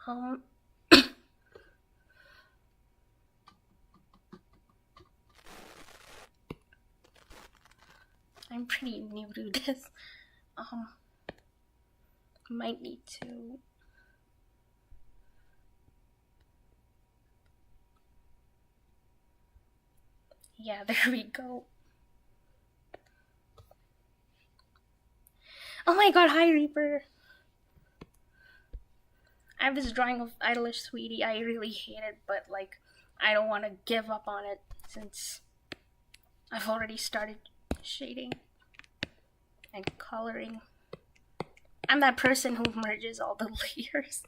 Um, I'm pretty new to this. Um, might need to. Yeah, there we go. Oh my god, hi Reaper. I have this drawing of Idolish Sweetie. I really hate it, but like, I don't want to give up on it since I've already started shading and coloring. I'm that person who merges all the layers.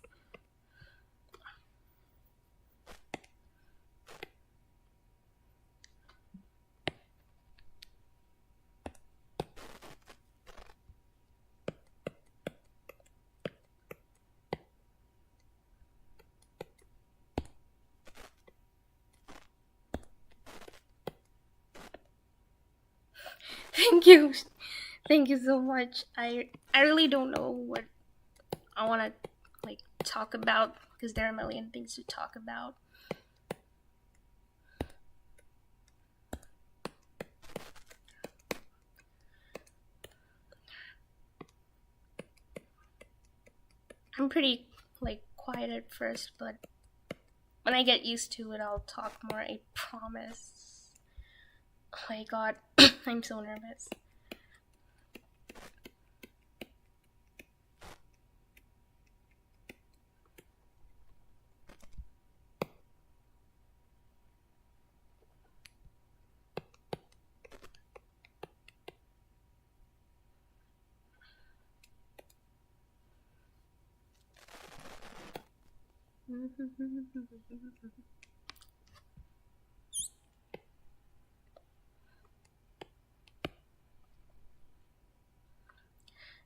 Thank you. Thank you so much. I really don't know what I want to like talk about because there are a million things to talk about. I'm pretty like quiet at first, but when I get used to it, I'll talk more. I promise. Oh my god, I'm so nervous.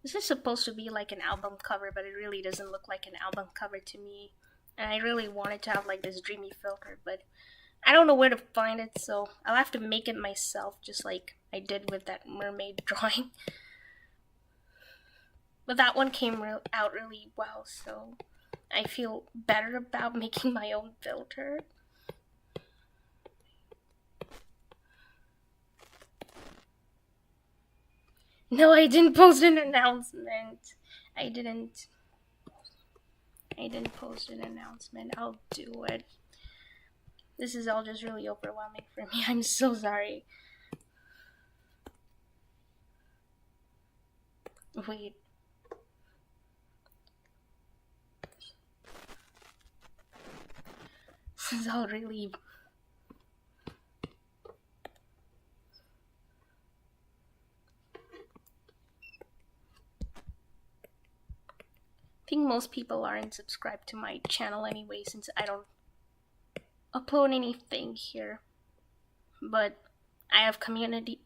This is supposed to be like an album cover, but it really doesn't look like an album cover to me. And I really wanted to have like this dreamy filter, but I don't know where to find it, so I'll have to make it myself, just like I did with that mermaid drawing. But that one came out really well, so I feel better about making my own filter. No, I didn't post an announcement. I didn't. I didn't post an announcement. I'll do it. This is all just really overwhelming for me. I'm so sorry. Wait. This is all really. I think most people aren't subscribed to my channel anyway, since I don't upload anything here. But I have a community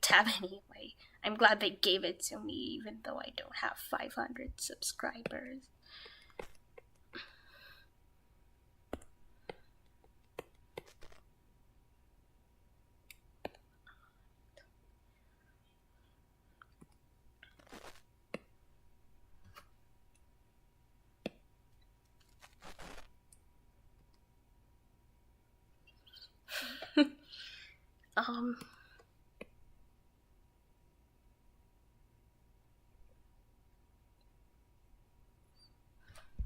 tab anyway. I'm glad they gave it to me, even though I don't have 500 subscribers. um,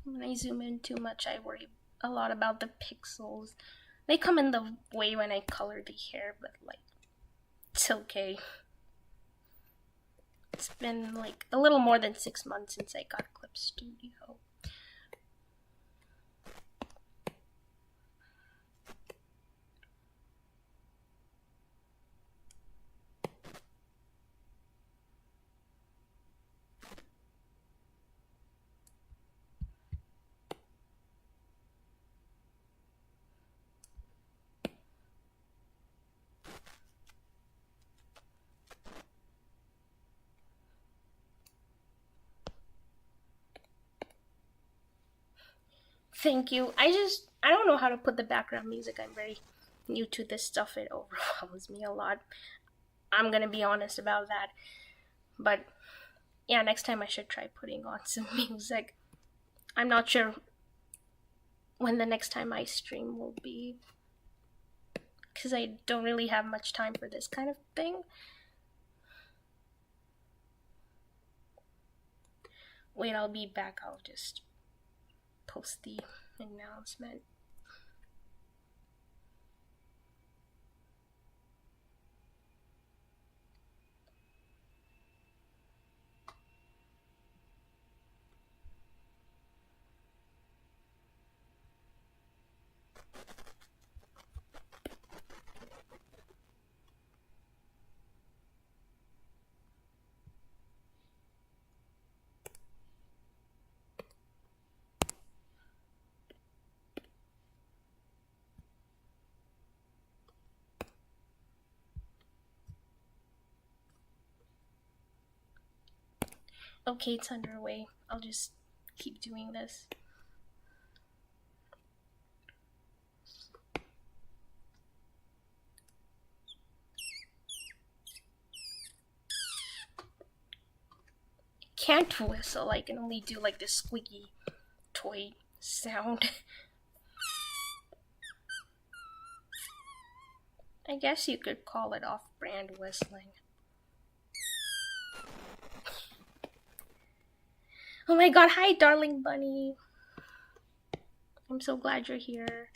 when I zoom in too much, I worry a lot about the pixels. They come in the way when I color the hair, but like, it's okay. It's been like a little more than 6 months since I got Clip Studio. Thank you. I don't know how to put the background music. I'm very new to this stuff. It overwhelms me a lot. I'm gonna be honest about that. But yeah, next time I should try putting on some music. I'm not sure when the next time I stream will be, because I don't really have much time for this kind of thing. Wait, I'll be back. I'll just post the announcement. Okay, it's underway. I'll just keep doing this. Can't whistle. I can only do like this squeaky toy sound. I guess you could call it off-brand whistling. Oh my god, hi darling bunny. I'm so glad you're here.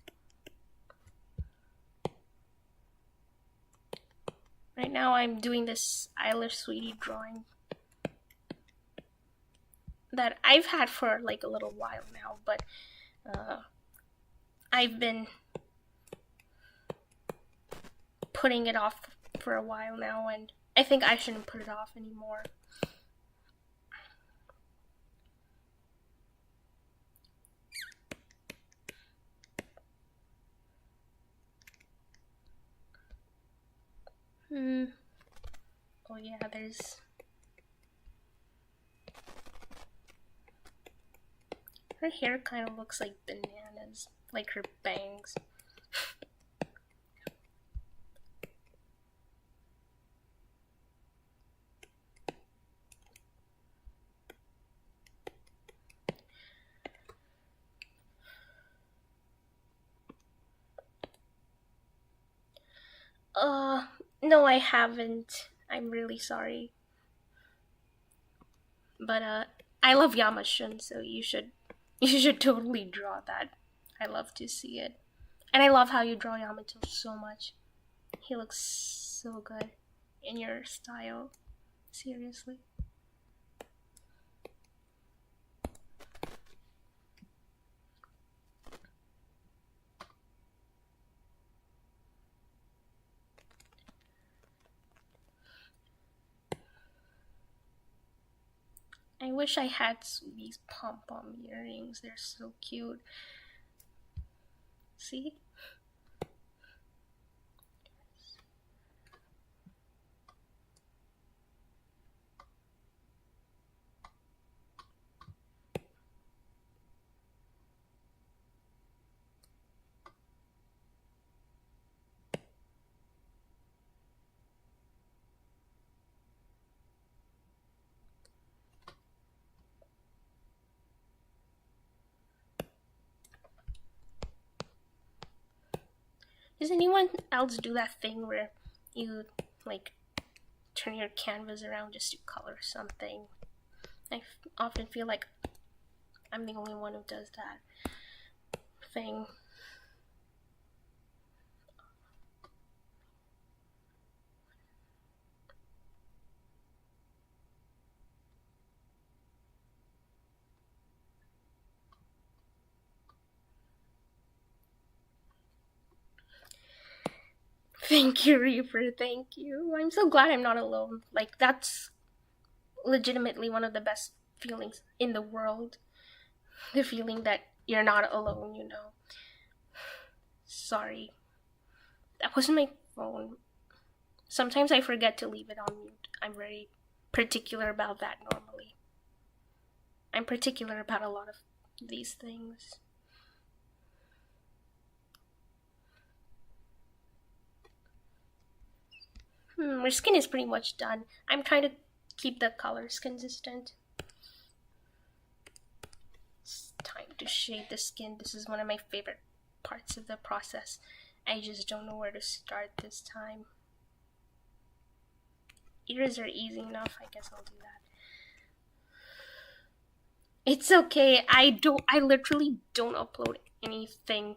Right now I'm doing this Eilish Sweetie drawing that I've had for like a little while now, but I've been putting it off for a while now, and I think I shouldn't put it off anymore. Oh yeah, there's... Her hair kind of looks like bananas, like her bangs. No, I haven't. I'm really sorry. But I love Yamashun, so you should totally draw that. I love to see it. And I love how you draw Yamato so much. He looks so good in your style. Seriously. I wish I had these pom-pom earrings. They're so cute. See? Does anyone else do that thing where you like turn your canvas around just to color something? I often feel like I'm the only one who does that thing. Thank you, Reaper. Thank you. I'm so glad I'm not alone. Like, that's legitimately one of the best feelings in the world. The feeling that you're not alone, you know. Sorry. That wasn't my phone. Sometimes I forget to leave it on mute. I'm very particular about that normally. I'm particular about a lot of these things. Her skin is pretty much done. I'm trying to keep the colors consistent. It's time to shade the skin. This is one of my favorite parts of the process. I just don't know where to start this time. Ears are easy enough. I guess I'll do that. It's okay. I literally don't upload anything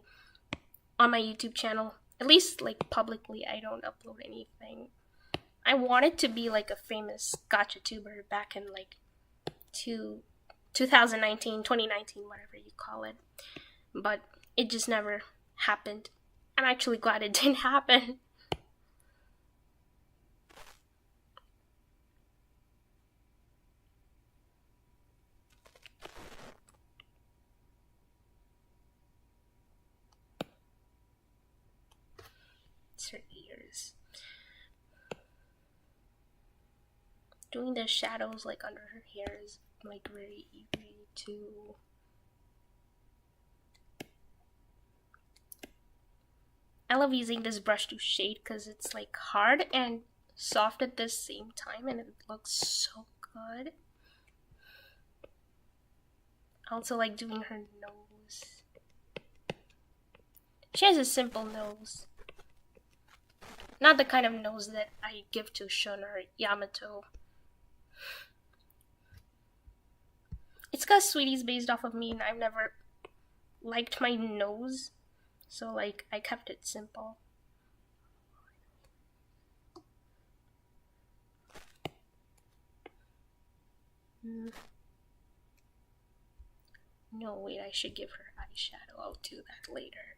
on my YouTube channel. At least like publicly, I don't upload anything. I wanted to be like a famous gotcha tuber back in like 2019, 2019, whatever you call it. But it just never happened. I'm actually glad it didn't happen. It's her ears. Doing the shadows like under her hair is like very easy too. I love using this brush to shade because it's like hard and soft at the same time, and it looks so good. I also like doing her nose. She has a simple nose. Not the kind of nose that I give to Shun or Yamato. It's because Sweetie's based off of me and I've never liked my nose. So like, I kept it simple. No, wait, I should give her eyeshadow. I'll do that later.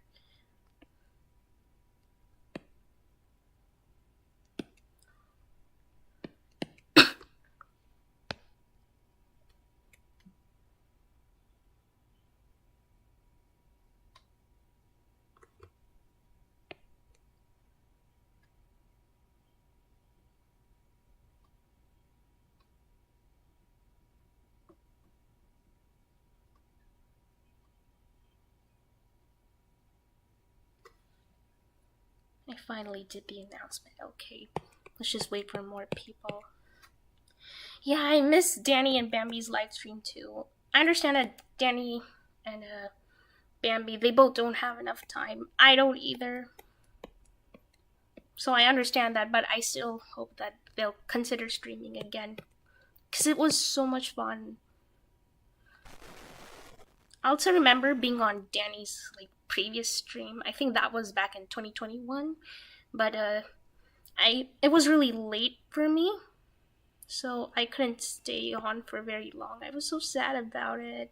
I finally did the announcement. Okay, let's just wait for more people. Yeah, I miss Danny and Bambi's live stream too. I understand that Danny and Bambi, they both don't have enough time. I don't either. So I understand that, but I still hope that they'll consider streaming again. Because it was so much fun. I also remember being on Danny's like previous stream. I think that was back in 2021. But it was really late for me. So I couldn't stay on for very long. I was so sad about it.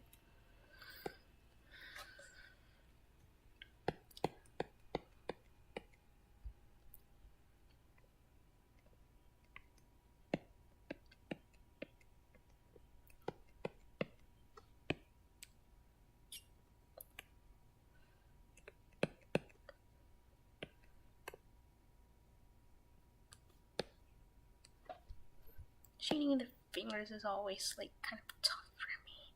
Shading the fingers is always like kind of tough for me.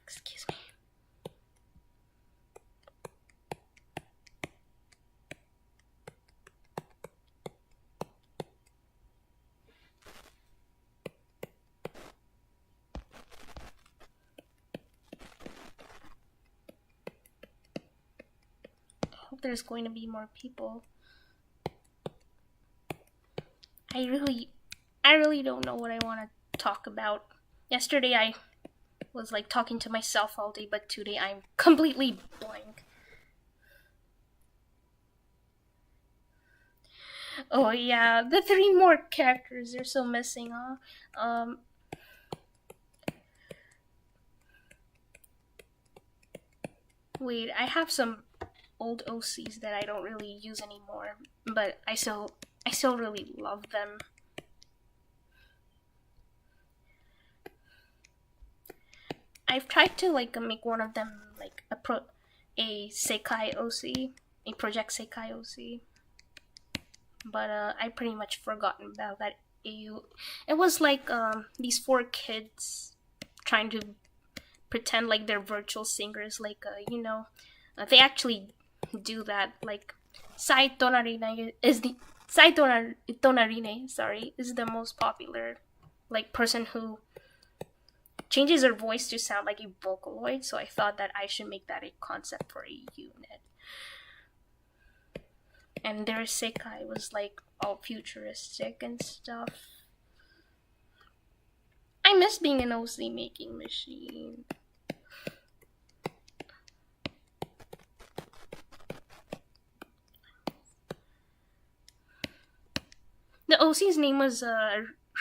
Excuse me. Hope there's going to be more people. I really don't know what I want to talk about. Yesterday I was like talking to myself all day, but today I'm completely blank. Oh yeah, the 3 more characters, they're so missing, huh? Wait, I have some old OCs that I don't really use anymore, but I still really love them. I've tried to like make one of them like a Sekai OC, a Project Sekai OC. but I pretty much forgotten about that AU. It was like these four kids trying to pretend like they're virtual singers, like they actually do that. Like Sai Tonarine is the Tonarine, sorry, is the most popular like person who changes her voice to sound like a Vocaloid. So I thought that I should make that a concept for a unit. And their Sekai was like all futuristic and stuff. I miss being an OC making machine. The OC's name was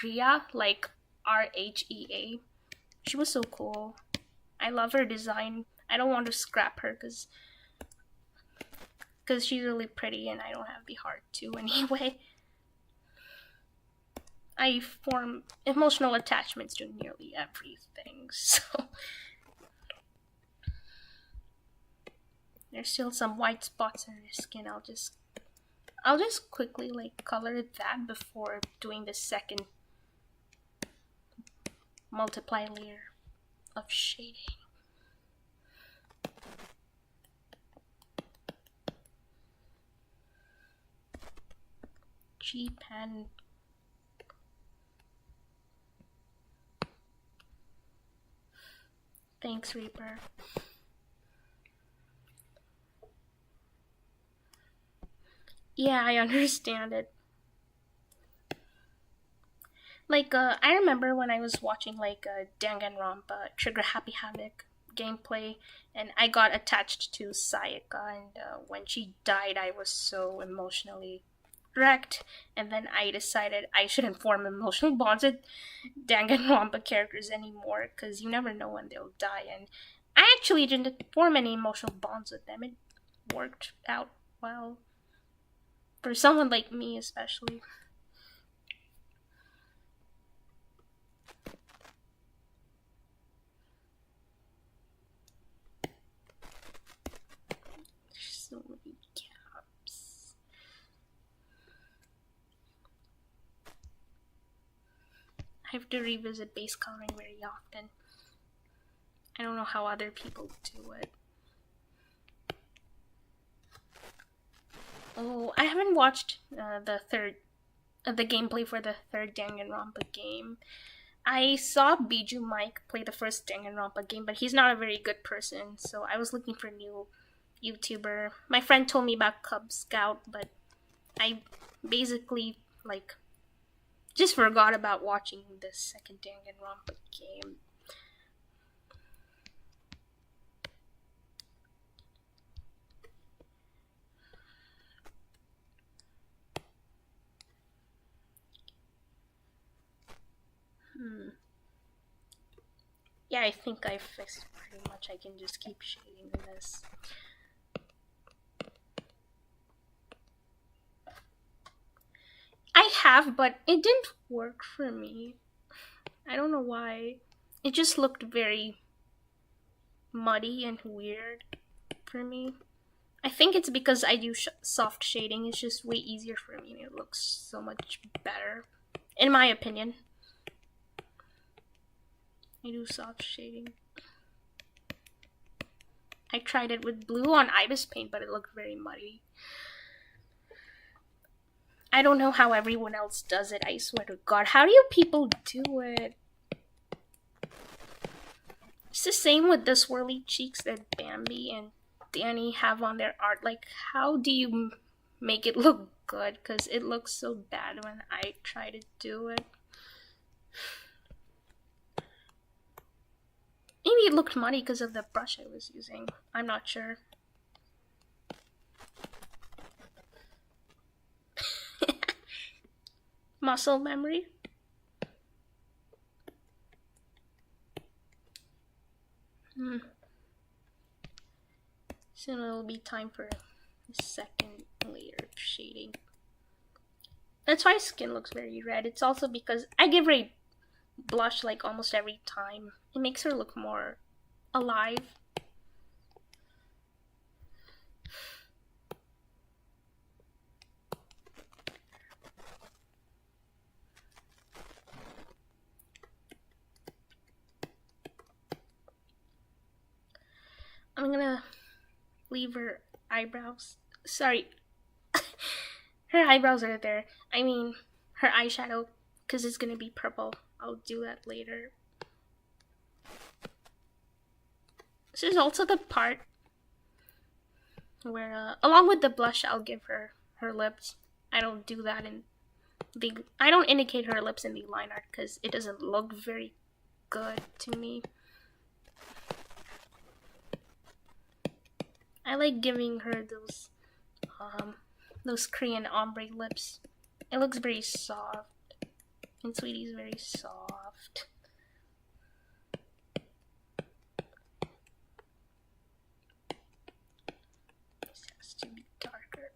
Rhea, like Rhea. She was so cool. I love her design. I don't want to scrap her because she's really pretty and I don't have the heart to anyway. I form emotional attachments to nearly everything, so there's still some white spots on her skin. I'll just quickly like color that before doing the second multiply layer of shading. G-pen. Thanks, Reaper. Yeah, I understand it. Like, I remember when I was watching, like, Danganronpa, Trigger Happy Havoc gameplay, and I got attached to Sayaka, and when she died, I was so emotionally wrecked, and then I decided I shouldn't form emotional bonds with Danganronpa characters anymore, because you never know when they'll die, and I actually didn't form any emotional bonds with them. It worked out well. For someone like me, especially. So many caps. I have to revisit base coloring very often. I don't know how other people do it. Oh, I haven't watched the gameplay for the third Danganronpa game. I saw Biju Mike play the first Danganronpa game, but he's not a very good person, so I was looking for a new YouTuber. My friend told me about Cub Scout, but I basically like just forgot about watching the second Danganronpa game. Yeah, I think I fixed pretty much. I can just keep shading this. I have, but it didn't work for me. I don't know why. It just looked very muddy and weird for me. I think it's because I do soft shading. It's just way easier for me and it looks so much better. In my opinion. I do soft shading. I tried it with blue on Ibis paint, but it looked very muddy. I don't know how everyone else does it, I swear to God. How do you people do it? It's the same with the swirly cheeks that Bambi and Danny have on their art. Like, how do you make it look good? Because it looks so bad when I try to do it. Maybe it looked muddy because of the brush I was using. I'm not sure. Muscle memory. Soon it'll be time for the second layer of shading. That's why skin looks very red. It's also because I give her a blush like almost every time. It makes her look more alive. I'm gonna leave her eyebrows. Sorry, her eyebrows are there. I mean, her eyeshadow, because it's gonna be purple. I'll do that later. This is also the part where, along with the blush, I'll give her her lips. I don't do that I don't indicate her lips in the line art because it doesn't look very good to me. I like giving her those Korean ombre lips. It looks very soft, and Sweetie's very soft. This has to be darker.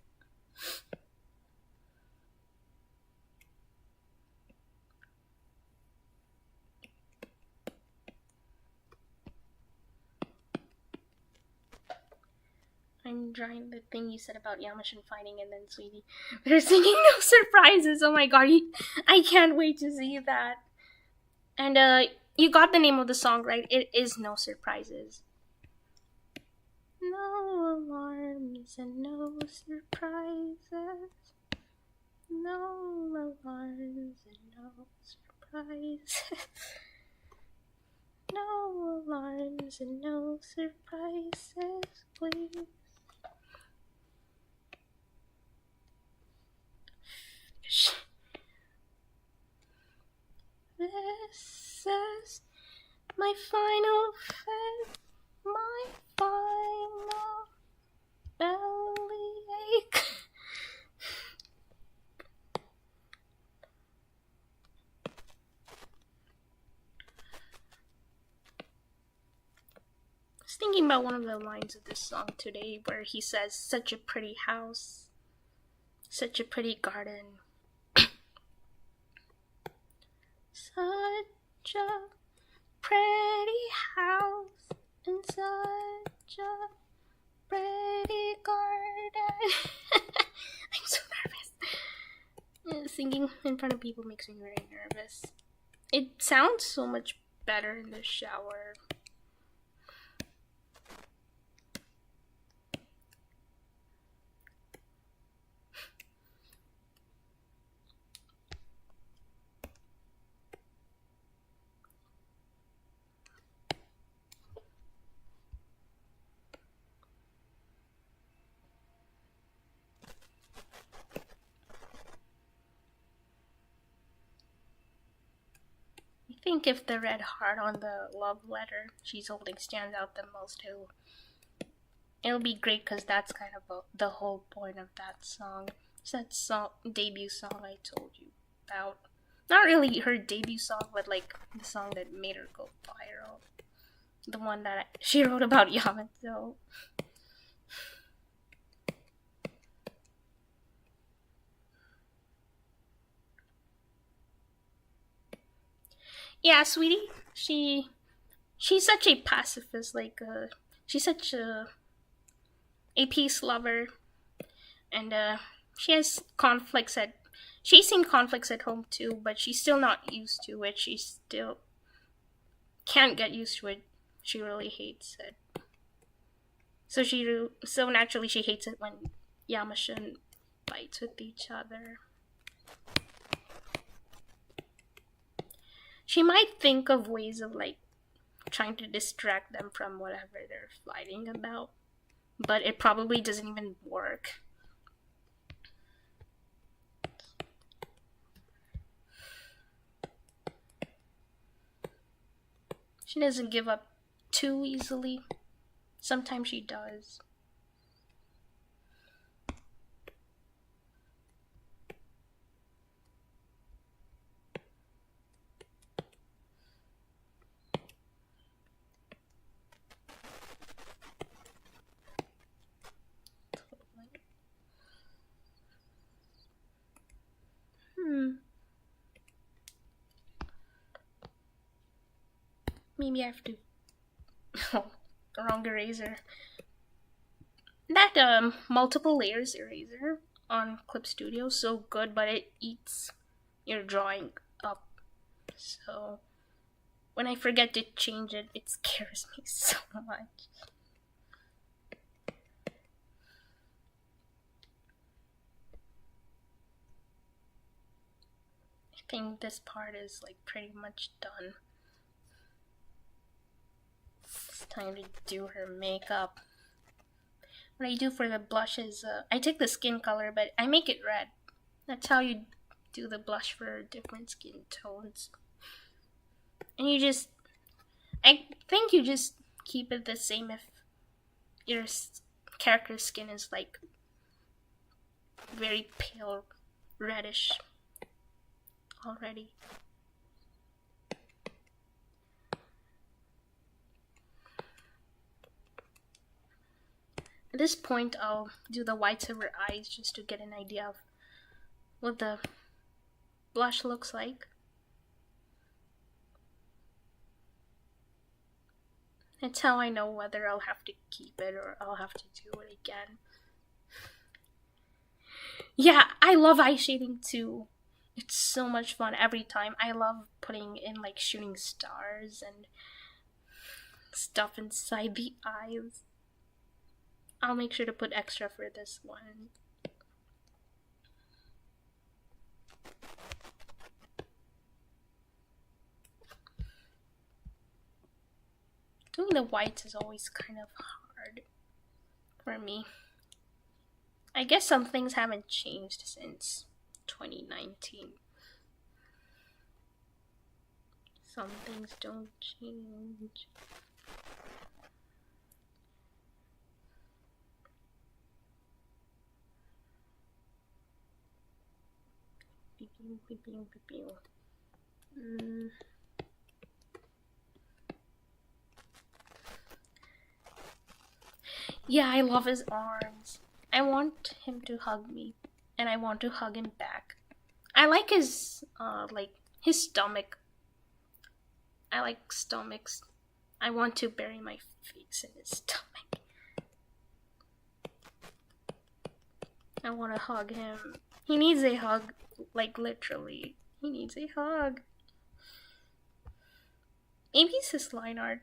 I'm drawing the thing you said about Yamashun fighting and then Sweetie. They're singing No Surprises. Oh my god, I can't wait to see that. And you got the name of the song right. It is No Surprises. No alarms and no surprises. No alarms and no surprises. No alarms and no surprises, please. This is my final fate, my final bellyache. I was thinking about one of the lines of this song today where he says, such a pretty house, such a pretty garden. Such a pretty house and such a pretty garden. I'm so nervous. Singing in front of people makes me very nervous. It sounds so much better in the shower. I think if the red heart on the love letter she's holding stands out the most, it'll be great because that's kind of the whole point of that song. It's that debut song I told you about. Not really her debut song, but like the song that made her go viral. The one that she wrote about Yamato. Yeah, Sweetie, she's such a pacifist. She's such a peace lover, and she has conflicts she's seen conflicts at home too, but she's still not used to it. She still can't get used to it. She really hates it. So naturally she hates it when Yamashun fights with each other. She might think of ways of trying to distract them from whatever they're fighting about, but it probably doesn't even work. She doesn't give up too easily. Sometimes she does. Maybe I have to. Oh, wrong eraser. That multiple layers eraser on Clip Studio is so good, but it eats your drawing up. So when I forget to change it, it scares me so much. I think this part is like pretty much done. It's time to do her makeup. What I do for the blush is I take the skin color, but I make it red. That's how you do the blush for different skin tones. And I think you just keep it the same if your character's skin is like very pale reddish already. At this point, I'll do the whites of her eyes just to get an idea of what the blush looks like. That's how I know whether I'll have to keep it or I'll have to do it again. Yeah, I love eye shading too. It's so much fun every time. I love putting in like shooting stars and stuff inside the eyes. I'll make sure to put extra for this one. Doing the whites is always kind of hard for me. I guess some things haven't changed since 2019. Some things don't change. Yeah, I love his arms. I want him to hug me, and I want to hug him back. I like his stomach. I like stomachs. I want to bury my face in his stomach. I want to hug him. He needs a hug, like literally. He needs a hug. Maybe it's his line art.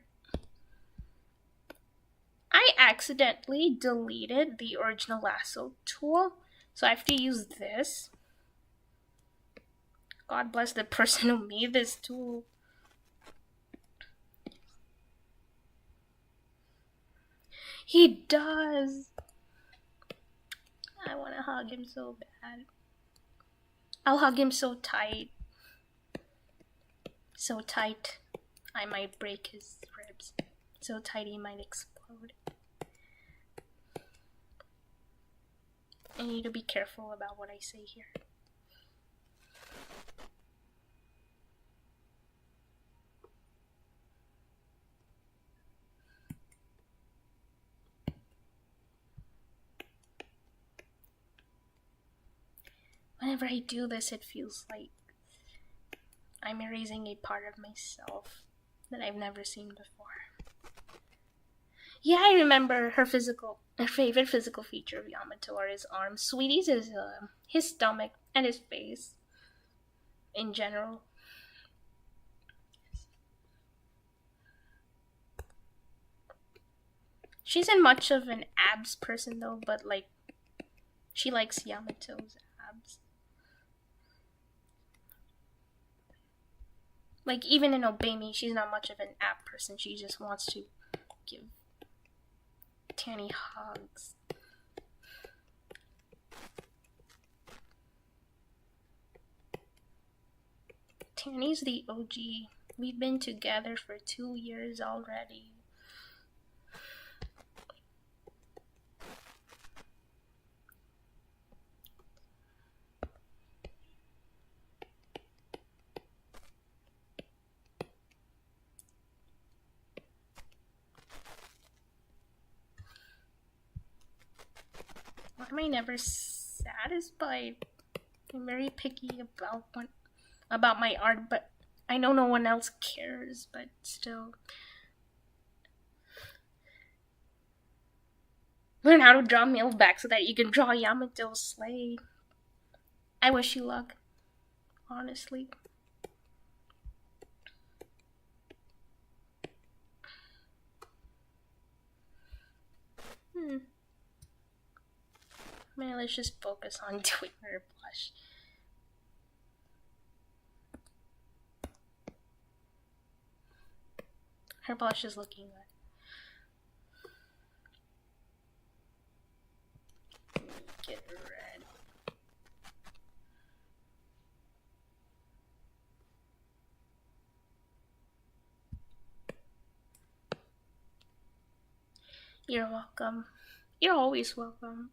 I accidentally deleted the original lasso tool, so I have to use this. God bless the person who made this tool. He does. I want to hug him so bad. I'll hug him so tight. So tight, I might break his ribs. So tight, he might explode. I need to be careful about what I say here. Whenever I do this, it feels like I'm erasing a part of myself that I've never seen before. Yeah, I remember her favorite physical feature of Yamato are his arms. Sweetie's is his stomach and his face in general. She isn't much of an abs person though, but like she likes Yamato's abs. Like even in Obey Me, she's not much of an ab person. She just wants to give Tanny hugs. Tanny's the OG. We've been together for 2 years already. Why am I never satisfied? I'm very picky about my art, but I know no one else cares, but still. Learn how to draw Millback so that you can draw Yamato's sleigh. I wish you luck, honestly. Man, let's just focus on doing her blush. Her blush is looking good. Get red. You're welcome. You're always welcome.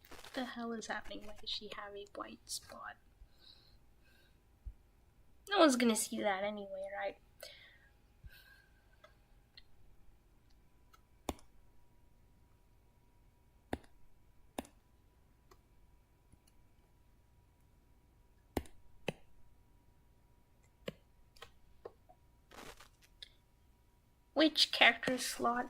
What the hell is happening? Why does she have a white spot? No one's gonna see that anyway, right? Which character slot?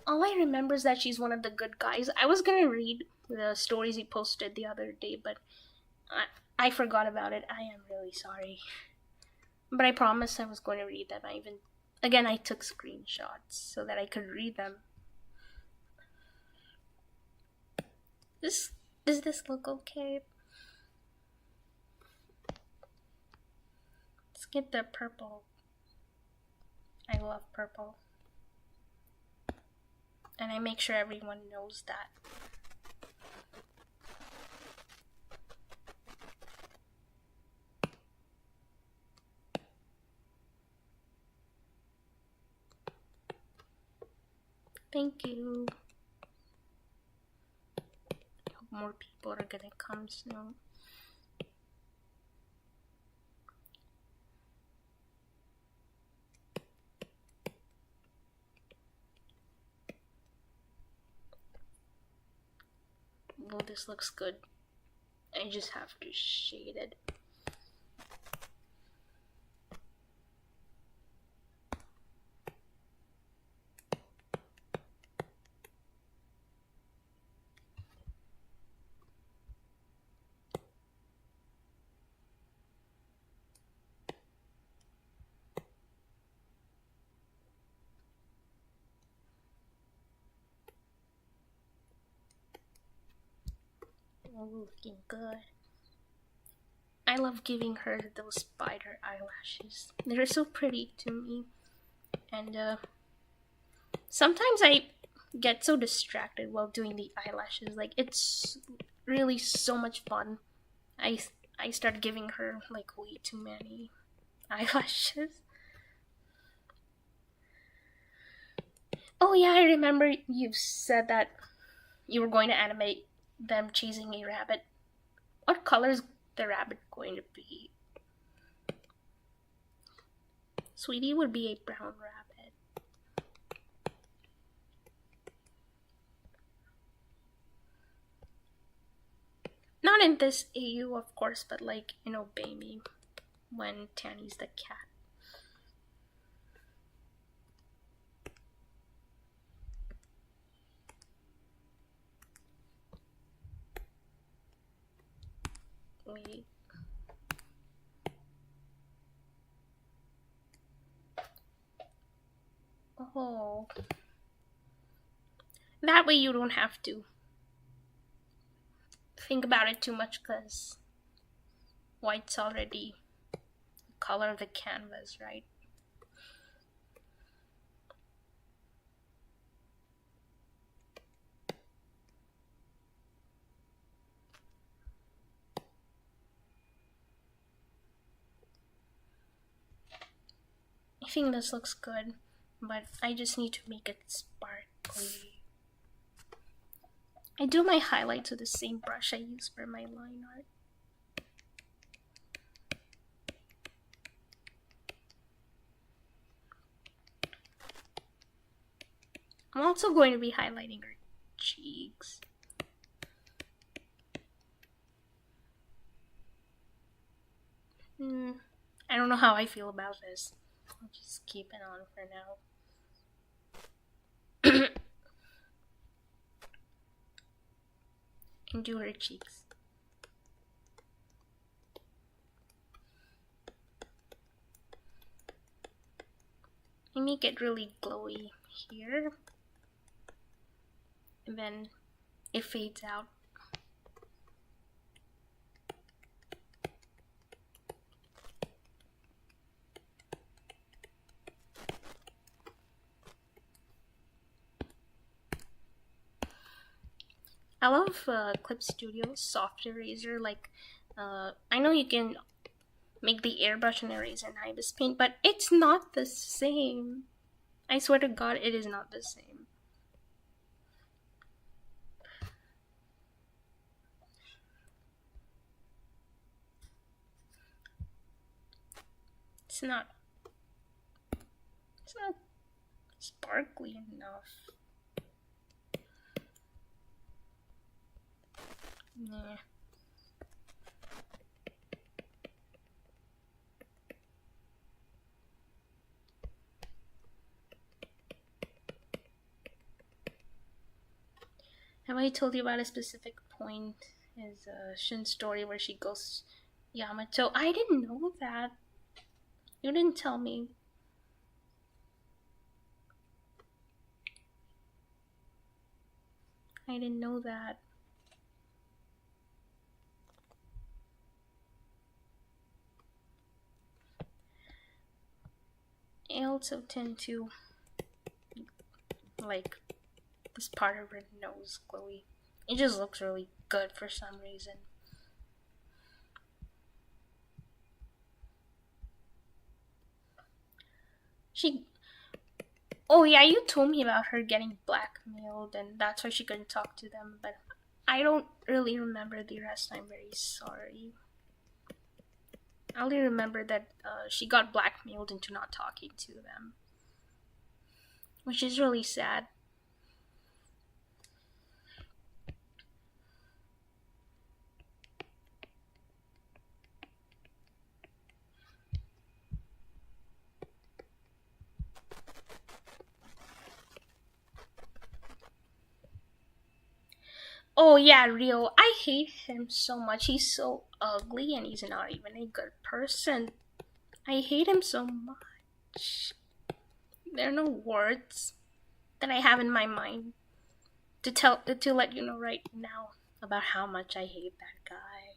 All I remember is that she's one of the good guys. I was gonna read the stories he posted the other day, but I forgot about it. I am really sorry. But I promised I was going to read them. I took screenshots so that I could read them. Does this look okay? Let's get the purple. I love purple. And I make sure everyone knows that. Thank you. I hope more people are gonna come soon. Well, this looks good. I just have to shade it. Looking good. I love giving her those spider eyelashes. They're so pretty to me. And sometimes I get so distracted while doing the eyelashes. Like, it's really so much fun. I start giving her like way too many eyelashes. Oh yeah, I remember you said that you were going to animate them chasing a rabbit. What color is the rabbit going to be? Sweetie would be a brown rabbit. Not in this AU, of course, but like in Obey Me, when Tanny's the cat. Wait. Oh. That way you don't have to think about it too much, because white's already the color of the canvas, right? I think this looks good, but I just need to make it sparkly. I do my highlights with the same brush I use for my line art. I'm also going to be highlighting her cheeks. I don't know how I feel about this. I'll just keep it on for now. And do her cheeks. I make it really glowy here. And then it fades out. I love Clip Studio soft eraser. Like, I know you can make the airbrush and eraser in Ibis Paint, but it's not the same. I swear to God, it is not the same. It's not sparkly enough. Yeah. Have I told you about a specific point? Is Shin's story where she goes Yamato? I didn't know that. You didn't tell me. I didn't know that. I also tend to like this part of her nose glowy. It just looks really good for some reason. Oh yeah, you told me about her getting blackmailed and that's why she couldn't talk to them, but I don't really remember the rest. I'm very sorry. I only remember that she got blackmailed into not talking to them, which is really sad. Oh yeah, Rio. I hate him so much. He's so ugly and he's not even a good person. I hate him so much. There are no words that I have in my mind to let you know right now about how much I hate that guy.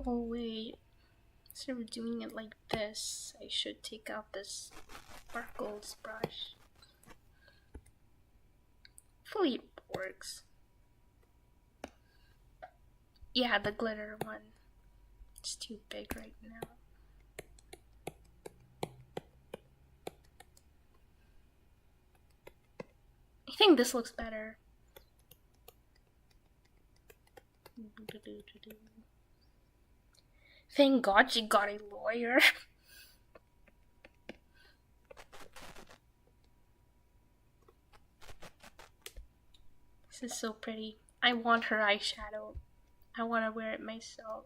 Oh wait, instead of doing it like this, I should take out this sparkles brush. Hopefully it works. Yeah, the glitter one. It's too big right now. I think this looks better. Thank God she got a lawyer. This is so pretty. I want her eyeshadow. I want to wear it myself.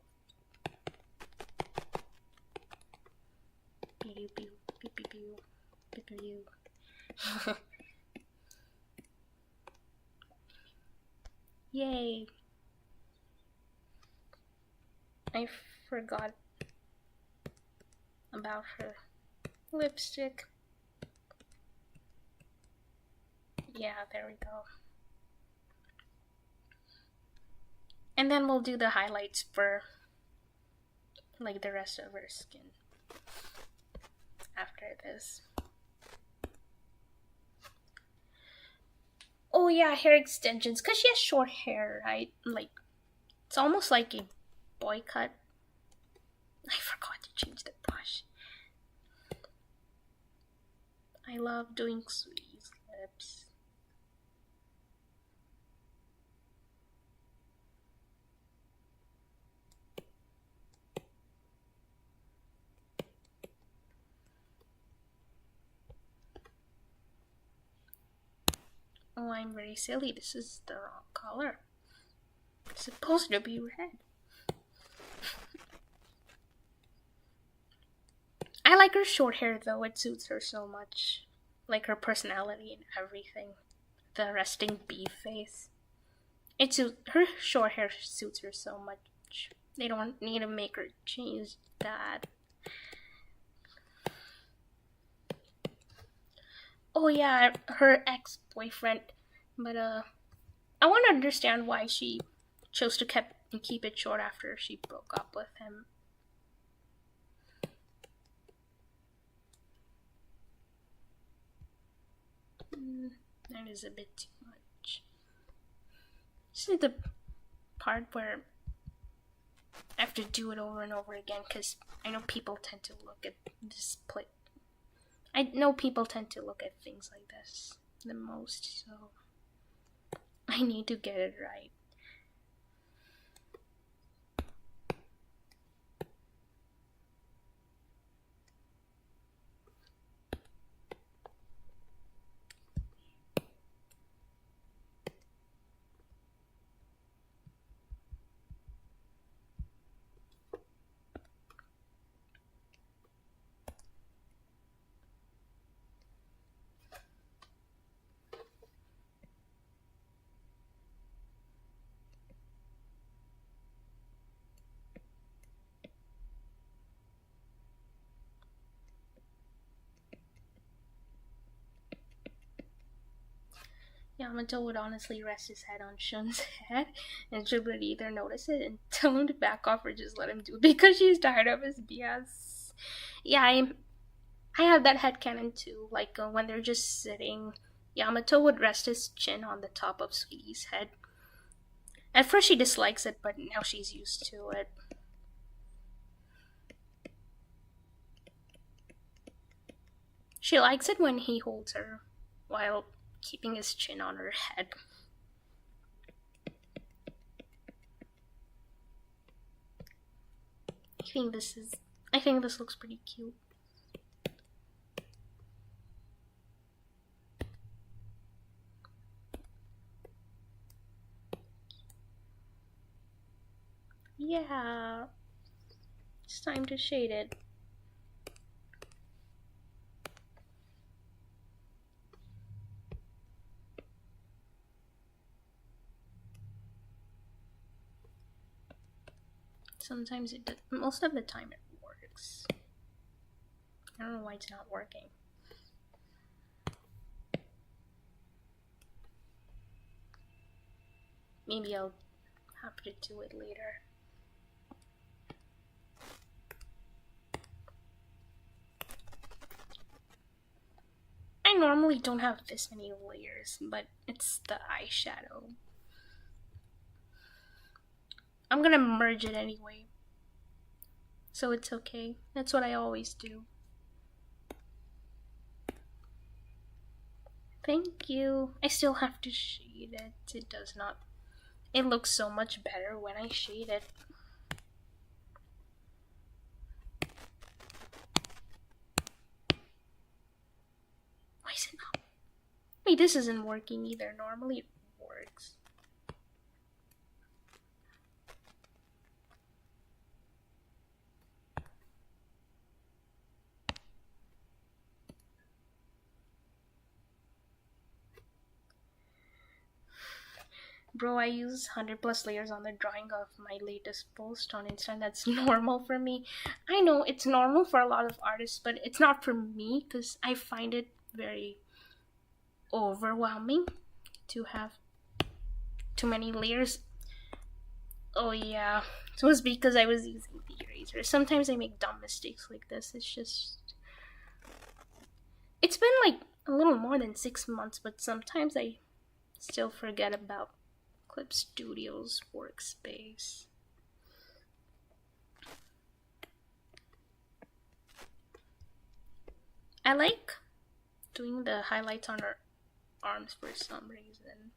Yay. I forgot about her lipstick. Yeah, there we go. And then we'll do the highlights for like the rest of her skin after this. Oh yeah, hair extensions, because she has short hair, right? Like, it's almost like a boy cut. I forgot to change the brush. I love doing Sweetie's lips. Oh, I'm very silly. This is the wrong color. It's supposed to be red. I like her short hair though. It suits her so much. Like her personality and everything. The resting bee face. It suits her short hair suits her so much. They don't need to make her change that. Oh yeah, her ex-boyfriend. But I want to understand why she chose to keep it short after she broke up with him. That is a bit too much. This is the part where I have to do it over and over again because I know people tend to look at this plate. I know people tend to look at things like this the most, so I need to get it right. Yamato would honestly rest his head on Shun's head, and Shun would either notice it and tell him to back off or just let him do it because she's tired of his BS. Yeah, I have that headcanon too. Like when they're just sitting, Yamato would rest his chin on the top of Sweetie's head. At first she dislikes it, but now she's used to it. She likes it when he holds her while keeping his chin on her head. I think this looks pretty cute. Yeah. It's time to shade it. Sometimes it does. Most of the time it works. I don't know why it's not working. Maybe I'll have to do it later. I normally don't have this many layers, but it's the eyeshadow. I'm gonna merge it anyway, so it's okay. That's what I always do. Thank you. I still have to shade it. It does not. It looks so much better when I shade it. Why is it not? Wait, this isn't working either. Normally it works. Bro, I use 100 plus layers on the drawing of my latest post on Insta, and that's normal for me. I know it's normal for a lot of artists, but it's not for me because I find it very overwhelming to have too many layers. Oh yeah, it was because I was using the eraser. Sometimes I make dumb mistakes like this. It's been like a little more than 6 months, but sometimes I still forget about Clip Studio's workspace. I like doing the highlights on her arms for some reason.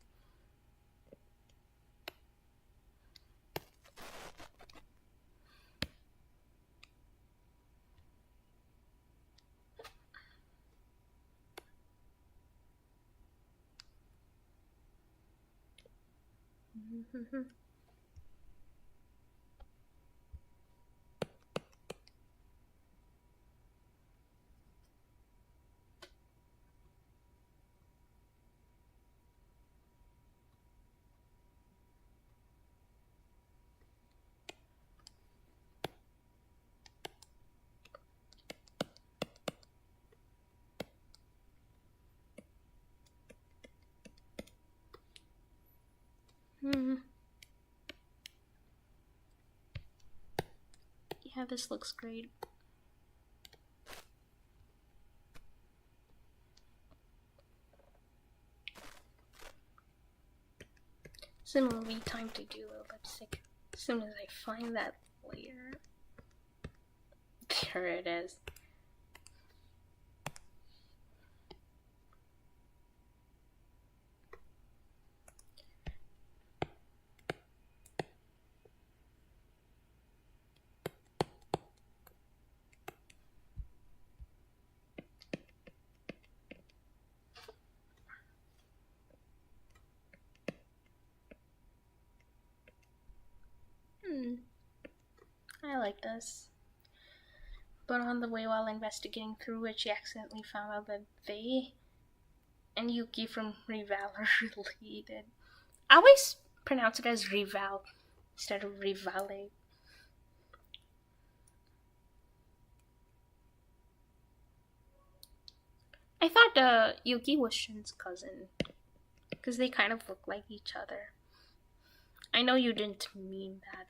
Yeah, this looks great. Similarly, time to do a lipstick. As soon as I find that layer. There it is. I like this. But on the way while investigating through it, she accidentally found out that they and Yuki from Rival are related. I always pronounce it as Rival instead of Rivale. I thought Yuki was Shun's cousin because they kind of look like each other. I know you didn't mean that.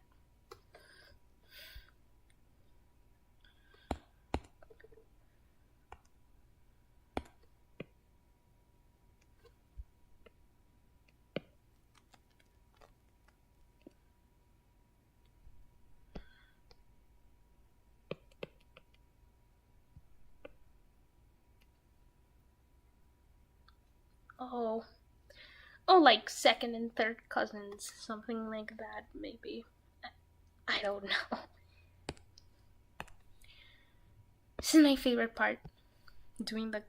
Oh. Oh, like second and third cousins. Something like that, maybe. I don't know. This is my favorite part. Doing the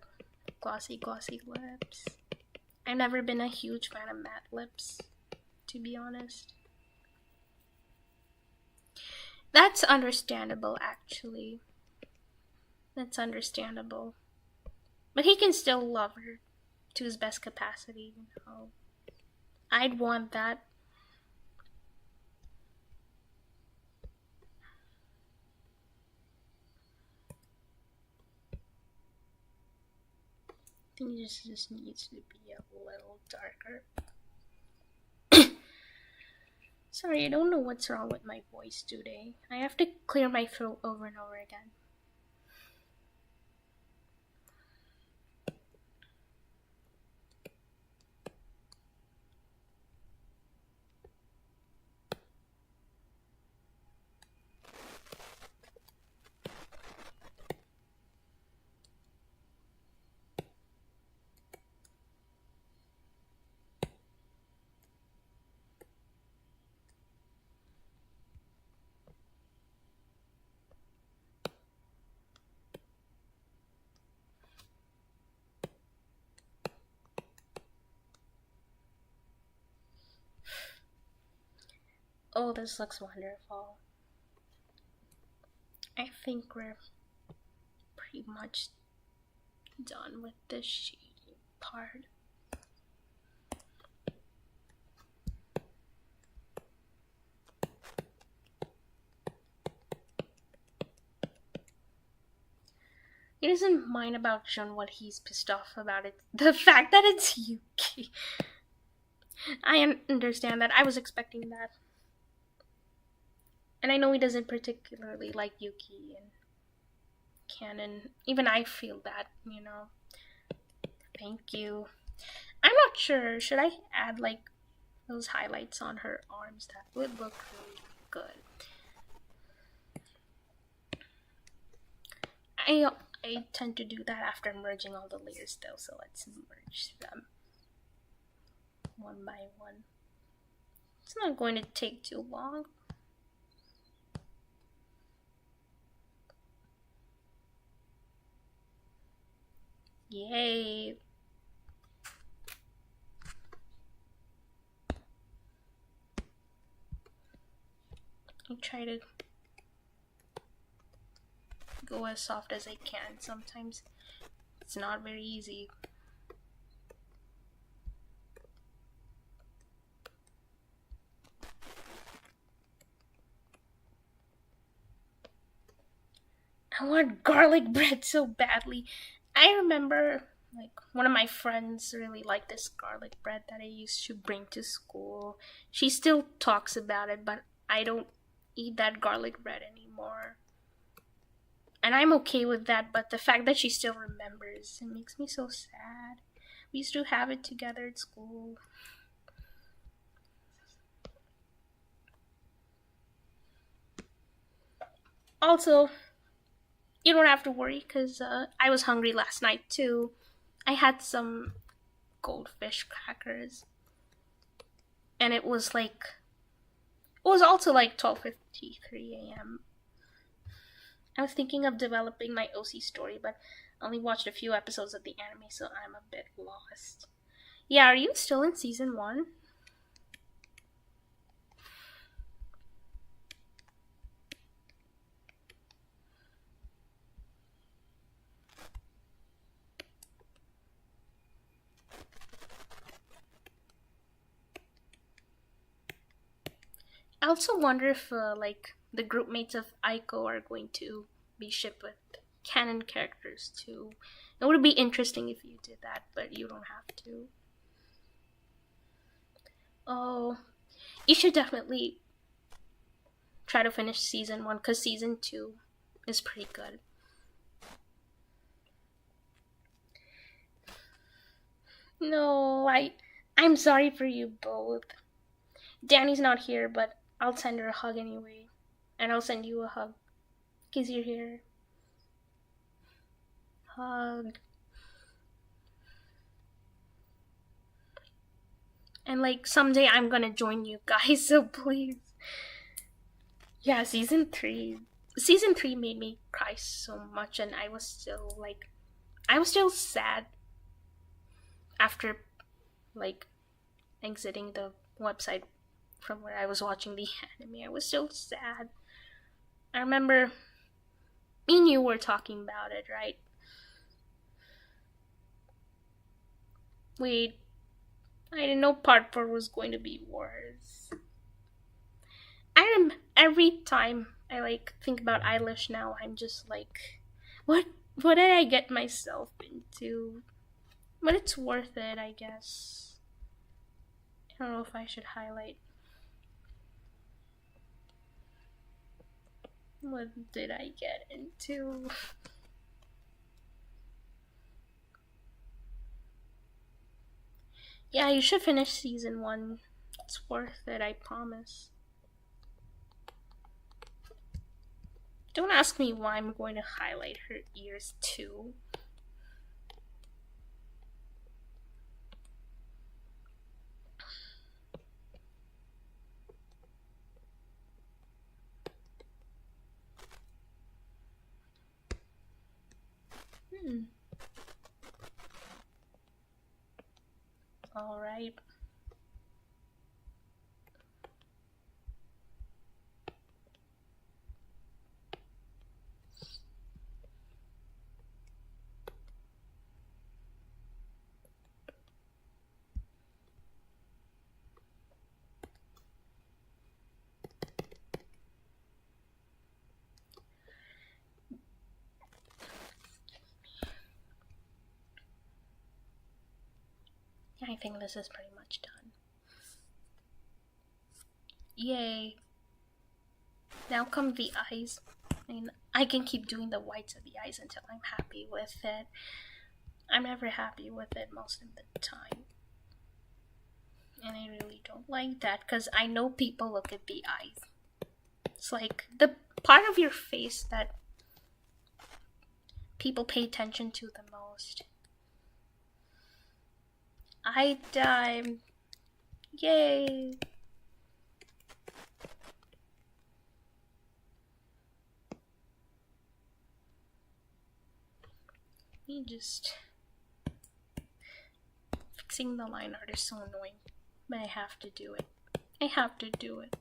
glossy lips. I've never been a huge fan of matte lips, to be honest. That's understandable, actually. That's understandable. But he can still love her to his best capacity, you know. I'd want that. I think this just needs to be a little darker. Sorry, I don't know what's wrong with my voice today. I have to clear my throat over and over again. Oh, this looks wonderful. I think we're pretty much done with the shading part. He doesn't mind about Jun. What he's pissed off about it, the fact that it's Yuki. I understand that. I was expecting that. And I know he doesn't particularly like Yuki and Canon. Even I feel that, you know. Thank you. I'm not sure. Should I add like those highlights on her arms? That would look really good. I tend to do that after merging all the layers though, so let's merge them one by one. It's not going to take too long. Yay! I try to go as soft as I can. Sometimes it's not very easy. I want garlic bread so badly. I remember like one of my friends really liked this garlic bread that I used to bring to school. She still talks about it, but I don't eat that garlic bread anymore. And I'm okay with that, but the fact that she still remembers, it makes me so sad. We used to have it together at school. Also, you don't have to worry because I was hungry last night too. I had some goldfish crackers, and it was also like 12:53 a.m. I was thinking of developing my OC story, but I only watched a few episodes of the anime, so I'm a bit lost. Yeah, are you still in season 1? I also wonder if like the group mates of Aiko are going to be shipped with canon characters too. It would be interesting if you did that, but you don't have to. Oh, you should definitely try to finish season 1 because season 2 is pretty good. No, I'm sorry for you both. Danny's not here, but I'll send her a hug anyway. And I'll send you a hug because you're here. Hug. And like someday I'm gonna join you guys, so please. Yeah, season 3. Season 3 made me cry so much, and I was still sad after like exiting the website from where I was watching the anime. I was still sad. I remember me and you were talking about it, right? Wait, I didn't know part 4 was going to be worse. Every time I like think about Eilish now, I'm just like, what what did I get myself into? But it's worth it, I guess. I don't know if I should highlight. What did I get into? Yeah, you should finish season 1. It's worth it, I promise. Don't ask me why I'm going to highlight her ears too. Hmm. Alright. I think this is pretty much done. Yay. Now come the eyes. I mean, I can keep doing the whites of the eyes until I'm happy with it. I'm never happy with it most of the time. And I really don't like that because I know people look at the eyes. It's like the part of your face that people pay attention to the most. I died. Yay. Me just fixing the line art is so annoying. But I have to do it. I have to do it.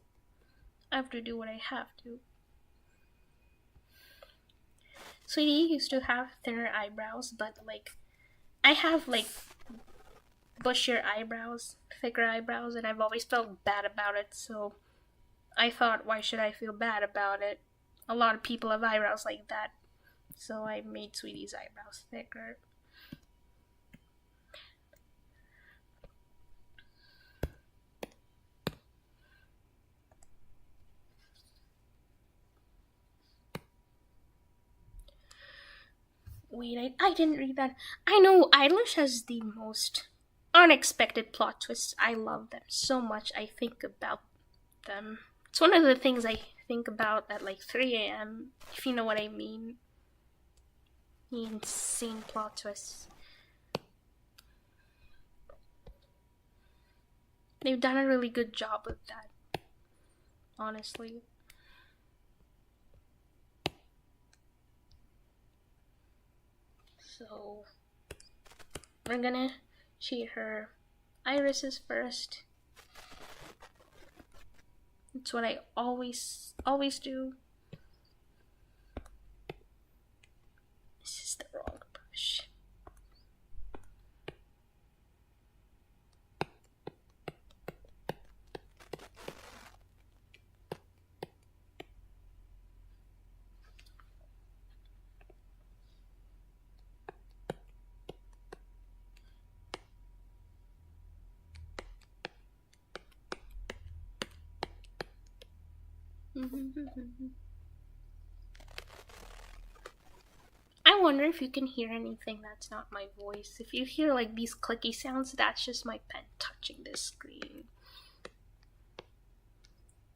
I have to do what I have to. Sweetie used to have thinner eyebrows, but like I have like bushier eyebrows, thicker eyebrows, and I've always felt bad about it, so I thought, why should I feel bad about it? A lot of people have eyebrows like that, so I made Sweetie's eyebrows thicker. Wait, I didn't read that. I know Eilish has the most unexpected plot twists. I love them so much. I think about them It's one of the things I think about at like 3 a.m., if you know what I mean. The insane plot twists. They've done a really good job with that, honestly. So, we're gonna shade her irises first. It's what I always do. This is the wrong brush. I wonder if you can hear anything that's not my voice. If you hear like these clicky sounds, that's just my pen touching the screen.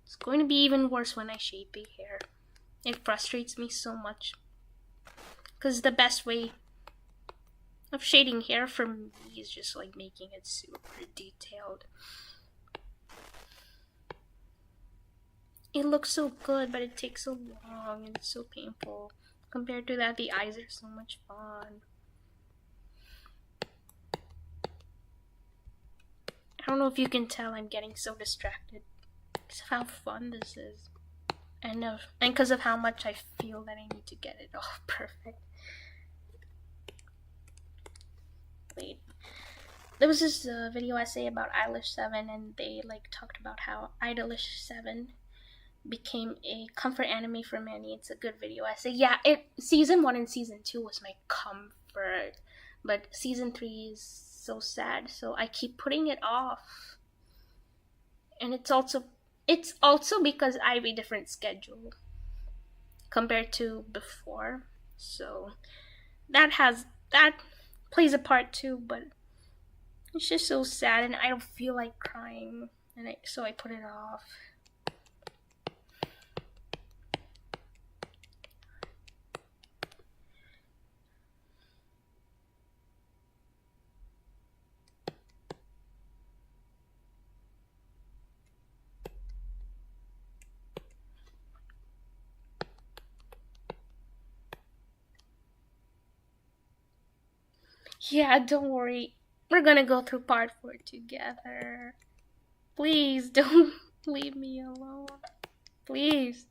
It's going to be even worse when I shade the hair. It frustrates me so much. Because the best way of shading hair for me is just like making it super detailed. It looks so good, but it takes so long and it's so painful. Compared to that, the eyes are so much fun. I don't know if you can tell I'm getting so distracted because of how fun this is. And because of how much I feel that I need to get it all perfect. Wait. There was this video essay about Eilish 7 and they like talked about how Eilish 7 became a comfort anime for many. It's a good video essay. Yeah, season 1 and season 2 was my comfort, but season 3 is so sad, so I keep putting it off. And it's also because I have a different schedule compared to before, so that plays a part too. But it's just so sad, and I don't feel like crying, and so I put it off. Yeah, don't worry. We're gonna go through part 4 together. Please don't leave me alone. Please.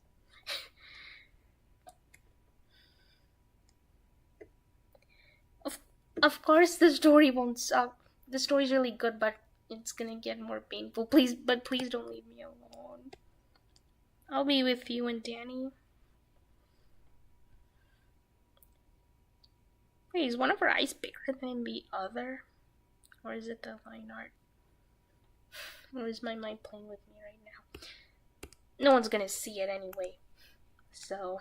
Of course the story won't suck. The story's really good, but it's gonna get more painful. Please don't leave me alone. I'll be with you and Danny. Wait, is one of her eyes bigger than the other? Or is it the line art? Or is my mind playing with me right now? No one's gonna see it anyway. So...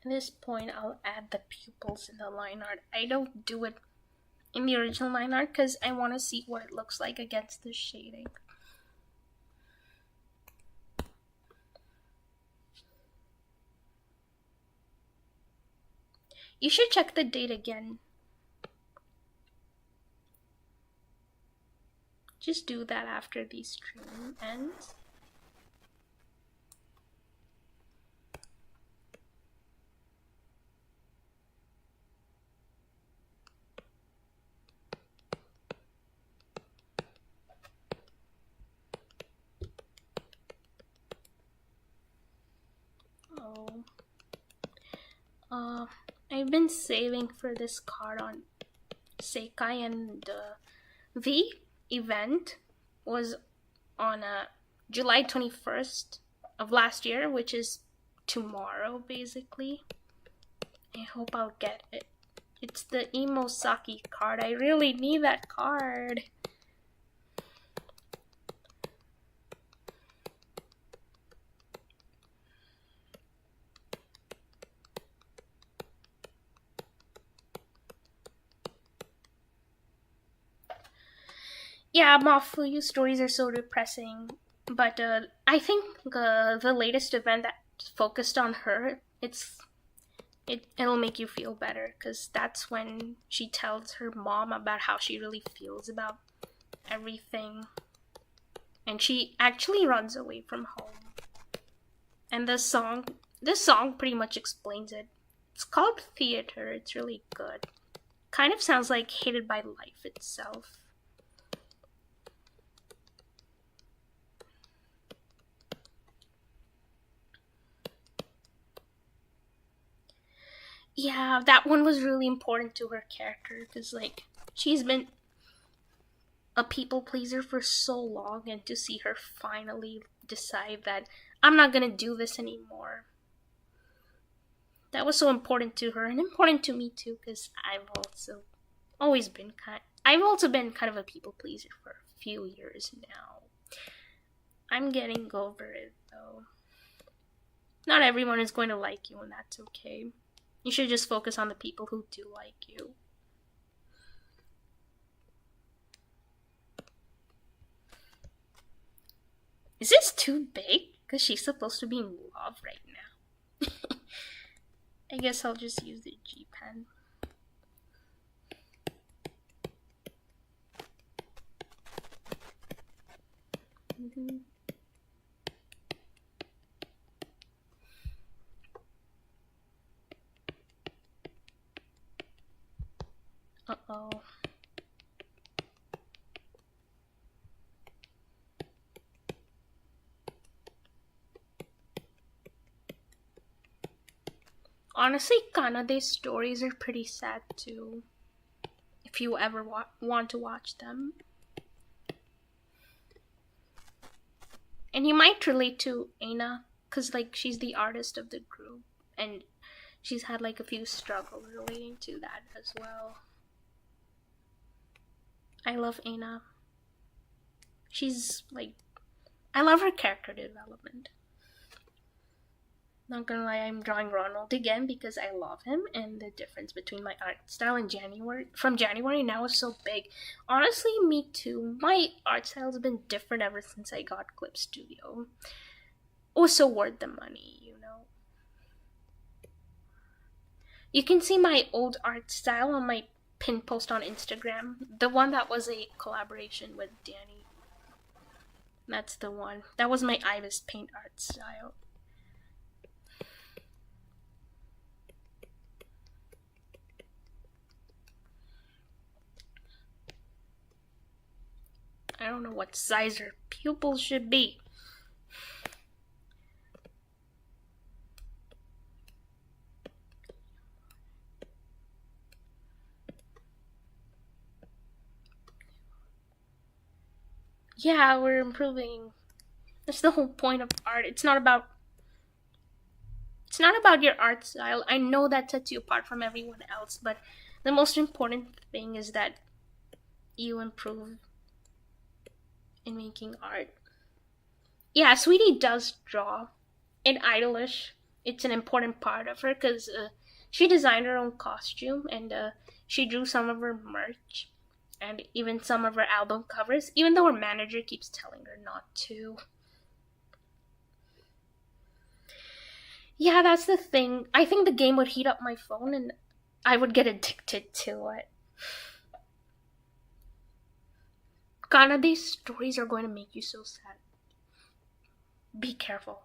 At this point, I'll add the pupils in the line art. I don't do it in the original line art because I want to see what it looks like against the shading. You should check the date again. Just do that after the stream ends. I've been saving for this card on Seikai, and the event was on July 21st of last year, which is tomorrow basically. I hope I'll get it. It's the Emo Saki card. I really need that card. Yeah, Mafuyu stories are so depressing. But I think the latest event that focused on her, it'll make you feel better because that's when she tells her mom about how she really feels about everything, and she actually runs away from home. And this song pretty much explains it. It's called Theater. It's really good. Kind of sounds like Hated by Life itself. Yeah, that one was really important to her character because, like, she's been a people pleaser for so long, and to see her finally decide that I'm not gonna do this anymore. That was so important to her and important to me too, because I've also been kind of a people pleaser for a few years now. I'm getting over it though. Not everyone is going to like you, and that's okay. You should just focus on the people who do like you. Is this too big? Because she's supposed to be in love right now. I guess I'll just use the G pen. Mm-hmm. Uh-oh. Honestly, Kanade's stories are pretty sad too. If you ever want to watch them. And you might relate to Aina, because, like, she's the artist of the group. And she's had, like, a few struggles relating to that as well. I love Aina. She's, like, I love her character development. Not gonna lie, I'm drawing Ronald again because I love him, and the difference between my art style in January now is so big. Honestly, me too. My art style has been different ever since I got Clip Studio. Also worth the money, you know. You can see my old art style on my pin post on Instagram. The one that was a collaboration with Danny. That's the one. That was my Ibis paint art style. I don't know what size her pupils should be. Yeah, we're improving. That's the whole point of art. It's not about your art style. I know that sets you apart from everyone else, but the most important thing is that you improve in making art. Yeah, Sweetie does draw in Idolish. It's an important part of her because she designed her own costume, and she drew some of her merch and even some of her album covers, even though her manager keeps telling her not to. Yeah, that's the thing. I think the game would heat up my phone and I would get addicted to it. Kana, these stories are going to make you so sad. Be careful.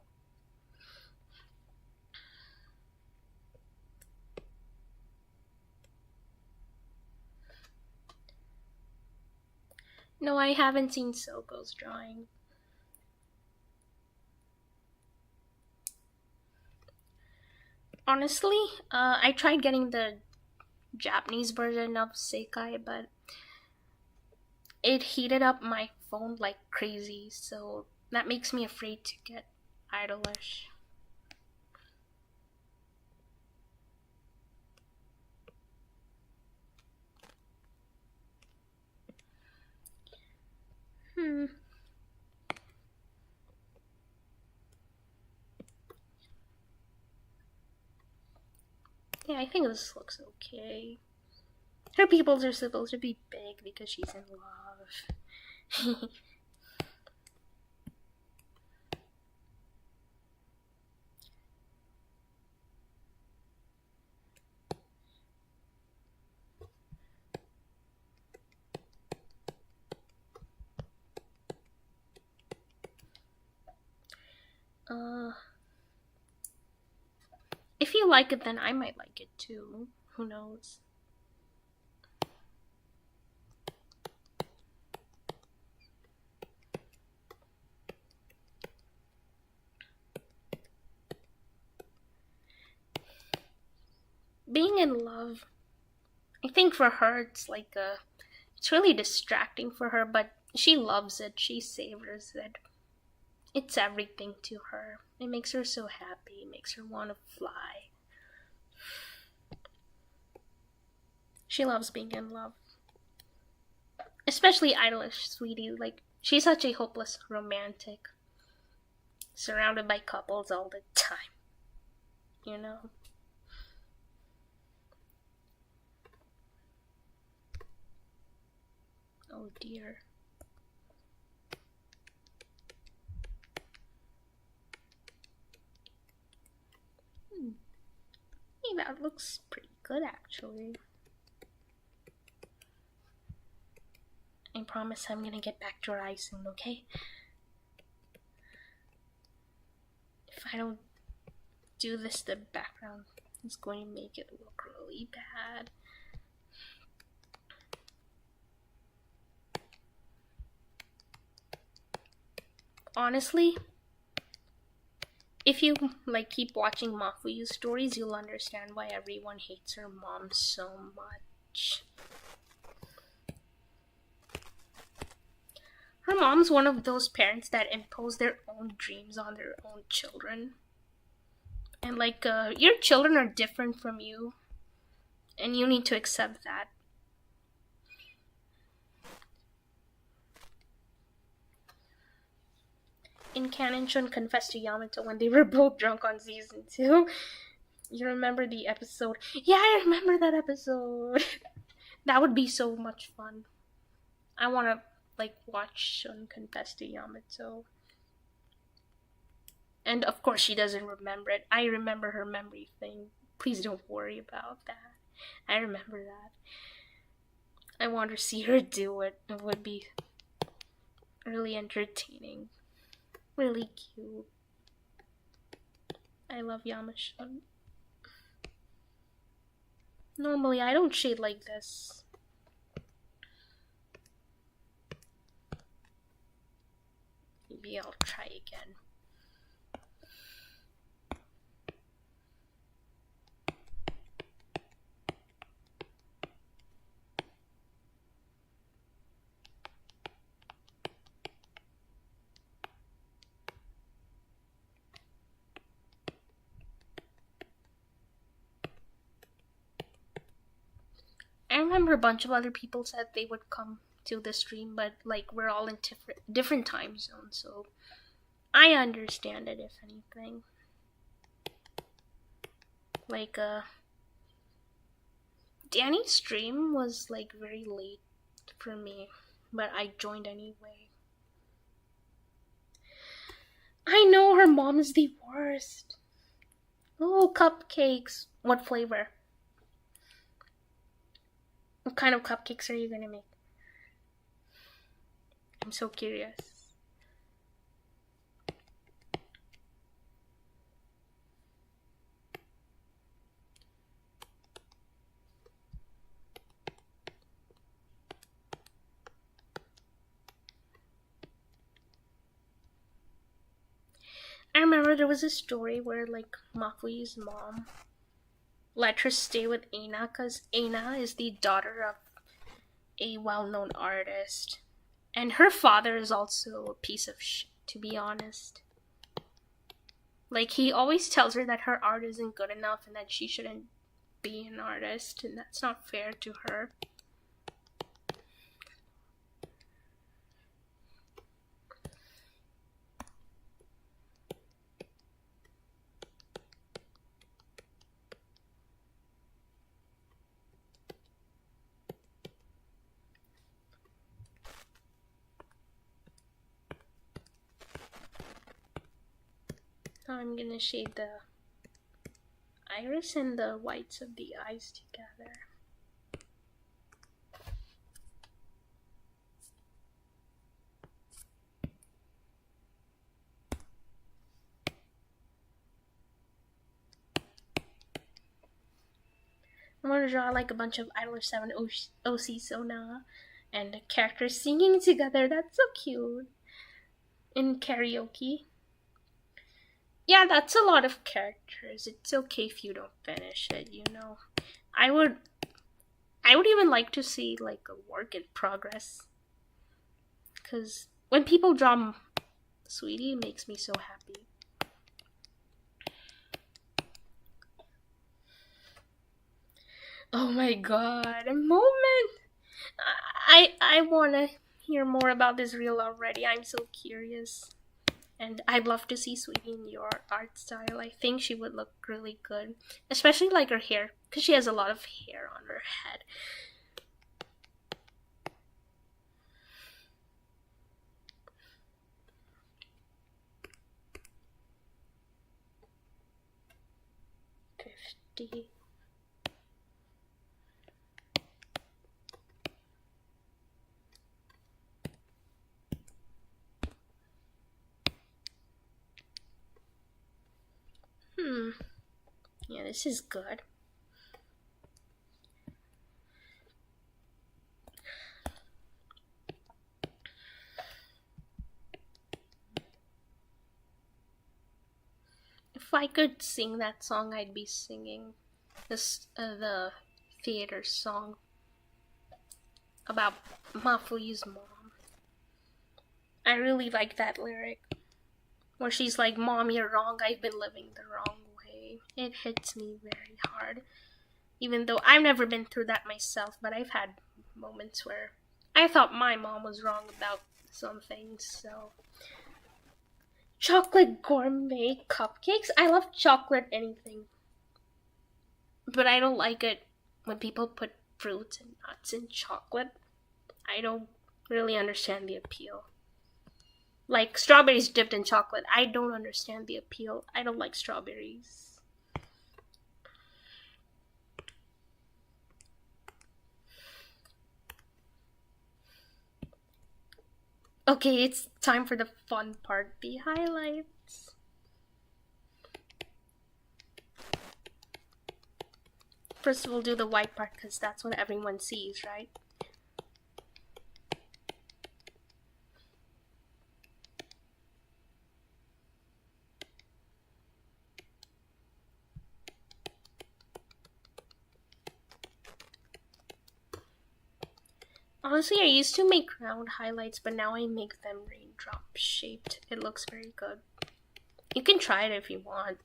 No, I haven't seen Soko's drawing. Honestly, I tried getting the Japanese version of Sekai, but it heated up my phone like crazy, so that makes me afraid to get Idolish. Yeah, I think this looks okay. Her pupils are supposed to be big because she's in love. uh, if you like it, then I might like it too. Who knows? Being in love, I think for her it's really distracting for her, but she loves it. She savors it. It's everything to her. It makes her so happy. It makes her want to fly. She loves being in love. Especially Idolish Sweetie. Like, she's such a hopeless romantic. Surrounded by couples all the time. You know? Oh dear. Hey, that looks pretty good actually. I promise I'm gonna get back to her eyes soon, okay? If I don't do this, the background is going to make it look really bad. Honestly, if you keep watching Mafuyu's stories, you'll understand why everyone hates her mom so much. Her mom's one of those parents that impose their own dreams on their own children. And your children are different from you, and you need to accept that. In canon, Shun confessed to Yamato when they were both drunk on season 2. You remember the episode? Yeah, I remember that episode. That would be so much fun. I want to watch Shun confess to Yamato. And of course she doesn't remember it. I remember her memory thing. Please don't worry about that. I remember that. I want to see her do it. It would be really entertaining. Really cute. I love Yamashun. Normally I don't shade like this. Maybe I'll try again. I remember a bunch of other people said they would come to the stream, but we're all in different time zones, so I understand it if anything. Danny's stream was very late for me, but I joined anyway. I know her mom is the worst. Oh, cupcakes. What flavor? What kind of cupcakes are you gonna make? I'm so curious. I remember there was a story where Mafuyu's mom let her stay with Aina because Aina is the daughter of a well-known artist, and her father is also a piece of shit, to be honest. He always tells her that her art isn't good enough and that she shouldn't be an artist, and that's not fair to her. Now I'm gonna shade the iris and the whites of the eyes together. I want to draw like a bunch of Idler 7 OC Sona and the characters singing together. That's so cute. In karaoke. Yeah, that's a lot of characters. It's okay if you don't finish it, you know. I would even like to see like a work in progress. Cause when people draw Sweetie, it makes me so happy. Oh my god, a moment! I wanna hear more about this reel already. I'm so curious. And I'd love to see Sweetie in your art style. I think she would look really good. Especially like her hair. Because she has a lot of hair on her head. $50. Yeah, this is good. If I could sing that song, I'd be singing this the theater song about Mafui's mom. I really like that lyric where she's like, "Mom, you're wrong. I've been living the wrong way." It hits me very hard. Even though I've never been through that myself, but I've had moments where I thought my mom was wrong about some things, so. Chocolate gourmet cupcakes? I love chocolate anything. But I don't like it when people put fruits and nuts in chocolate. I don't really understand the appeal. Like strawberries dipped in chocolate. I don't understand the appeal. I don't like strawberries. Okay, it's time for the fun part, the highlights. First we'll do the white part because that's what everyone sees, right? Honestly, I used to make round highlights, but now I make them raindrop shaped. It looks very good. You can try it if you want.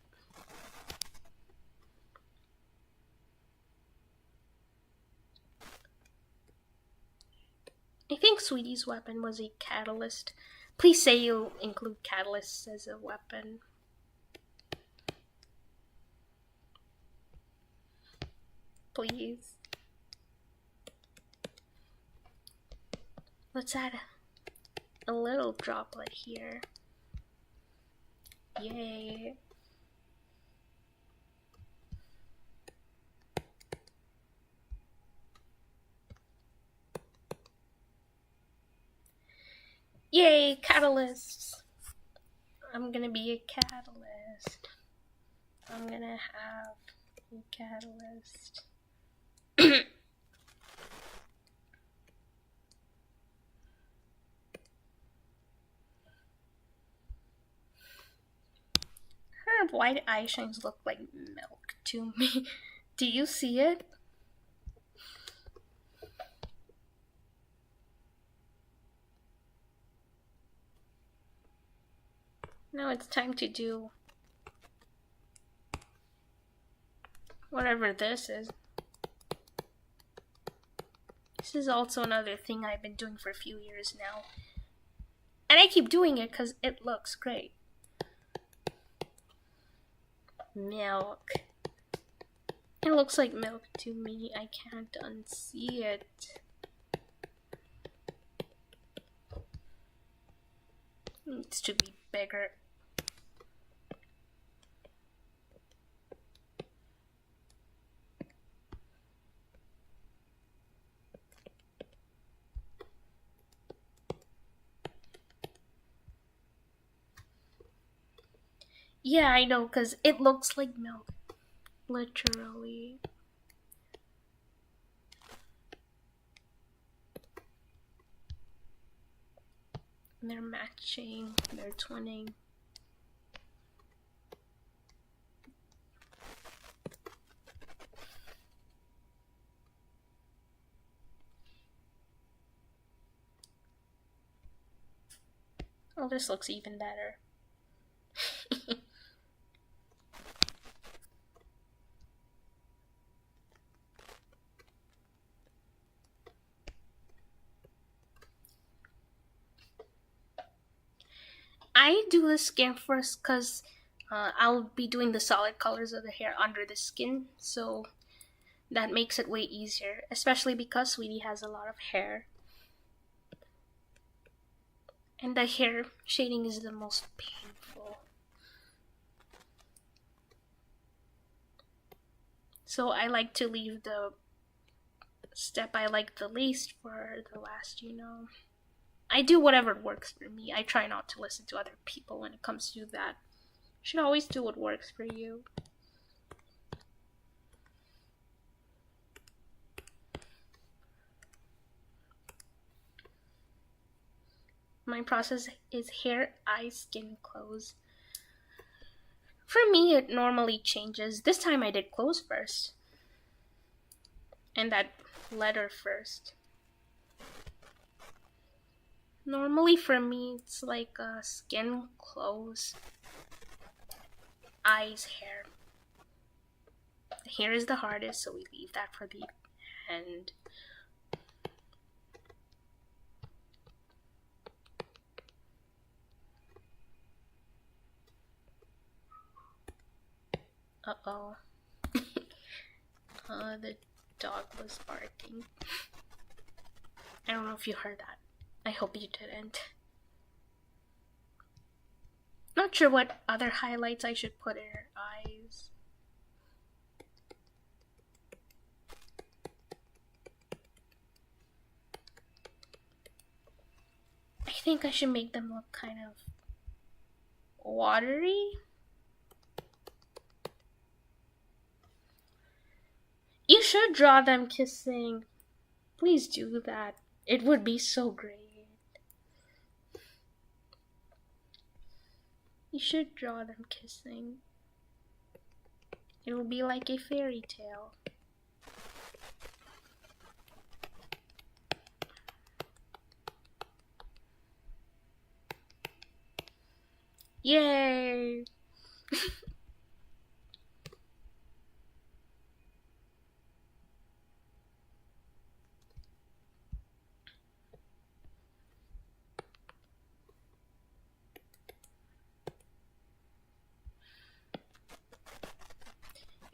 I think Sweetie's weapon was a catalyst. Please say you'll include catalysts as a weapon. Please. Let's add a little droplet here. Yay. Yay, catalysts. I'm gonna be a catalyst. I'm gonna have a catalyst. Her white eye shines look like milk to me. Do you see it? Now it's time to do whatever this is. This is also another thing I've been doing for a few years now. And I keep doing it because it looks great. Milk. It looks like milk to me. I can't unsee it. It needs to be bigger. Yeah, I know, because it looks like milk. Literally. They're matching, they're twinning. Oh, this looks even better. I do the skin first because I'll be doing the solid colors of the hair under the skin, so that makes it way easier, especially because Sweetie has a lot of hair. And the hair shading is the most painful. So I like to leave the step I like the least for the last, you know. I do whatever works for me. I try not to listen to other people when it comes to that. You should always do what works for you. My process is hair, eyes, skin, clothes. For me, it normally changes. This time I did clothes first. And that letter first. Normally for me, it's like skin, clothes, eyes, hair. The hair is the hardest, so we leave that for the end. Uh-oh. The dog was barking. I don't know if you heard that. I hope you didn't. Not sure what other highlights I should put in her eyes. I think I should make them look kind of watery. You should draw them kissing. Please do that. It would be so great. You should draw them kissing. It will be like a fairy tale. Yay!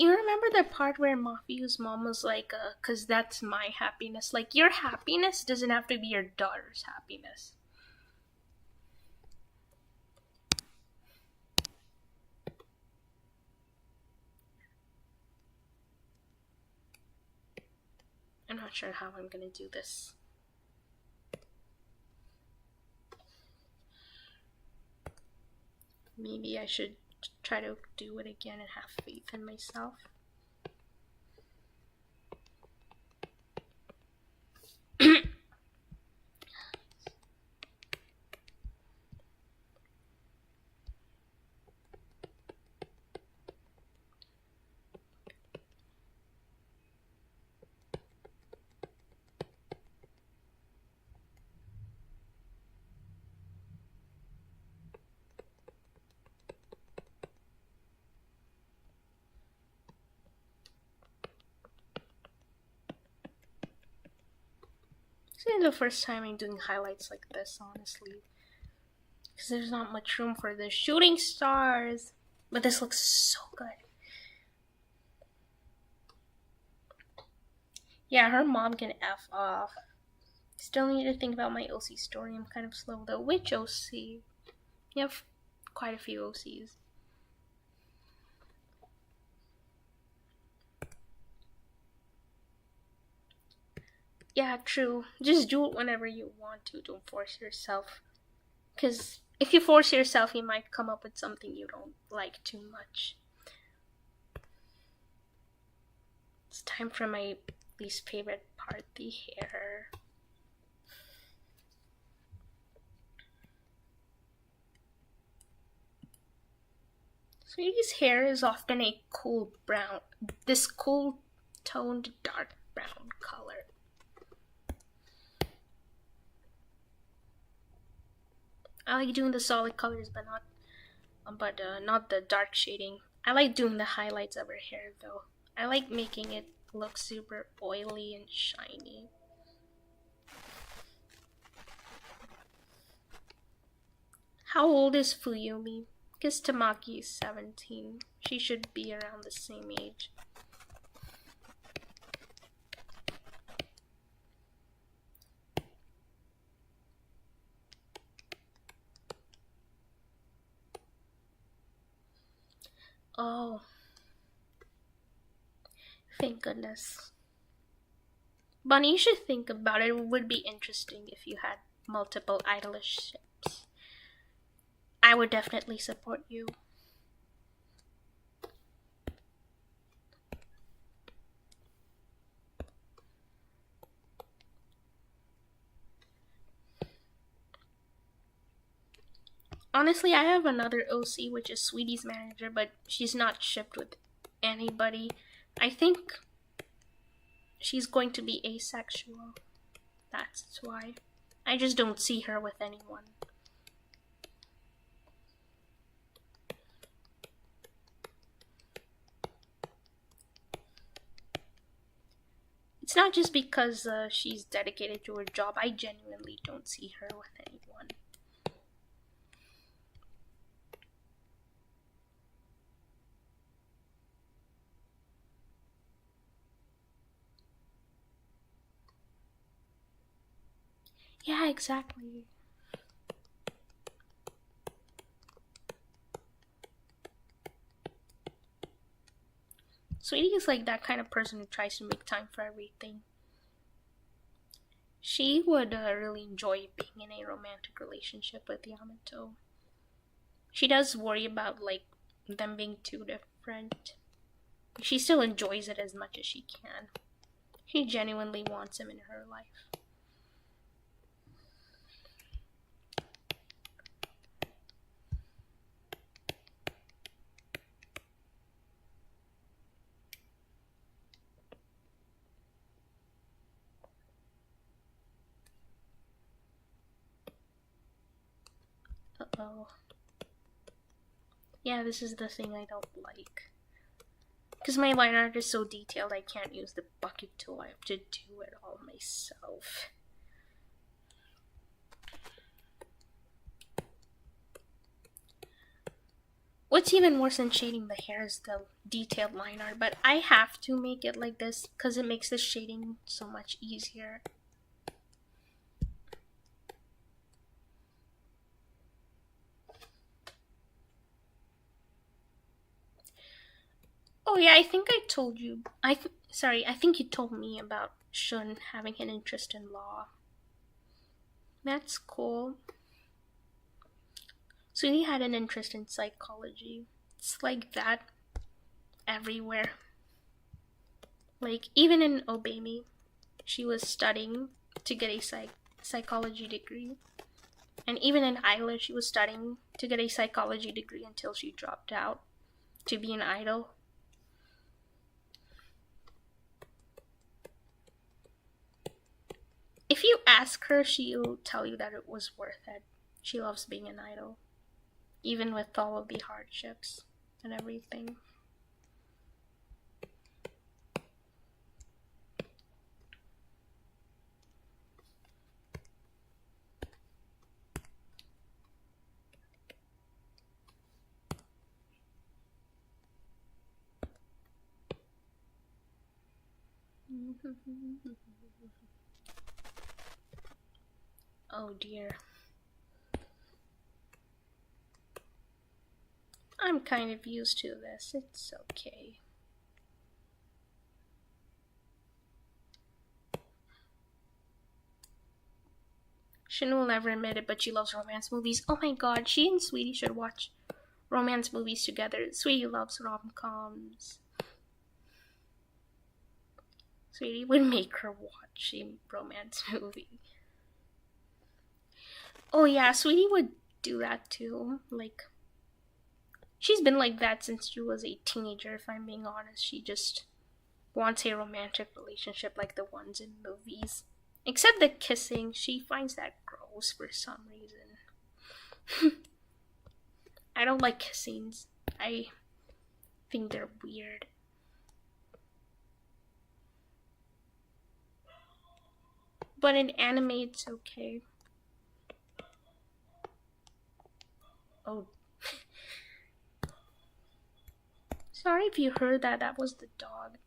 You remember the part where Mafiu's mom was like, cause that's my happiness. Like, your happiness doesn't have to be your daughter's happiness. I'm not sure how I'm gonna do this. Maybe I should try to do it again and have faith in myself. This is the first time I'm doing highlights like this, honestly. Because there's not much room for the shooting stars. But this looks so good. Yeah, her mom can F off. Still need to think about my OC story. I'm kind of slow though. Which OC? You have quite a few OCs. Yeah, true. Just do it whenever you want to. Don't force yourself. Because If you force yourself, you might come up with something you don't like too much. It's time for my least favorite part, the hair. Sweetie's hair is often a cool brown, this cool toned dark brown color. I like doing the solid colors, but not the dark shading. I like doing the highlights of her hair though. I like making it look super oily and shiny. How old is Fuyumi? Because Tamaki is 17. She should be around the same age. Oh. Thank goodness. Bunny, you should think about it. It would be interesting if you had multiple idoliships. I would definitely support you. Honestly, I have another OC, which is Sweetie's manager, but she's not shipped with anybody. I think she's going to be asexual. That's why. I just don't see her with anyone. It's not just because she's dedicated to her job. I genuinely don't see her with anyone. Yeah, exactly. Sweetie is like that kind of person who tries to make time for everything. She would really enjoy being in a romantic relationship with Yamato. She does worry about like them being too different. She still enjoys it as much as she can. She genuinely wants him in her life. Uh-oh. Yeah, this is the thing I don't like. Because my line art is so detailed, I can't use the bucket tool. I have to do it all myself. What's even worse than shading the hair is the detailed line art, but I have to make it like this because it makes the shading so much easier. Oh yeah, I think I told you. I think you told me about Shun having an interest in law. That's cool. Suni had an interest in psychology. It's like that everywhere. Like even in Obey Me, she was studying to get a psychology degree. And even in Isla, she was studying to get a psychology degree until she dropped out to be an idol. If you ask her, she'll tell you that it was worth it. She loves being an idol, even with all of the hardships and everything. Oh dear. I'm kind of used to this. It's okay. Shin will never admit it, but she loves romance movies. Oh my god, she and Sweetie should watch romance movies together. Sweetie loves rom-coms. Sweetie would make her watch a romance movie. Oh yeah, Sweetie would do that too. Like, she's been like that since she was a teenager, if I'm being honest. She just wants a romantic relationship like the ones in movies. Except the kissing, she finds that gross for some reason. I don't like kissings. I think they're weird. But in anime, it's okay. Oh. Sorry if you heard that. That was the dog.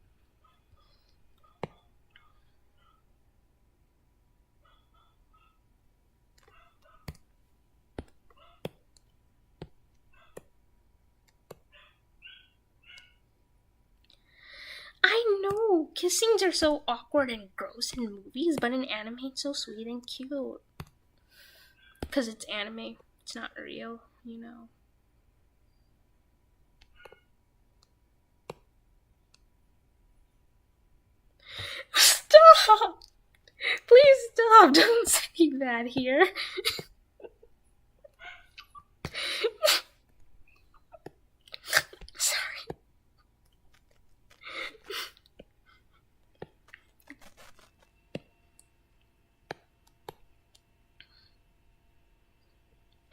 I know! Kissings are so awkward and gross in movies, but in anime, it's so sweet and cute. Because it's anime. It's not real, you know. Stop! Please stop! Don't say that here. Sorry.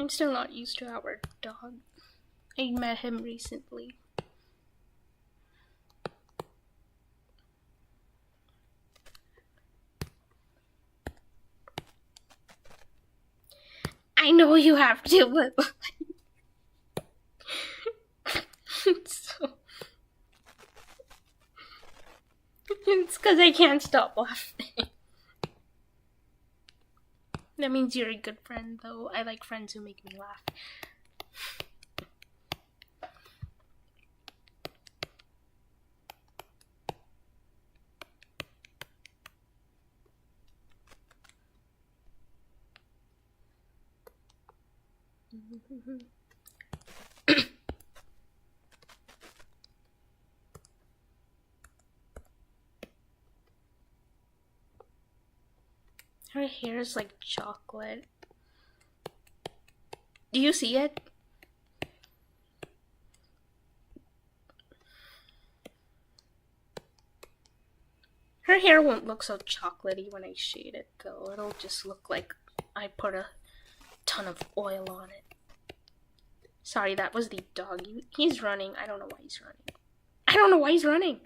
I'm still not used to our dog. I met him recently. I know you have to, but it's because I can't stop laughing. That means you're a good friend, though. I like friends who make me laugh. Her hair is like chocolate. Do you see it? Her hair won't look so chocolatey when I shade it, though. It'll just look like I put a ton of oil on it. Sorry, that was the dog. He's running. I don't know why he's running. I don't know why he's running.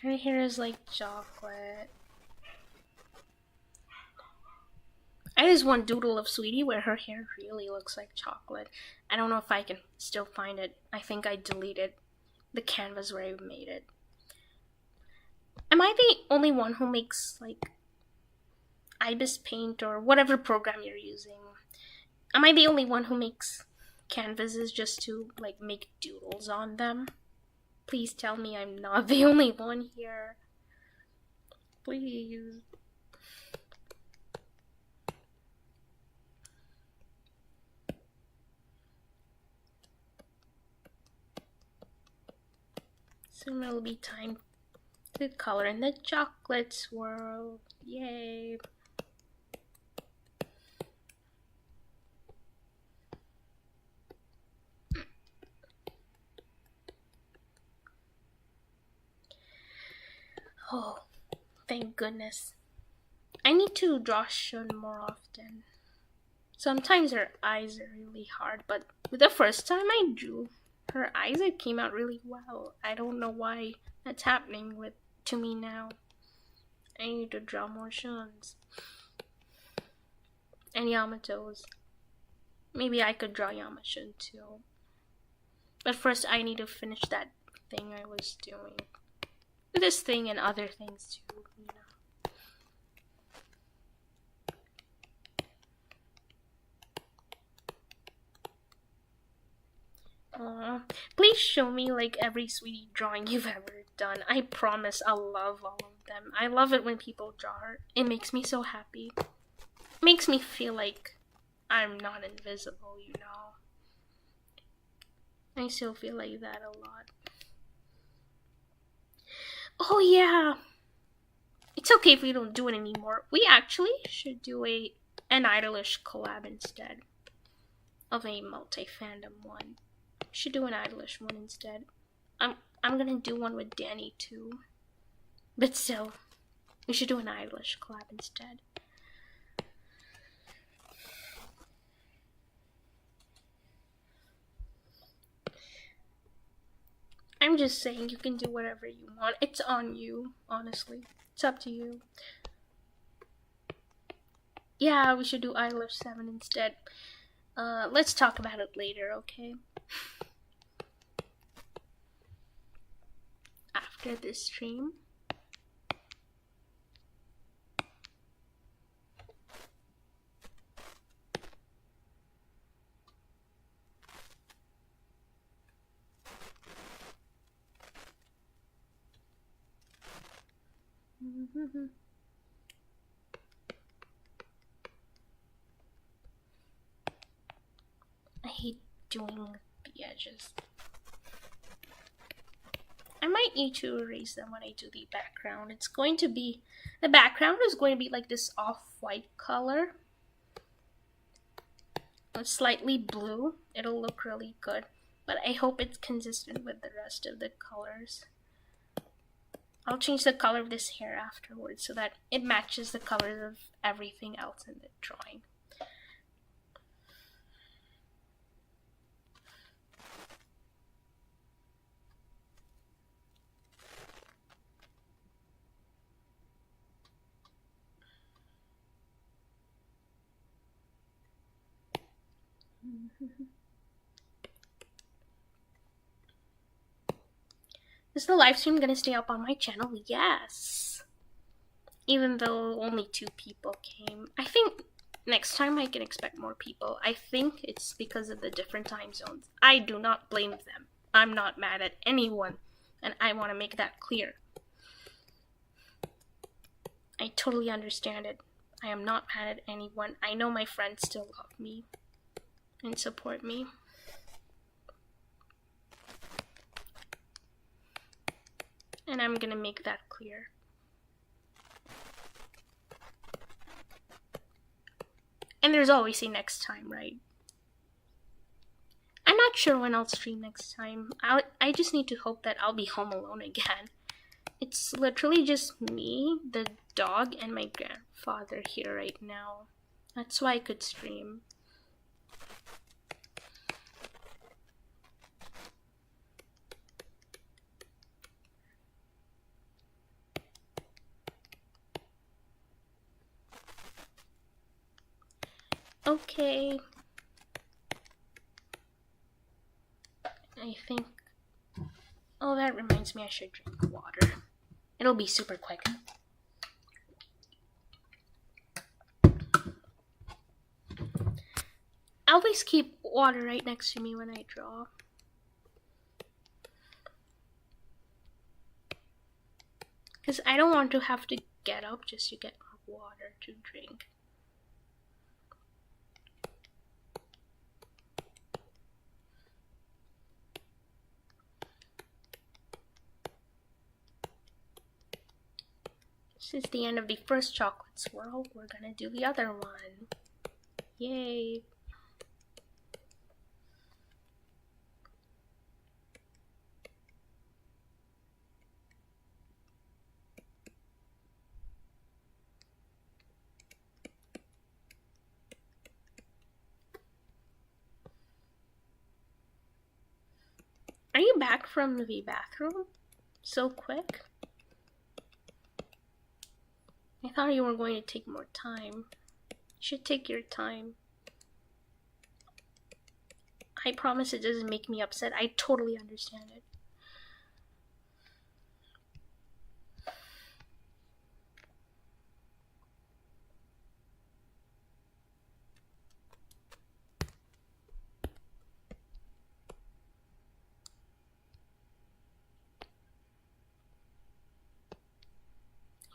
Her hair is like chocolate. I just want doodle of Sweetie where her hair really looks like chocolate. I don't know if I can still find it. I think I deleted the canvas where I made it. Am I the only one who makes like Ibis Paint or whatever program you're using? Am I the only one who makes canvases just to like make doodles on them? Please tell me I'm not the only one here. Please. Soon it'll be time to color in the chocolate swirl. Yay. Oh, thank goodness. I need to draw Shun more often. Sometimes her eyes are really hard, but the first time I drew her eyes, it came out really well. I don't know why that's happening to me now. I need to draw more Shuns. And Yamato's. Maybe I could draw Yamashun too. But first I need to finish that thing I was doing. This thing and other things too, you know. Please show me like every sweetie drawing you've ever done. I promise I'll love all of them. I love it when people draw her. It makes me so happy. It makes me feel like I'm not invisible, you know. I still feel like that a lot. Oh yeah. It's okay if we don't do it anymore. We actually should do an Idolish collab instead of a multi-fandom one. We should do an Idolish one instead. I'm gonna do one with Danny too. But still, we should do an Idolish collab instead. I'm just saying you can do whatever you want. It's on you, honestly. It's up to you. Yeah, we should do Idolish 7 instead. Let's talk about it later, okay? After this stream. I hate doing the edges. I might need to erase them when I do the background. The background is going to be like this off-white color. It's slightly blue. It'll look really good. But I hope it's consistent with the rest of the colors. I'll change the color of this hair afterwards so that it matches the colors of everything else in the drawing. Is the live stream gonna stay up on my channel? Yes. Even though only 2 people came. I think next time I can expect more people. I think it's because of the different time zones. I do not blame them. I'm not mad at anyone. And I want to make that clear. I totally understand it. I am not mad at anyone. I know my friends still love me and support me. And I'm gonna make that clear. And there's always a next time, right? I'm not sure when I'll stream next time. I just need to hope that I'll be home alone again. It's literally just me, the dog, and my grandfather here right now. That's why I could stream. Okay. I think... Oh, that reminds me I should drink water. It'll be super quick. I always keep water right next to me when I draw. Because I don't want to have to get up just to get more water to drink. This is the end of the first chocolate swirl. We're gonna do the other one. Yay! Are you back from the bathroom so quick? I thought you were going to take more time. You should take your time. I promise it doesn't make me upset. I totally understand it.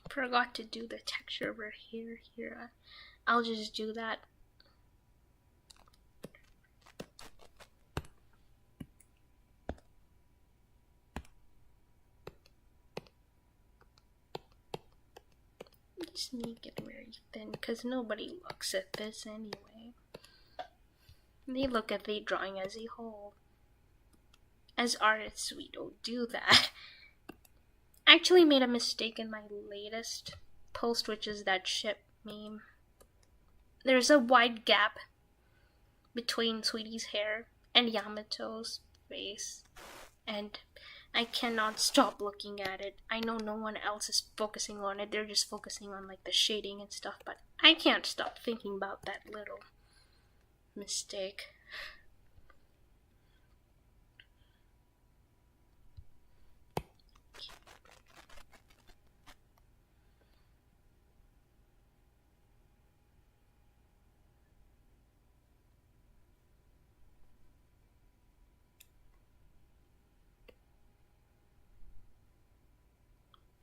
Forgot to do the texture over here. I'll just do that. Just make it very thin because nobody looks at this anyway. They look at the drawing as a whole. As artists, we don't do that. I actually made a mistake in my latest post, which is that ship meme. There's a wide gap between Sweetie's hair and Yamato's face, and I cannot stop looking at it. I know no one else is focusing on it, they're just focusing on like the shading and stuff, but I can't stop thinking about that little mistake.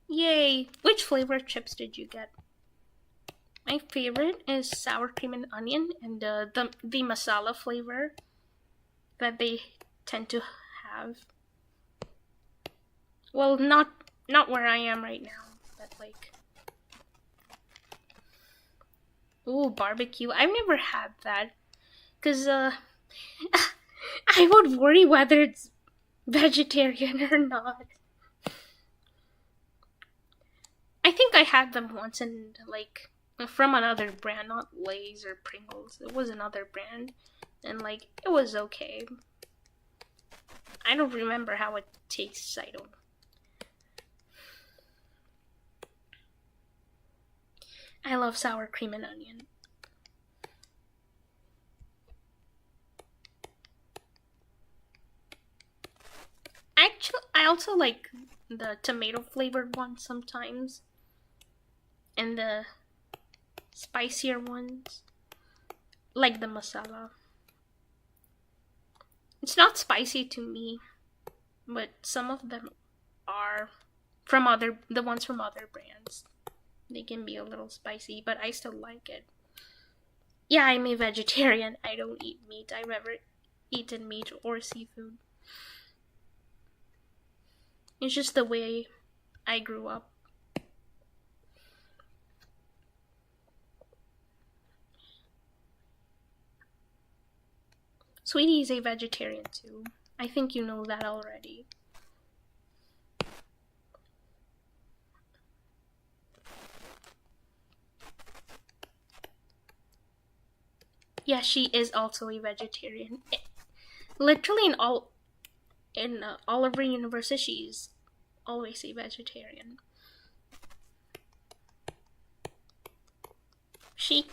Yay! Which flavor chips did you get? My favorite is sour cream and onion, and the masala flavor that they tend to have. Well, not where I am right now, but like, ooh, barbecue. I've never had that, cause I would worry whether it's vegetarian or not. I think I had them once, and like from another brand, not Lay's or Pringles. It was another brand, and like it was okay. I don't remember how it tastes. I love sour cream and onion. Actually, I also like the tomato flavored ones sometimes, and the spicier ones, like the masala. It's not spicy to me, but some of them are the ones from other brands. They can be a little spicy, but I still like it. Yeah, I'm a vegetarian. I don't eat meat. I've never eaten meat or seafood. It's just the way I grew up. Sweetie is a vegetarian too. I think you know that already. Yeah, she is also a vegetarian. Literally in all of her universes, she's always a vegetarian. She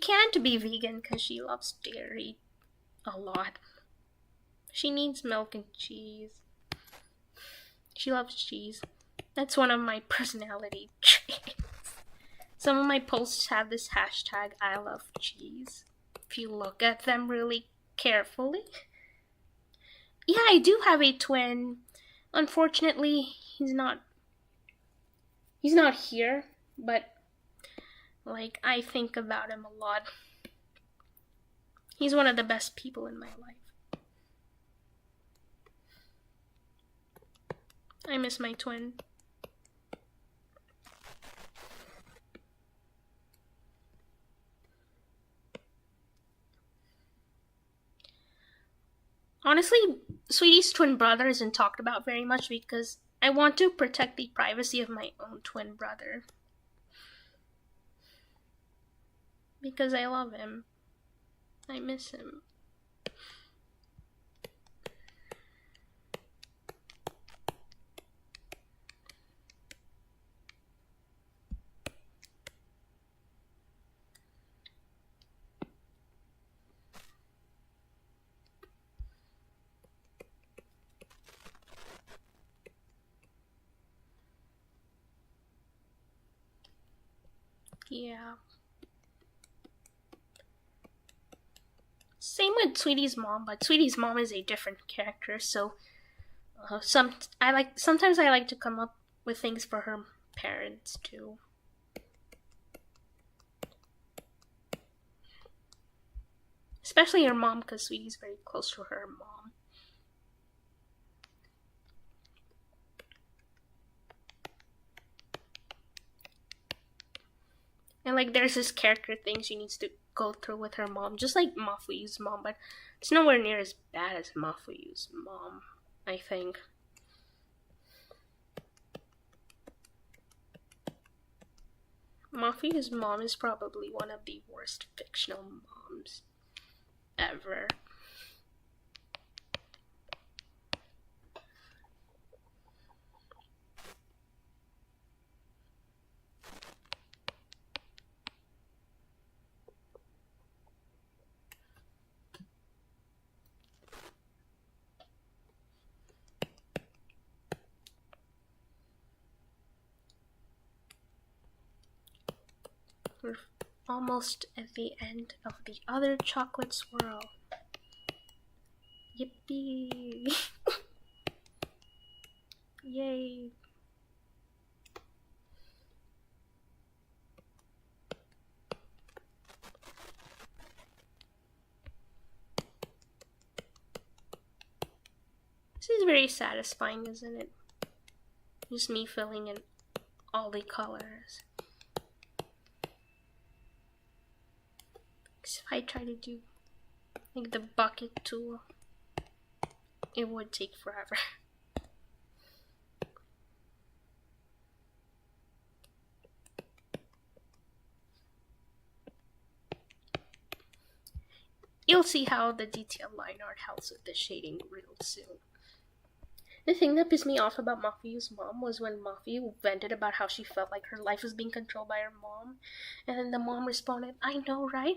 can't be vegan because she loves dairy a lot. She needs milk and cheese. She loves cheese. That's one of my personality traits. Some of my posts have this hashtag I love cheese. If you look at them really carefully. Yeah, I do have a twin. Unfortunately, he's not here, but like I think about him a lot. He's one of the best people in my life. I miss my twin. Honestly, Sweetie's twin brother isn't talked about very much because I want to protect the privacy of my own twin brother. Because I love him. I miss him. Yeah. Same with Sweetie's mom, but Sweetie's mom is a different character, so sometimes I like to come up with things for her parents too. Especially her mom, because Sweetie's very close to her mom. And like there's this character thing she needs to go through with her mom, just like Mafuyu's mom, but it's nowhere near as bad as Mafuyu's mom, I think. Mafuyu's mom is probably one of the worst fictional moms ever. We're almost at the end of the other chocolate swirl. Yippee! Yay! This is very satisfying, isn't it? Just me filling in all the colors. Because if I try to do like the bucket tool, it would take forever. You'll see how the detailed line art helps with the shading real soon. The thing that pissed me off about Mafuyu's mom was when Mafuyu vented about how she felt like her life was being controlled by her mom, and then the mom responded, "I know, right?"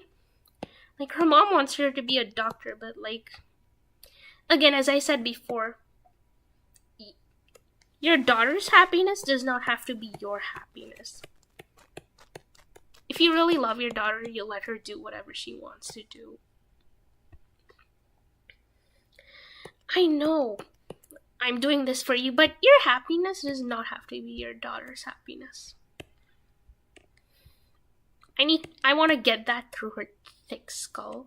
Like, her mom wants her to be a doctor, but like, again, as I said before, your daughter's happiness does not have to be your happiness. If you really love your daughter, you'll let her do whatever she wants to do. I know I'm doing this for you, but your happiness does not have to be your daughter's happiness. I want to get that through her thick skull.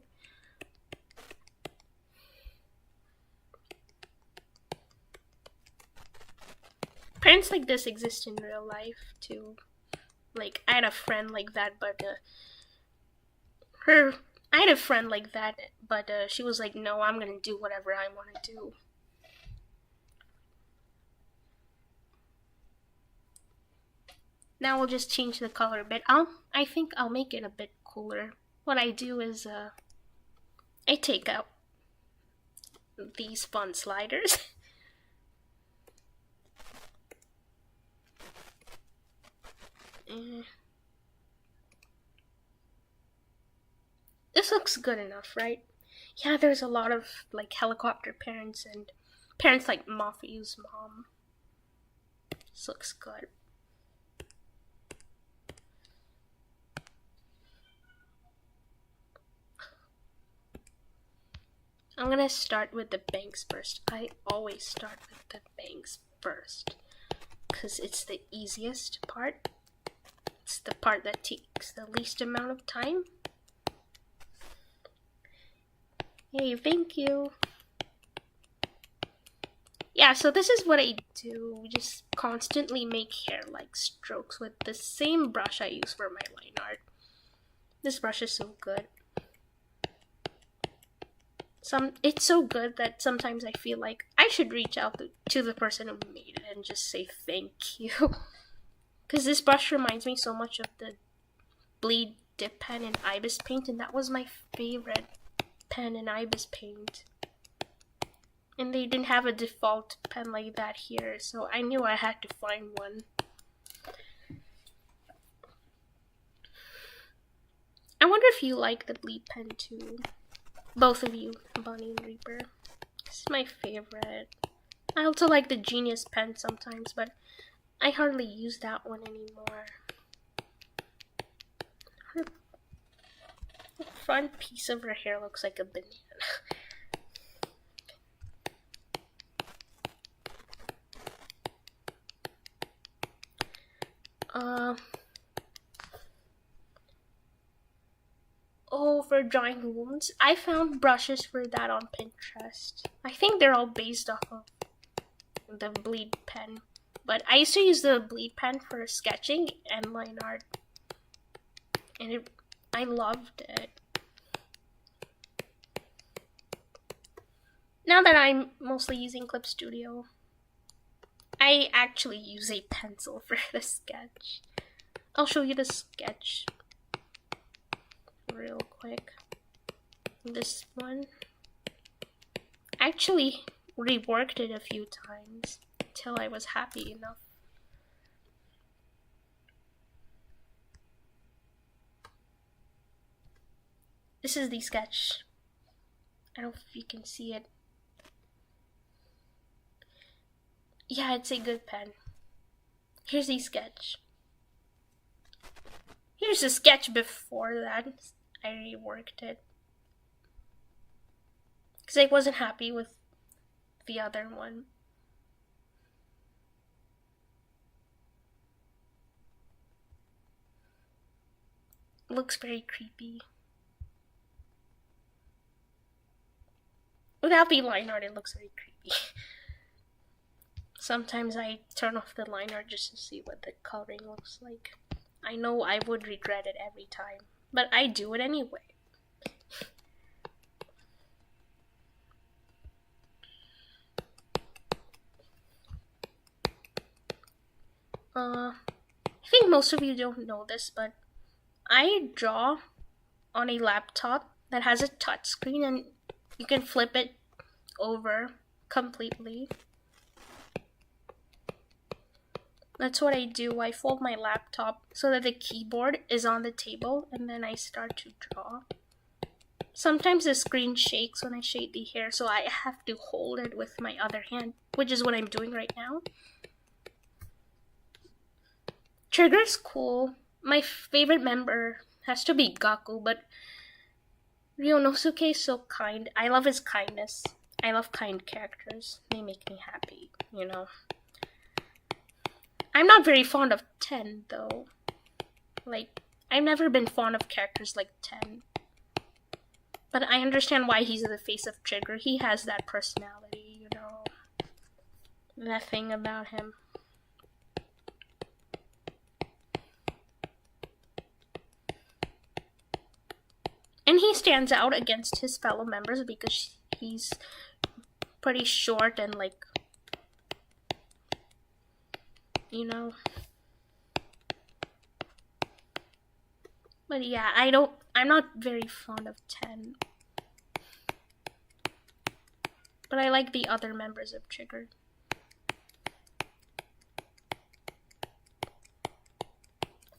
Parents like this exist in real life too. Like, I had a friend like that, but she was like, "No, I'm gonna do whatever I want to do." Now we'll just change the color a bit. I think I'll make it a bit cooler. What I do is I take out these fun sliders. This looks good enough, right? Yeah, there's a lot of like helicopter parents and parents like Mafuyu's mom. This looks good. I'm gonna start with the bangs first. I always start with the bangs first because it's the easiest part. It's the part that takes the least amount of time. Yay, thank you. Yeah, so this is what I do. We just constantly make hair-like strokes with the same brush I use for my line art. This brush is so good. It's so good that sometimes I feel like I should reach out to the person who made it and just say thank you. Because this brush reminds me so much of the Bleed dip pen in Ibis paint, and that was my favorite pen in Ibis paint. And they didn't have a default pen like that here, so I knew I had to find one. I wonder if you like the Bleed pen too. Both of you, Bunny and Reaper. This is my favorite. I also like the Genius pen sometimes, but I hardly use that one anymore. The front piece of her hair looks like a banana. for drawing wounds, I found brushes for that on Pinterest. I think they're all based off of the bleed pen. But I used to use the bleed pen for sketching and line art. And I loved it. Now that I'm mostly using Clip Studio, I actually use a pencil for the sketch. I'll show you the sketch real quick. This one. I actually reworked it a few times till I was happy enough. This is the sketch. I don't know if you can see it. Yeah, it's a good pen. Here's the sketch. Here's the sketch before that. I reworked it. Because I wasn't happy with the other one. It looks very creepy. Without the line art, it looks very creepy. Sometimes I turn off the line art just to see what the coloring looks like. I know I would regret it every time, but I do it anyway. I think most of you don't know this, but I draw on a laptop that has a touch screen and you can flip it over completely. That's what I do. I fold my laptop so that the keyboard is on the table and then I start to draw. Sometimes the screen shakes when I shade the hair, so I have to hold it with my other hand, which is what I'm doing right now. Trigger's cool. My favorite member has to be Gaku, but Ryonosuke is so kind. I love his kindness. I love kind characters. They make me happy, you know. I'm not very fond of Ten, though. Like, I've never been fond of characters like Ten. But I understand why he's the face of Trigger. He has that personality, you know. That thing about him. And he stands out against his fellow members because he's pretty short and like, you know. But yeah, I'm not very fond of Ten. But I like the other members of Trigger.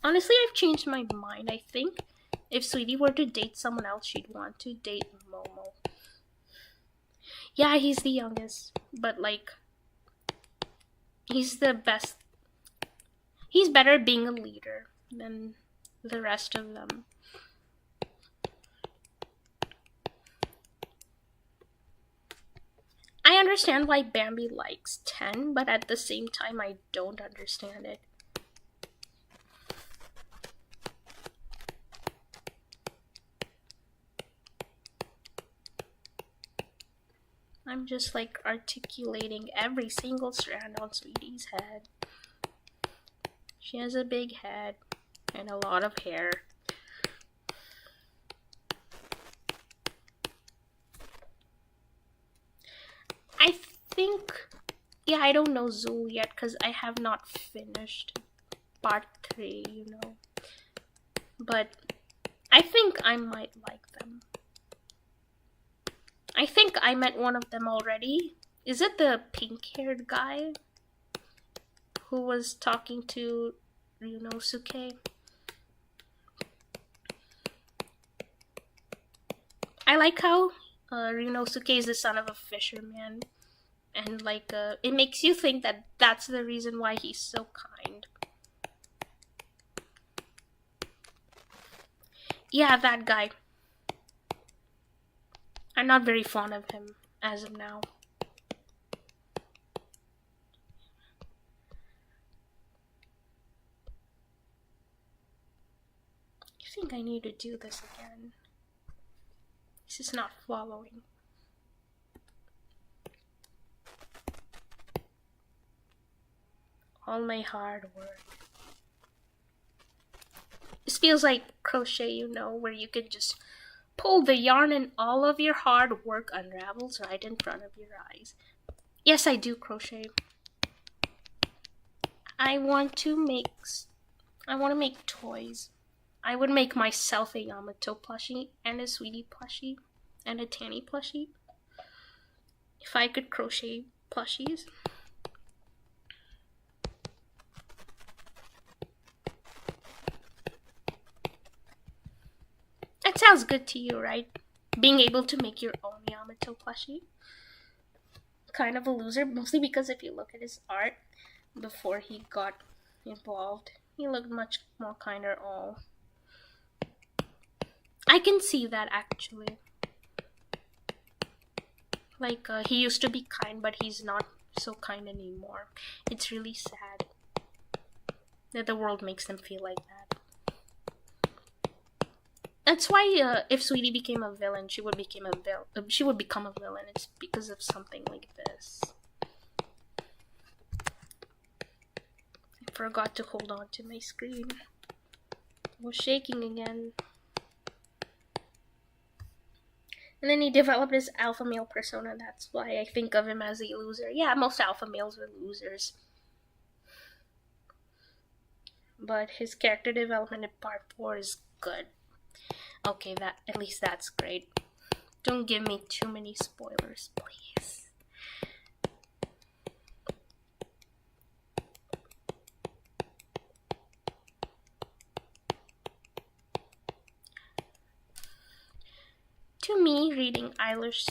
Honestly, I've changed my mind. I think if Sweetie were to date someone else, she'd want to date Momo. Yeah, he's the youngest, but like, he's the best. He's better being a leader than the rest of them. I understand why Bambi likes Ten, but at the same time, I don't understand it. I'm just like articulating every single strand on Sweetie's head. She has a big head and a lot of hair. I think, yeah, I don't know Zool yet because I have not finished part 3, you know. But I think I might like them. I think I met one of them already. Is it the pink-haired guy who was talking to Ryunosuke? I like how Ryunosuke is the son of a fisherman. And like, it makes you think that that's the reason why he's so kind. Yeah, that guy. I'm not very fond of him as of now. I think I need to do this again. This is not following. All my hard work. This feels like crochet, you know, where you can just pull the yarn and all of your hard work unravels right in front of your eyes. Yes, I do crochet. I want to make toys. I would make myself a Yamato plushie and a Sweetie plushie and a Tanny plushie. If I could crochet plushies. That sounds good to you, right? Being able to make your own Yamato plushie. Kind of a loser, mostly because if you look at his art before he got involved, he looked much more kinder all. I can see that actually. Like, he used to be kind, but he's not so kind anymore. It's really sad that the world makes them feel like that. That's why if Sweetie became a villain, she would become a villain. It's because of something like this. I forgot to hold on to my screen. I was shaking again. And then he developed his alpha male persona. That's why I think of him as a loser. Yeah, most alpha males are losers. But his character development in part 4 is good. Okay, at least that's great. Don't give me too many spoilers, please. To me, reading Idolish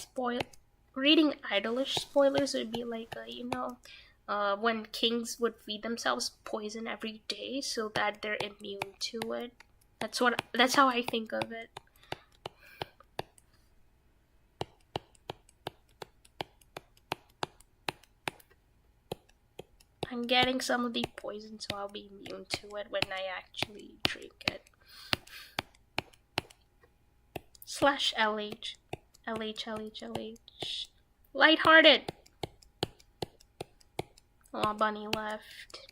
spoilers would be like, when kings would feed themselves poison every day so that they're immune to it. That's how I think of it. I'm getting some of the poison, so I'll be immune to it when I actually drink it. /LH. LH. Lighthearted. Aw, Bunny left.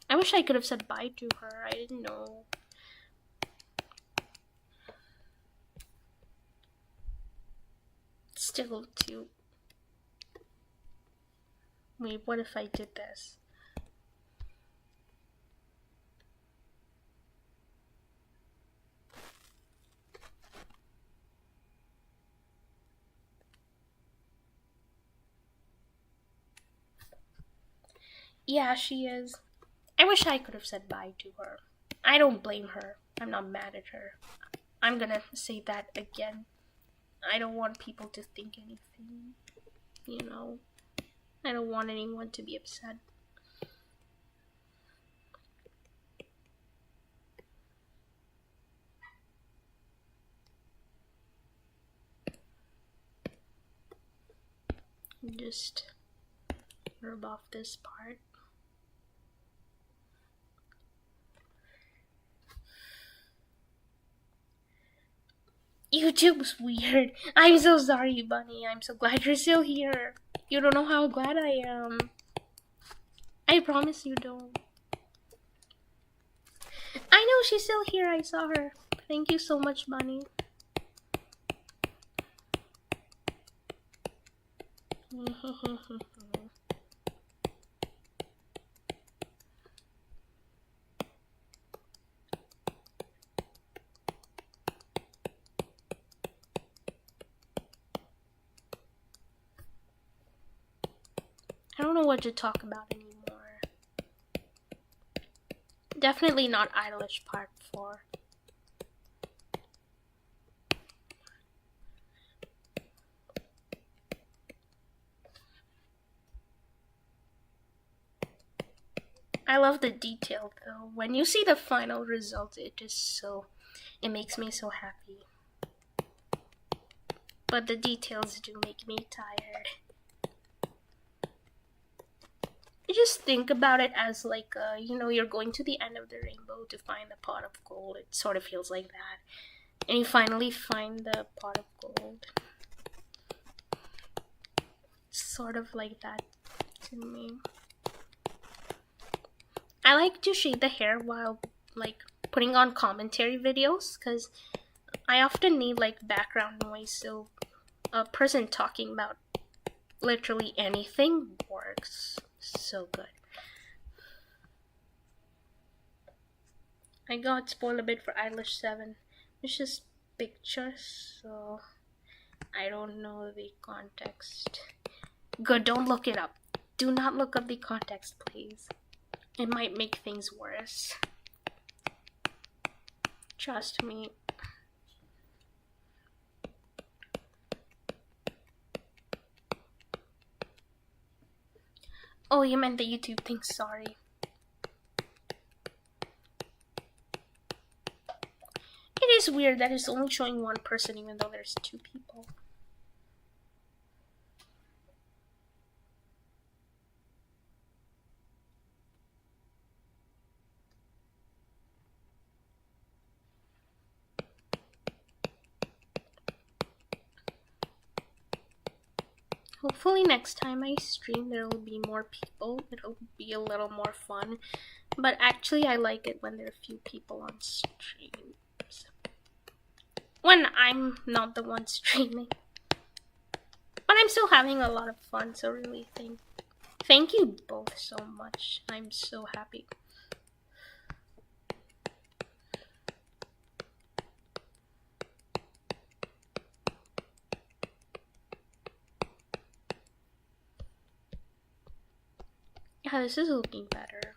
I wish I could have said bye to her. I didn't know. Still too. Wait, what if I did this? Yeah, she is. I wish I could have said bye to her. I don't blame her. I'm not mad at her. I'm gonna say that again. I don't want people to think anything. You know, I don't want anyone to be upset. Just rub off this part. YouTube's weird. I'm so sorry, Bunny. I'm so glad you're still here. You don't know how glad I am. I promise you don't. I know she's still here. I saw her. Thank you so much, Bunny. I don't know what to talk about anymore. Definitely not Idolish Part 4. I love the detail though. When you see the final result, it makes me so happy. But the details do make me tired. You just think about it as you're going to the end of the rainbow to find the pot of gold. It sort of feels like that. And you finally find the pot of gold. It's sort of like that to me. I like to shade the hair while like putting on commentary videos because I often need like background noise, so a person talking about literally anything works so good. I got spoiled a bit for Idolish 7. It's just pictures, so I don't know the context. Good, don't look it up. Do not look up the context, please. It might make things worse. Trust me. Oh, you meant the YouTube thing, sorry. It is weird that it's only showing one person even though there's two people. Hopefully next time I stream there will be more people. It'll be a little more fun. But actually I like it when there are few people on streams. When I'm not the one streaming. But I'm still having a lot of fun, so really thank you both so much. I'm so happy. Yeah, this is looking better.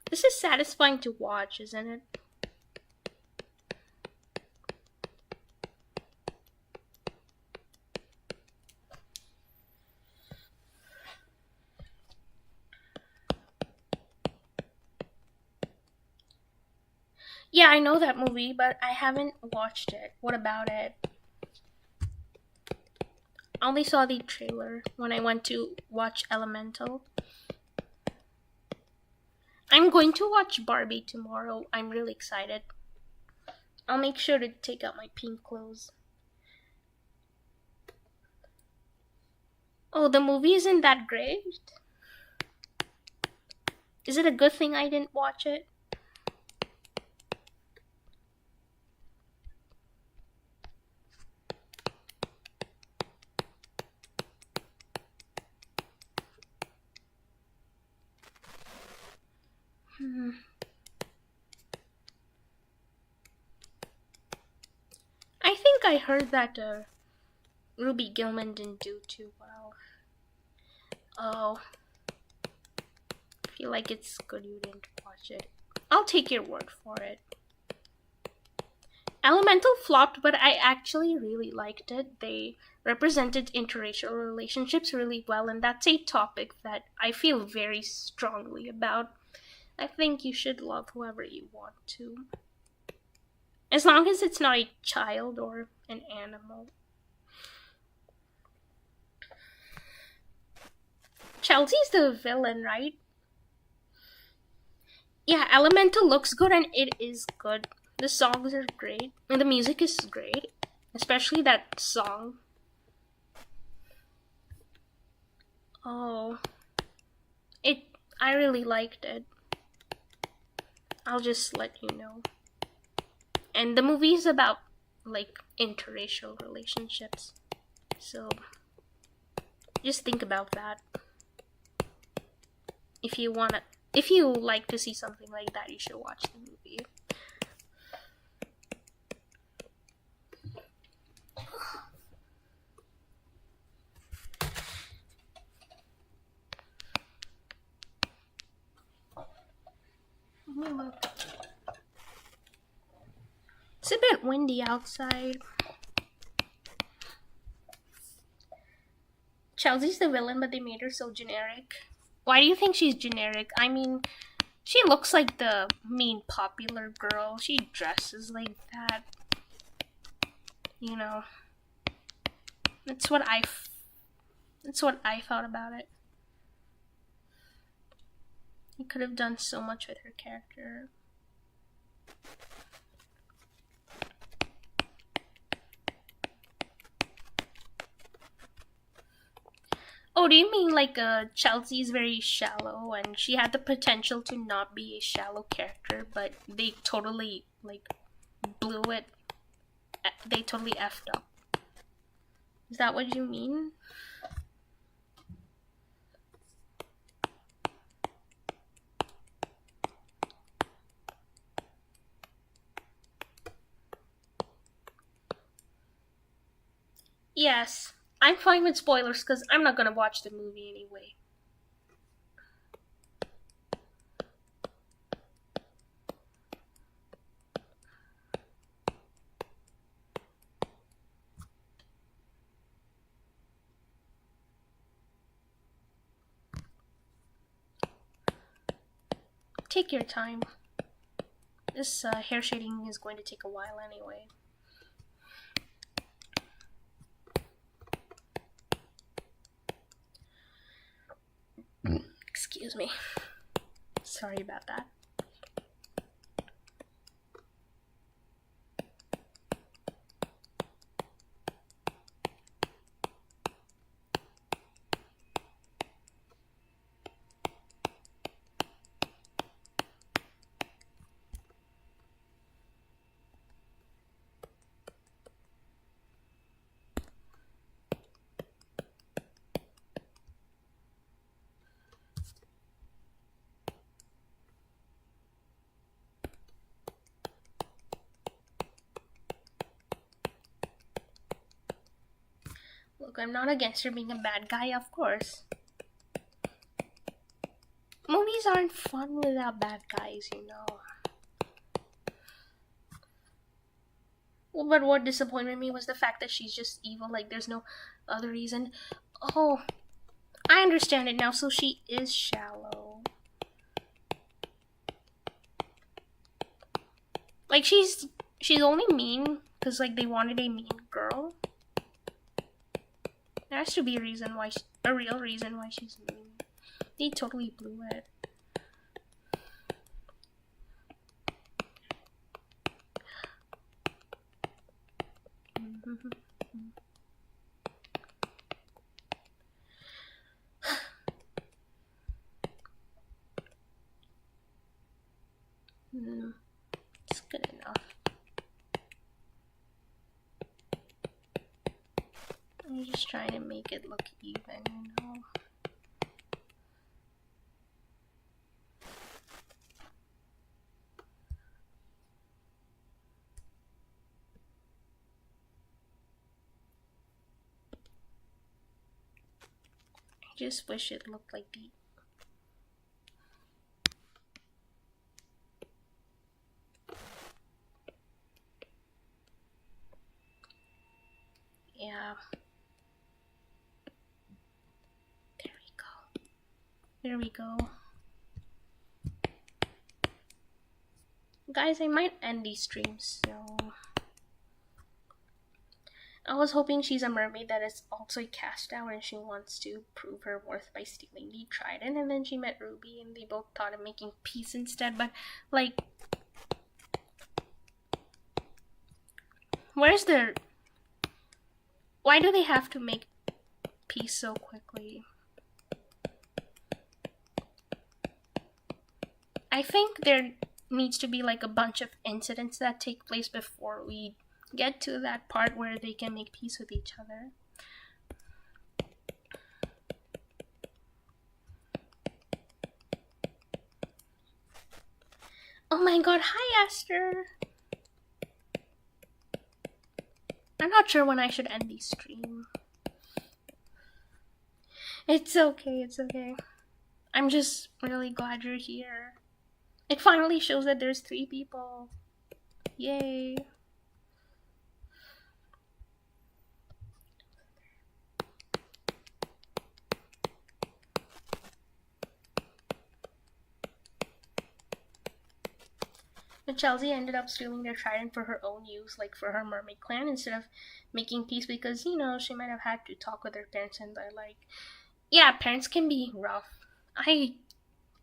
This is satisfying to watch, isn't it? Yeah, I know that movie, but I haven't watched it. What about it? I only saw the trailer when I went to watch Elemental. I'm going to watch Barbie tomorrow. I'm really excited. I'll make sure to take out my pink clothes. Oh, the movie isn't that great? Is it a good thing I didn't watch it? I think I heard that Ruby Gilman didn't do too well. Oh. I feel like it's good you didn't watch it. I'll take your word for it. Elemental flopped, but I actually really liked it. They represented interracial relationships really well, and that's a topic that I feel very strongly about. I think you should love whoever you want to. As long as it's not a child or an animal. Chelsea's the villain, right? Yeah, Elemental looks good and it is good. The songs are great and the music is great, especially that song. Oh, I really liked it. I'll just let you know. And the movie is about like interracial relationships. So just think about that. If you like to see something like that, you should watch the movie. Let me look. It's a bit windy outside. Chelsea's the villain, but they made her so generic. Why do you think she's generic? I mean, she looks like the mean popular girl. She dresses like that. You know. That's what I thought about it. He could have done so much with her character. Oh, do you mean like Chelsea is very shallow and she had the potential to not be a shallow character, but they totally like blew it. They totally effed up. Is that what you mean? Yes, I'm fine with spoilers because I'm not gonna watch the movie anyway. Take your time. This hair shading is going to take a while anyway. Excuse me. Sorry about that. Look, I'm not against her being a bad guy, of course. Movies aren't fun without bad guys, you know. Well, but what disappointed me was the fact that she's just evil, like there's no other reason. Oh, I understand it now, so she is shallow. Like she's only mean because like they wanted a mean girl. There has to be a reason why, a real reason why she's mean. They totally blew it. It's good enough. I'm just trying to make it look even, you know. I just wish it looked like the yeah. There we go. There we go. Guys, I might end these streams, so I was hoping she's a mermaid that is also a cast out and she wants to prove her worth by stealing the trident, and then she met Ruby and they both thought of making peace instead, but like where's their, why do they have to make peace so quickly? I think there needs to be like a bunch of incidents that take place before we get to that part where they can make peace with each other. Oh my god, hi Esther! I'm not sure when I should end the stream. It's okay, it's okay. I'm just really glad you're here. It finally shows that there's 3 people. Yay. But Chelsea ended up stealing their trident for her own use, like for her mermaid clan, instead of making peace because, you know, she might have had to talk with her parents and they're like, yeah, parents can be rough. I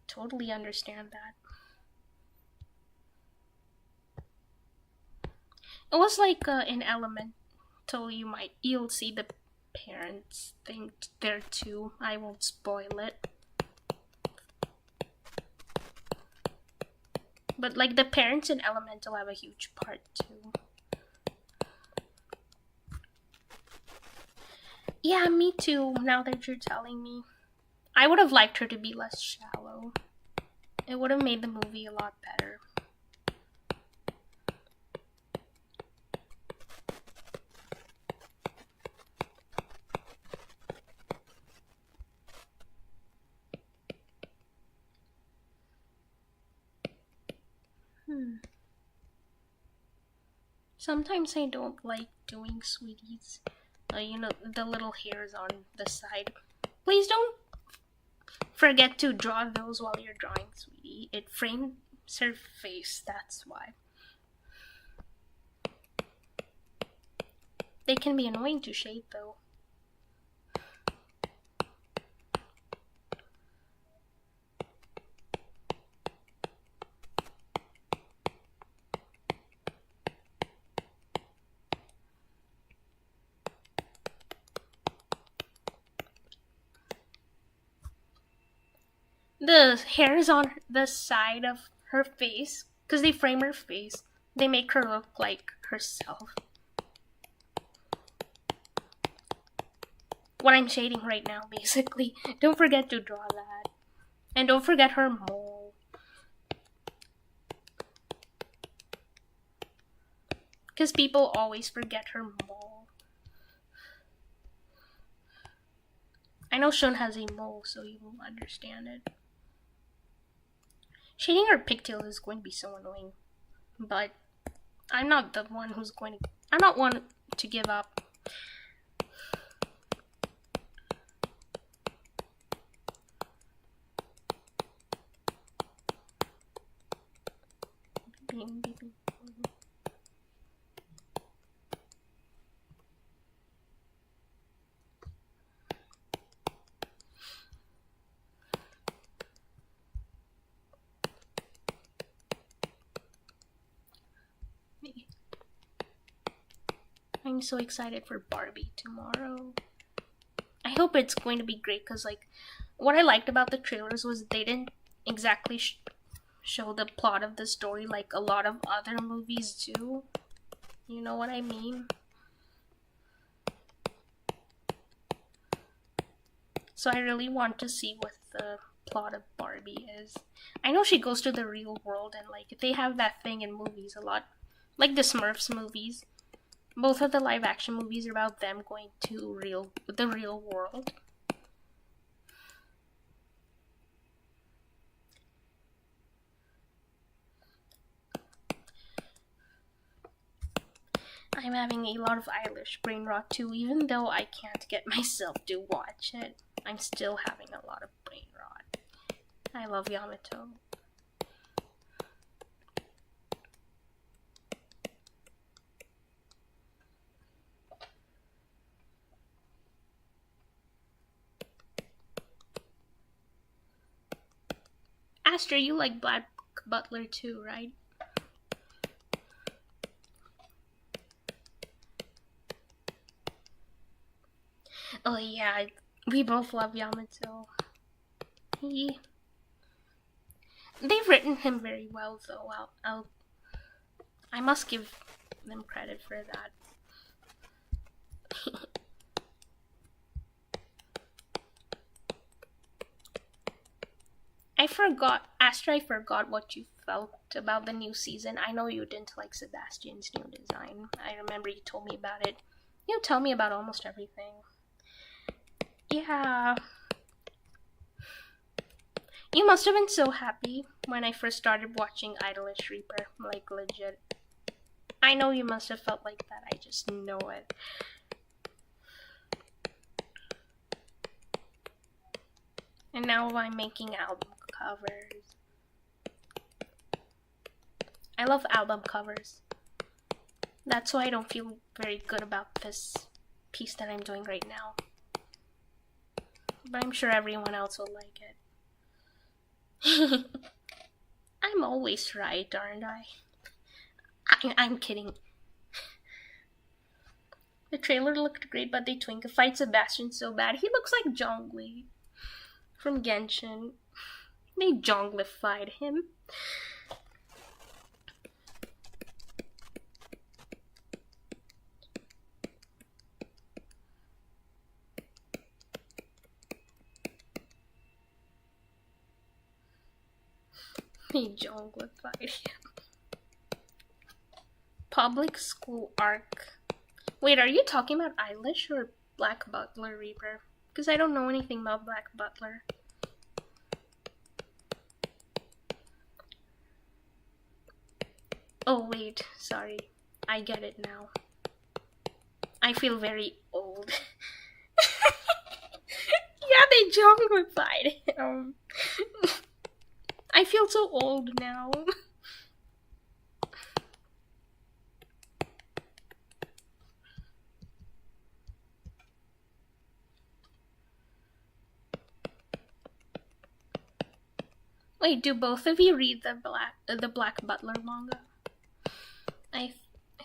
totally understand that. It was like in Elemental, you'll see the parents thing there too. I won't spoil it. But like the parents in Elemental have a huge part too. Yeah, me too, now that you're telling me. I would have liked her to be less shallow. It would have made the movie a lot better. Sometimes I don't like doing sweeties. The little hairs on the side. Please don't forget to draw those while you're drawing, sweetie. It frames her face, that's why. They can be annoying to shade though. The hairs on the side of her face, because they frame her face, they make her look like herself. What I'm shading right now, basically. Don't forget to draw that. And don't forget her mole. Because people always forget her mole. I know Shun has a mole, so you will understand it. Shading her pigtail is going to be so annoying. But I'm not one to give up. I'm so excited for Barbie tomorrow. I hope it's going to be great because, like, what I liked about the trailers was they didn't exactly show the plot of the story like a lot of other movies do. You know what I mean? So I really want to see what the plot of Barbie is. I know she goes to the real world and like they have that thing in movies a lot. Like the Smurfs movies. Both of the live action movies are about them going to the real world. I'm having a lot of Eilish brain rot too, even though I can't get myself to watch it. I'm still having a lot of brain rot. I love Yamato. Astra, you like Black Butler too, right? Oh yeah, we both love Yamato. They've written him very well, though. I must give them credit for that. Astra, I forgot what you felt about the new season. I know you didn't like Sebastian's new design. I remember you told me about it. You tell me about almost everything. Yeah. You must have been so happy when I first started watching Idolish Reaper. Like, legit. I know you must have felt like that. I just know it. And now I'm making album covers. I love album covers. That's why I don't feel very good about this piece that I'm doing right now. But I'm sure everyone else will like it. I'm always right, aren't I? I'm kidding. The trailer looked great, but they twinkified Sebastian so bad. He looks like Zhongli from Genshin. They Zhonglified him. They Zhonglified him. Public school arc. Wait, are you talking about Eilish or Black Butler Reaper? Because I don't know anything about Black Butler. Oh wait, sorry. I get it now. I feel very old. Yeah, they Zhonglified him. I feel so old now. Wait, do both of you read the Black Butler manga? I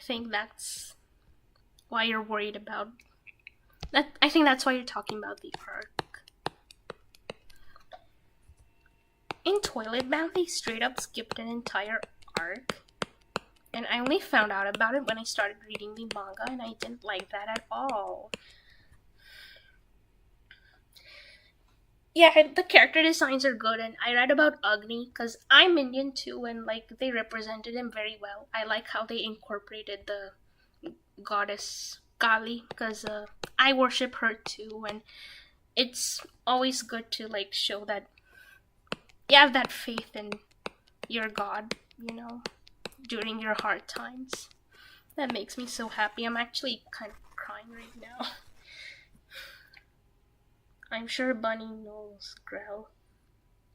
think that's why you're worried about that. I think that's why you're talking about the arc. In Toilet Bound, they straight up skipped an entire arc, and I only found out about it when I started reading the manga, and I didn't like that at all. Yeah, the character designs are good, and I read about Agni because I'm Indian too, and like they represented him very well. I like how they incorporated the goddess Kali because I worship her too, and it's always good to like show that you have that faith in your god, you know, during your hard times. That makes me so happy. I'm actually kind of crying right now. I'm sure Bunny knows Grell.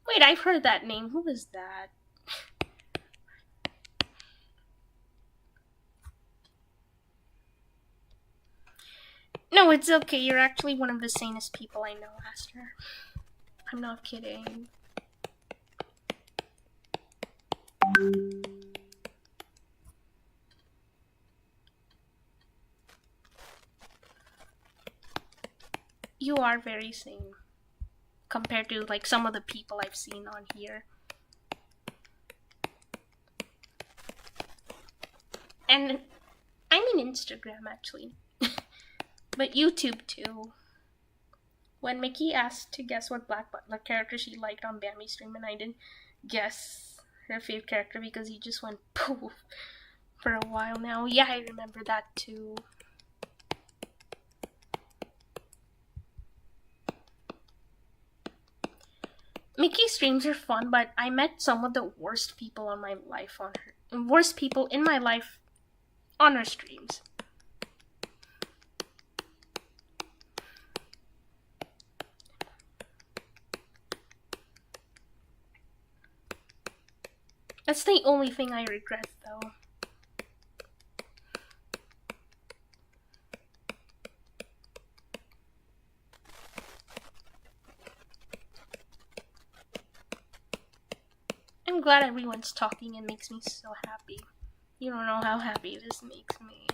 Wait, I've heard that name. Who is that? No, it's okay. You're actually one of the sanest people I know, Aster. I'm not kidding. You are very sane compared to like some of the people I've seen on here. And I mean Instagram actually. But YouTube too. When Mickey asked to guess what Black Butler character she liked on Bambi's stream, and I didn't guess her favorite character because he just went poof for a while now. Yeah, I remember that too. Mickey's streams are fun, but I met some of the worst people on my life on her. Worst people in my life on her streams. That's the only thing I regret, though. I'm glad everyone's talking. It makes me so happy. You don't know how happy this makes me.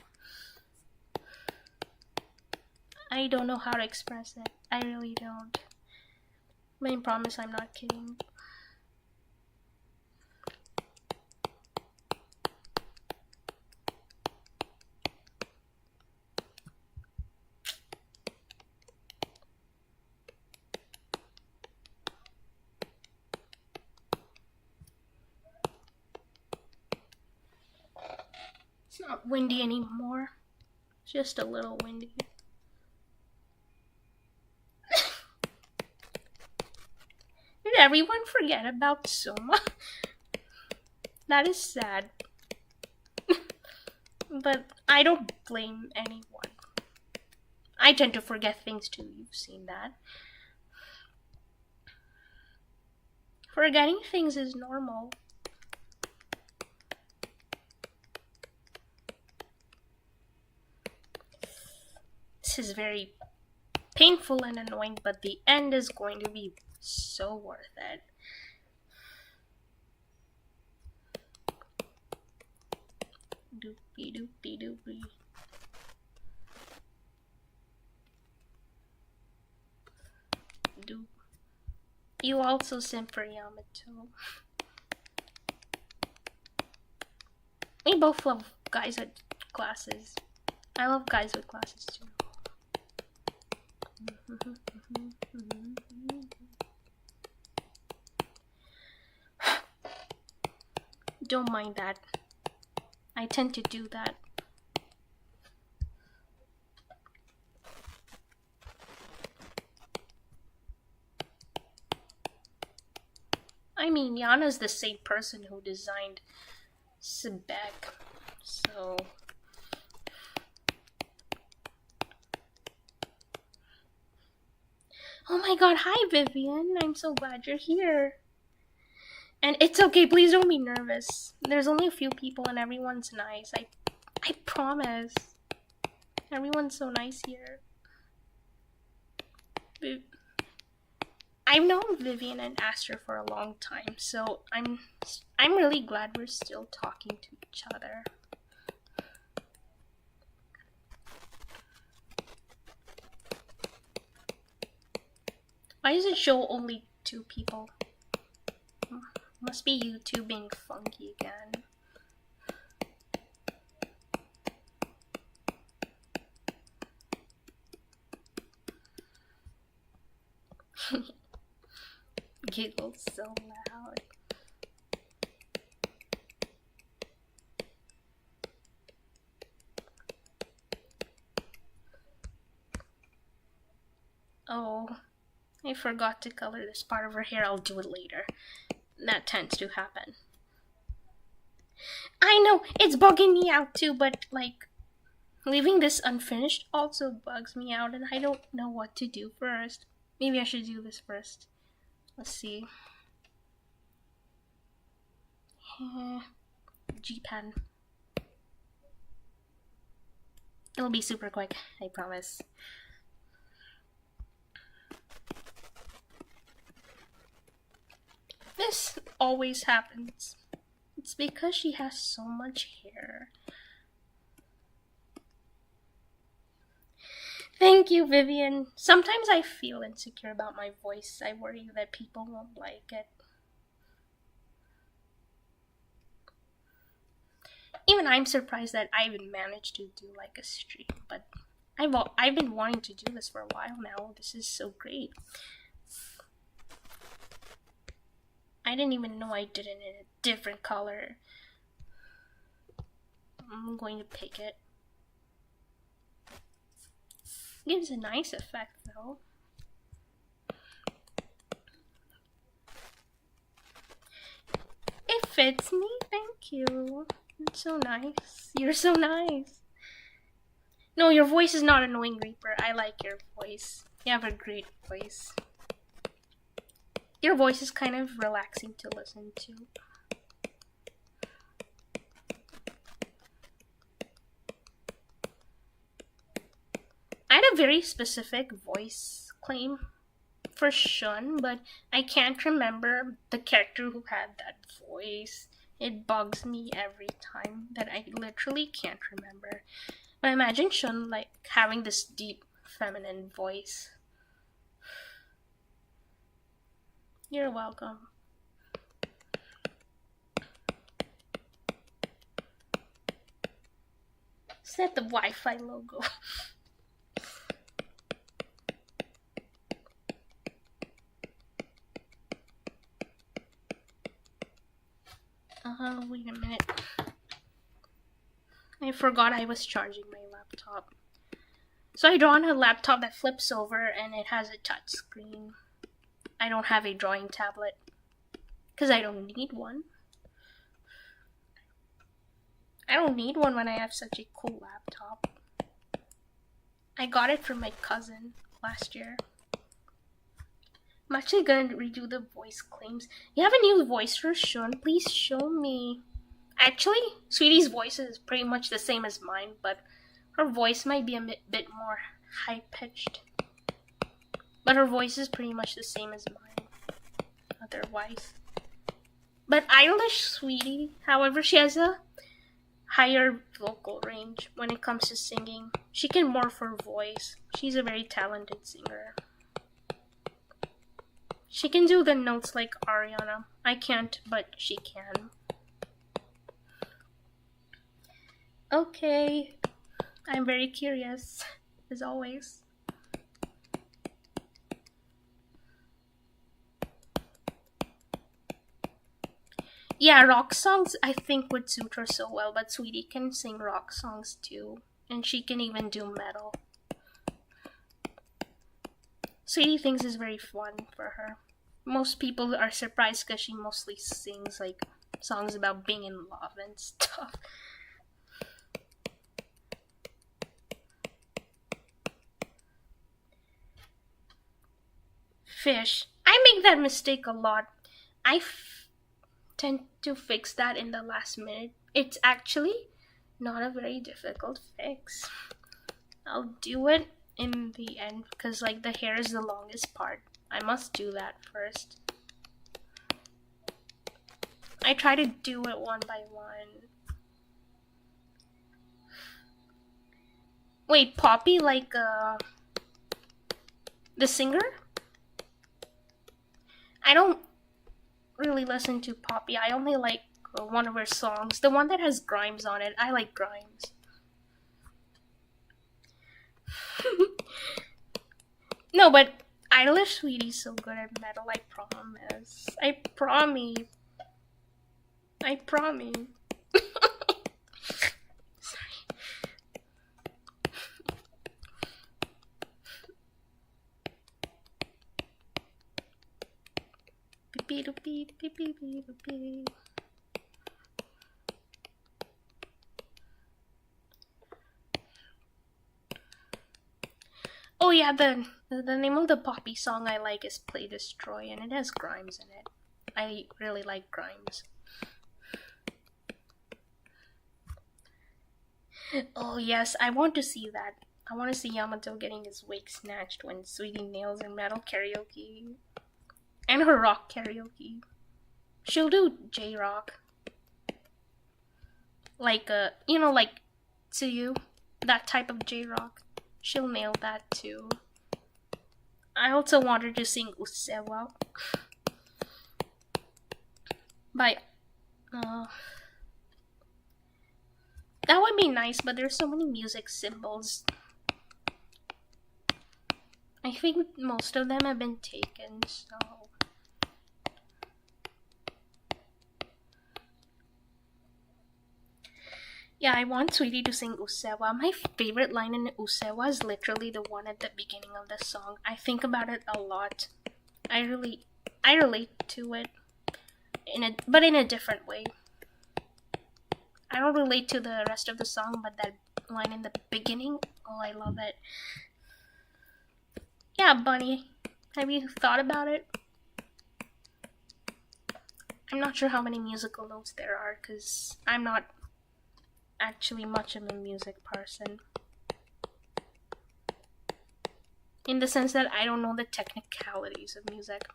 I don't know how to express it. I really don't. But I promise I'm not kidding. It's not windy anymore. It's just a little windy. Did everyone forget about Soma? That is sad. But I don't blame anyone. I tend to forget things too. You've seen that. Forgetting things is normal. This is very painful and annoying, but the end is going to be so worth it. Doopy doopy doopy. Doop. You also simp for Yamato. We both love guys with glasses. I love guys with glasses too. Don't mind that. I tend to do that. I mean, Yana's the same person who designed Sebek, so... Oh my god, hi Vivian! I'm so glad you're here. And it's okay, please don't be nervous. There's only a few people and everyone's nice. I promise. Everyone's so nice here. I've known Vivian and Astor for a long time, so I'm really glad we're still talking to each other. Why does it show only 2 people? Must be YouTube being funky again. Giggles so loud. Oh, I forgot to color this part of her hair. I'll do it later. That tends to happen. I know, it's bugging me out too, but like, leaving this unfinished also bugs me out and I don't know what to do first. Maybe I should do this first. Let's see. G-pen. It'll be super quick, I promise. This always happens. It's because she has so much hair. Thank you, Vivian. Sometimes I feel insecure about my voice. I worry that people won't like it. Even I'm surprised that I even managed to do like a stream, but I've been wanting to do this for a while now. This is so great. I didn't even know I did it in a different color. I'm going to pick it. Gives a nice effect though. It fits me, thank you. It's so nice. You're so nice. No, your voice is not annoying, Reaper. I like your voice. You have a great voice. Your voice is kind of relaxing to listen to. I had a very specific voice claim for Shun, but I can't remember the character who had that voice. It bugs me every time that I literally can't remember. But imagine Shun like having this deep feminine voice. You're welcome. Set the Wi-Fi logo. Wait a minute. I forgot I was charging my laptop. So I draw on a laptop that flips over and it has a touch screen. I don't have a drawing tablet because I don't need one. I don't need one when I have such a cool laptop. I got it from my cousin last year. I'm actually gonna redo the voice claims. You have a new voice for Shun? Please show me. Actually, Sweetie's voice is pretty much the same as mine, but her voice might be a bit more high-pitched. But her voice is pretty much the same as mine, otherwise. But Eilish Sweetie, however, she has a higher vocal range when it comes to singing. She can morph her voice. She's a very talented singer. She can do the notes like Ariana. I can't, but she can. Okay, I'm very curious, as always. Yeah, rock songs I think would suit her so well, but Sweetie can sing rock songs too. And she can even do metal. Sweetie thinks is very fun for her. Most people are surprised because she mostly sings like songs about being in love and stuff. Fish. I make that mistake a lot. I tend to fix that in the last minute. It's actually not a very difficult fix. I'll do it in the end because like the hair is the longest part. I must do that first. I try to do it one by one. Wait, Poppy like the singer? I don't really listen to Poppy. I only like one of her songs, the one that has Grimes on it. I like Grimes. No, but Eilish Sweetie's so good at metal. I promise. I promise. I promise. Sorry. Oh yeah, the name of the Poppy song I like is Play Destroy, and it has Grimes in it. I really like Grimes. Oh yes, I want to see that. I want to see Yamato getting his wig snatched when Sweetie nails her metal karaoke. And her rock karaoke. She'll do J-rock. Like, like Tsuyu. That type of J-rock. She'll nail that too. I also want her to sing Usewa. By, that would be nice, but there's so many music symbols. I think most of them have been taken, so... Yeah, I want Sweetie to sing Usewa. My favorite line in Usewa is literally the one at the beginning of the song. I think about it a lot. I relate to it, but in a different way. I don't relate to the rest of the song, but that line in the beginning, oh, I love it. Yeah, Bunny, have you thought about it? I'm not sure how many musical notes there are, because I'm not actually much of a music person. In the sense that I don't know the technicalities of music.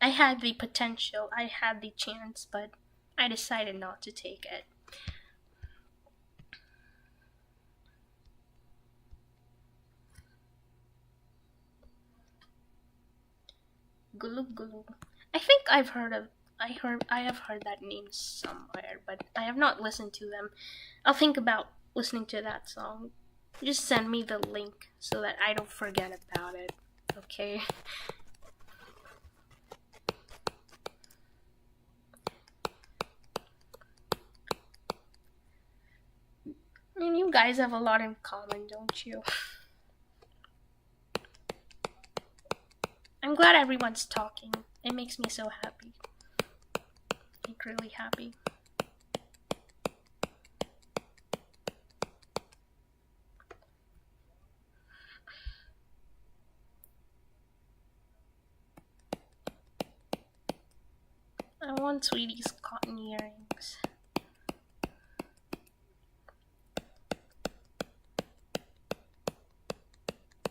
I had the potential, I had the chance, but I decided not to take it. Gulu Gulu. I think I have heard that name somewhere, but I have not listened to them. I'll think about listening to that song. Just send me the link so that I don't forget about it. Okay? I mean, you guys have a lot in common, don't you? I'm glad everyone's talking. It makes me so happy. Like, really happy. I want Sweetie's cotton earrings.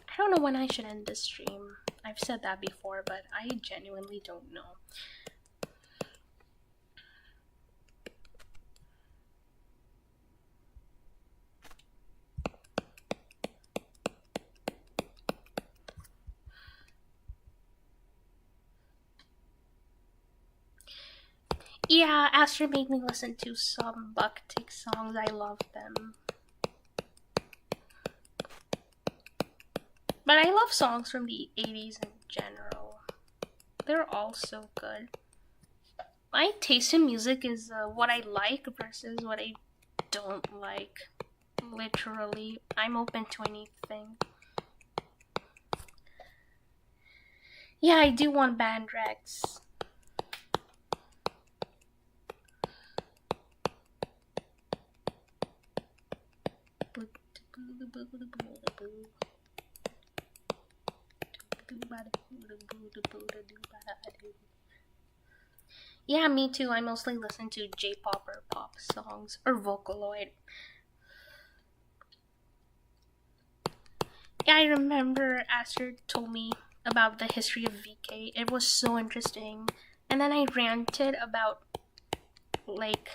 I don't know when I should end this stream. I've said that before, but I genuinely don't know. Yeah, Astro made me listen to some Bucktick songs. I love them. But I love songs from the 80s in general. They're all so good. My taste in music is what I like versus what I don't like. Literally, I'm open to anything. Yeah, I do want band recs. Yeah, me too. I mostly listen to J-pop or pop songs or Vocaloid. Yeah, I remember Aster told me about the history of VK. It was so interesting. And then I ranted about like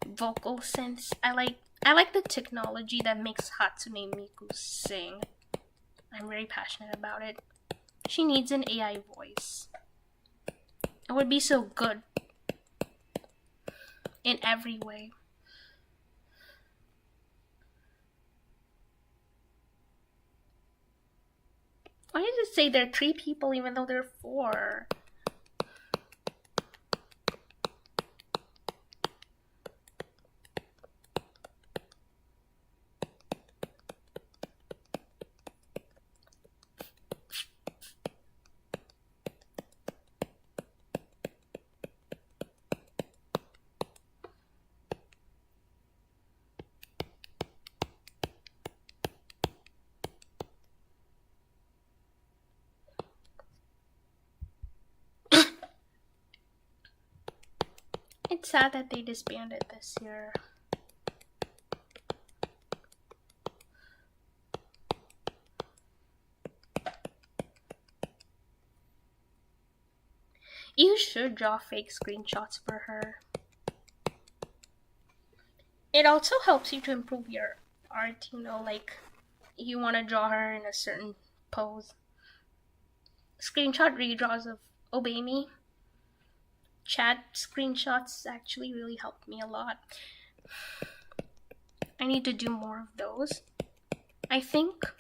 vocal synths. I like the technology that makes Hatsune Miku sing. I'm very passionate about it. She needs an AI voice. It would be so good in every way. Why does it say there are 3 people even though there are 4? It's sad that they disbanded this year. You should draw fake screenshots for her. It also helps you to improve your art, like you want to draw her in a certain pose. Screenshot redraws of Obey Me. Chat screenshots actually really helped me a lot. I need to do more of those. I think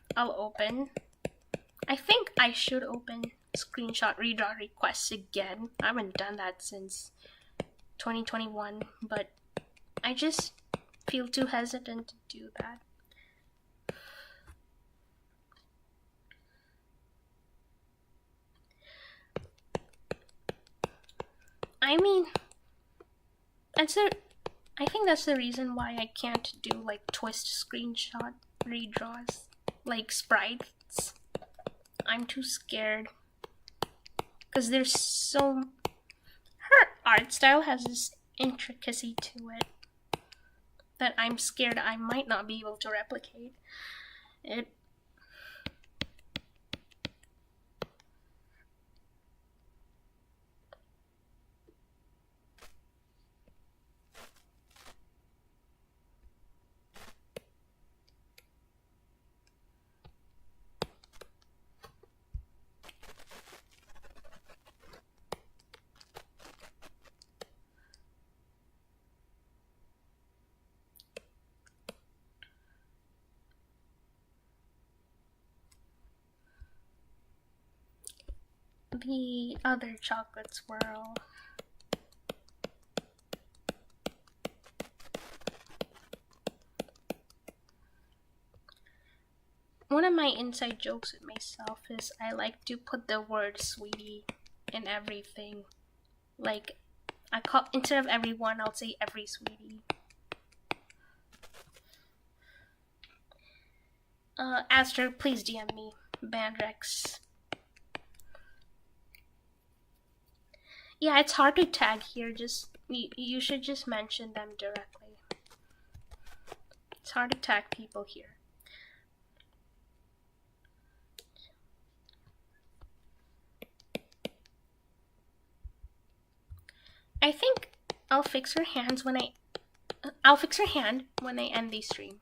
I should open screenshot redraw requests again. I haven't done that since 2021, but I just feel too hesitant to do that. I mean, I think that's the reason why I can't do like twist screenshot redraws, like sprites. I'm too scared. Because there's so... Her art style has this intricacy to it that I'm scared I might not be able to replicate it. The other chocolate swirl. One of my inside jokes with myself is I like to put the word sweetie in everything. Like, instead of everyone, I'll say every sweetie. Aster, please DM me. Bandrex. Yeah, it's hard to tag here. You should just mention them directly. It's hard to tag people here. I think I'll fix her hand when I end the stream.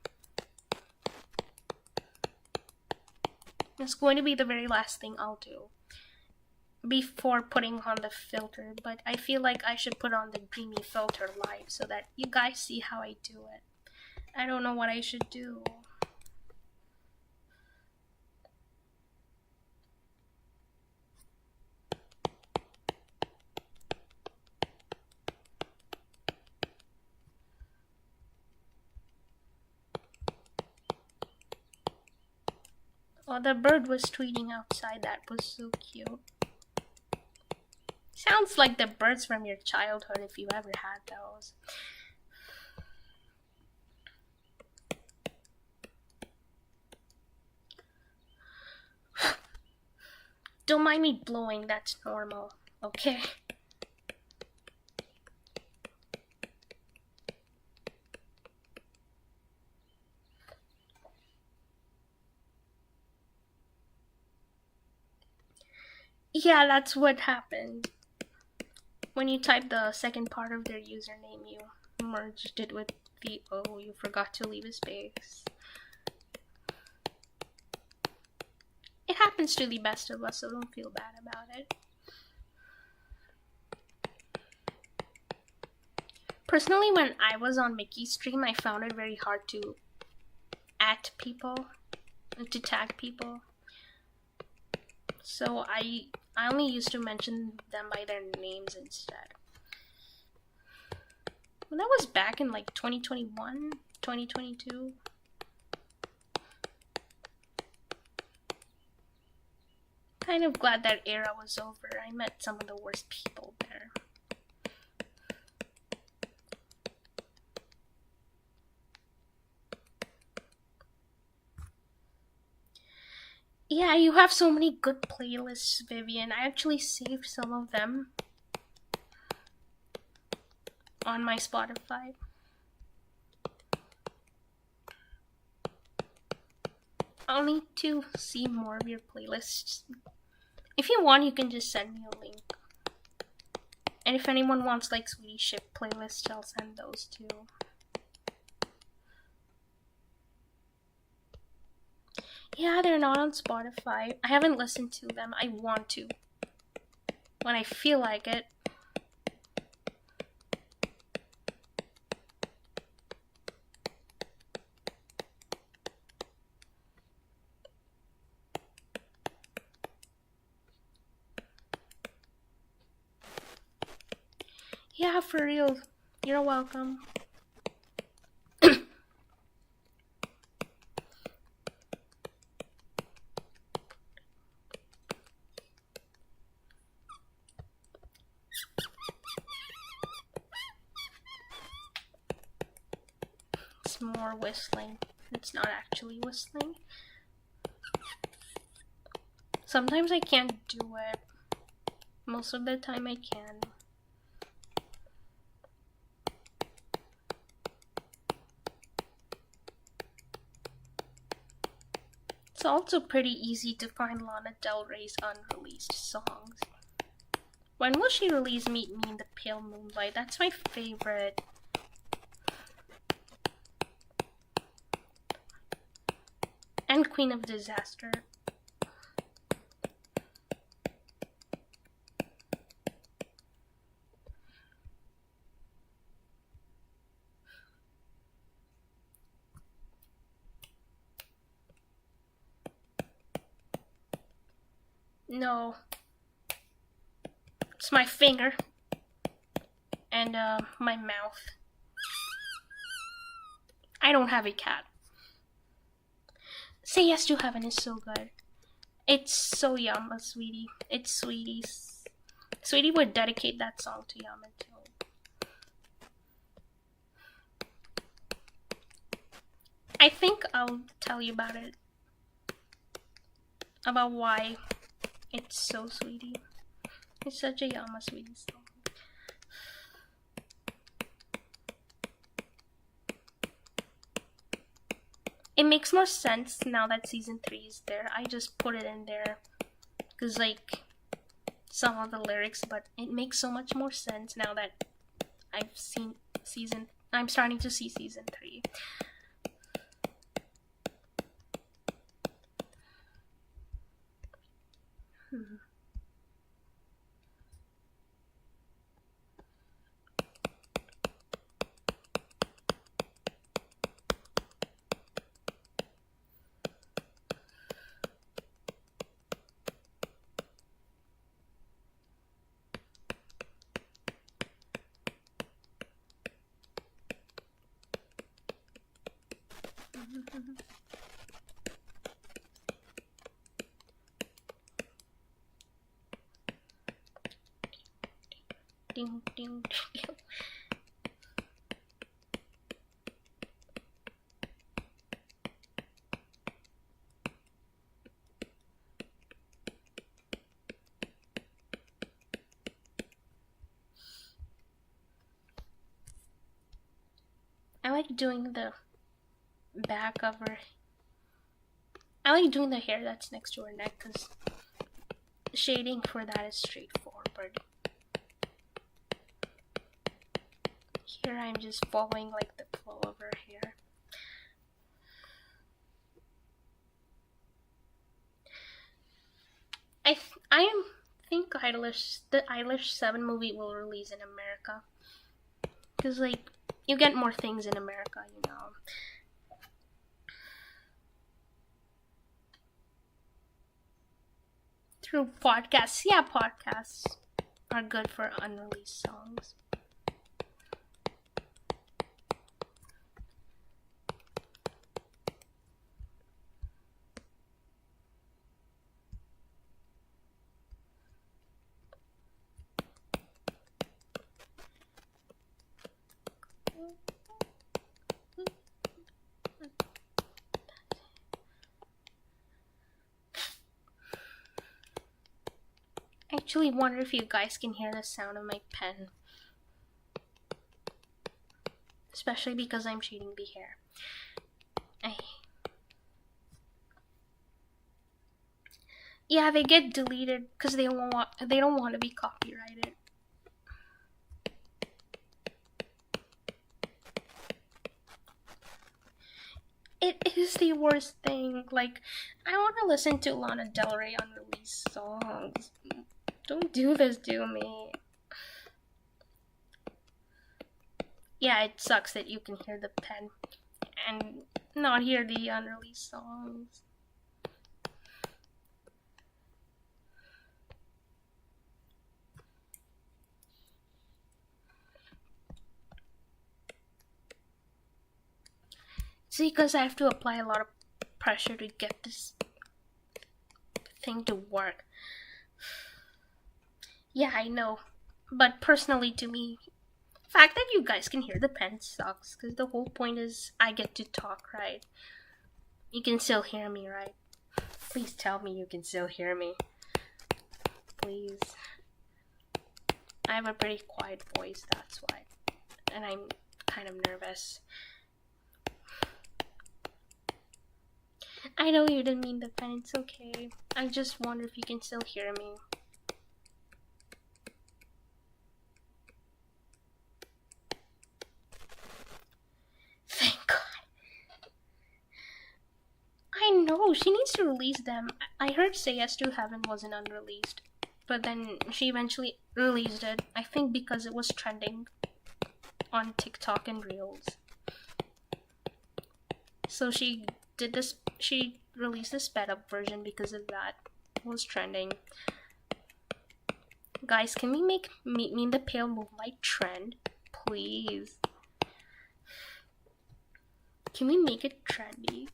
It's going to be the very last thing I'll do. before putting on the filter, but I feel like I should put on the dreamy filter live so that you guys see how I do it. I don't know what I should do. Oh, the bird was tweeting outside. That was so cute. Sounds like the birds from your childhood if you ever had those. Don't mind me blowing, that's normal, okay? Yeah, that's what happened. When you type the second part of their username, you merged it with the O. You forgot to leave a space. It happens to the best of us, so don't feel bad about it. Personally, when I was on Mickey's stream, I found it very hard to at people, to tag people. So I only used to mention them by their names instead. Well, that was back in like 2021, 2022. Kind of glad that era was over. I met some of the worst people there. Yeah, you have so many good playlists, Vivian. I actually saved some of them on my Spotify. I'll need to see more of your playlists. If you want, you can just send me a link. And if anyone wants like Sweetie Ship playlists, I'll send those too. Yeah, they're not on Spotify. I haven't listened to them. I want to. When I feel like it. Yeah, for real. You're welcome. It's more whistling. It's not actually whistling. Sometimes I can't do it. Most of the time I can. It's also pretty easy to find Lana Del Rey's unreleased songs. When will she release Meet Me in the Pale Moonlight? That's my favorite. And Queen of Disaster. No. It's my finger. And my mouth. I don't have a cat. Say Yes to Heaven is so good. It's so Yama, Sweetie. It's Sweetie's. Sweetie would dedicate that song to Yama too. I think I'll tell you about it. About why it's so Sweetie. It's such a Yama Sweetie song. It makes more sense now that season 3 is there. I just put it in there because like some of the lyrics, but it makes so much more sense now that I'm starting to see season 3. Ding, ding, ding. I like doing the back of her. I like doing the hair that's next to her neck because shading for that is straightforward. Here I'm just following like the flow of her hair. I think the Eilish 7 movie will release in America. Because like you get more things in America, you know. Through podcasts. Yeah, podcasts are good for unreleased songs. I actually wonder if you guys can hear the sound of my pen. Especially because I'm shading the hair. Yeah, they get deleted because they don't want to be copyrighted. It is the worst thing. Like, I want to listen to Lana Del Rey unreleased songs. Don't do this to me. Yeah, it sucks that you can hear the pen and not hear the unreleased songs. See, because I have to apply a lot of pressure to get this thing to work. Yeah, I know. But personally to me, the fact that you guys can hear the pen sucks, because the whole point is I get to talk, right? You can still hear me, right? Please tell me you can still hear me. Please. I have a pretty quiet voice, that's why. And I'm kind of nervous. I know you didn't mean the pen, it's okay. I just wonder if you can still hear me. Thank God. I know, she needs to release them. I heard Say Yes to Heaven wasn't unreleased, but then she eventually released it. I think because it was trending on TikTok and Reels. So she released the sped up version because of that. It was trending. Guys, can we make Meet Me in the Pale Moonlight trend? Please. Can we make it trendy?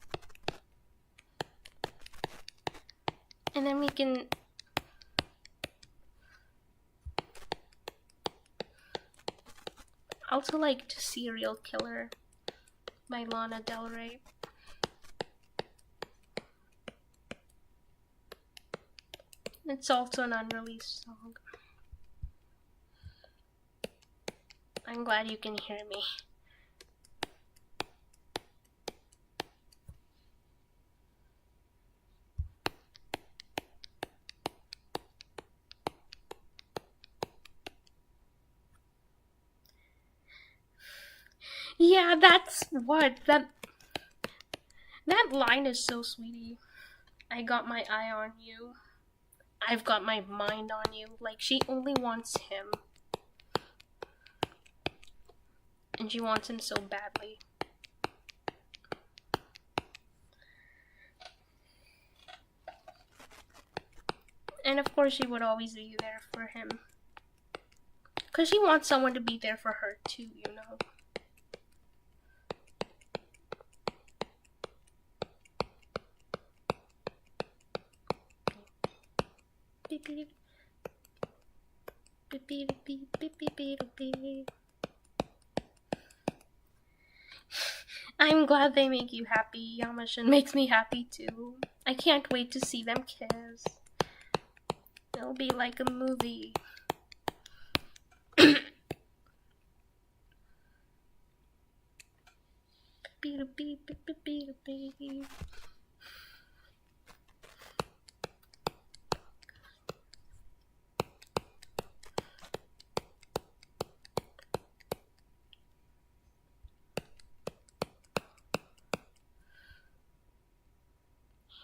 And then we can also like to Serial Killer by Lana Del Rey. It's also an unreleased song. I'm glad you can hear me. Yeah, that's what that line is so sweetie. I got my eye on you. I've got my mind on you. Like, she only wants him. And she wants him so badly. And of course she would always be there for him. Because she wants someone to be there for her too, you know. Beep beep. Beep beep beep beep beep beep beep. I'm glad they make you happy. Yamashin makes me happy too. I can't wait to see them kiss. It'll be like a movie. Beep beep beep beep beep beep.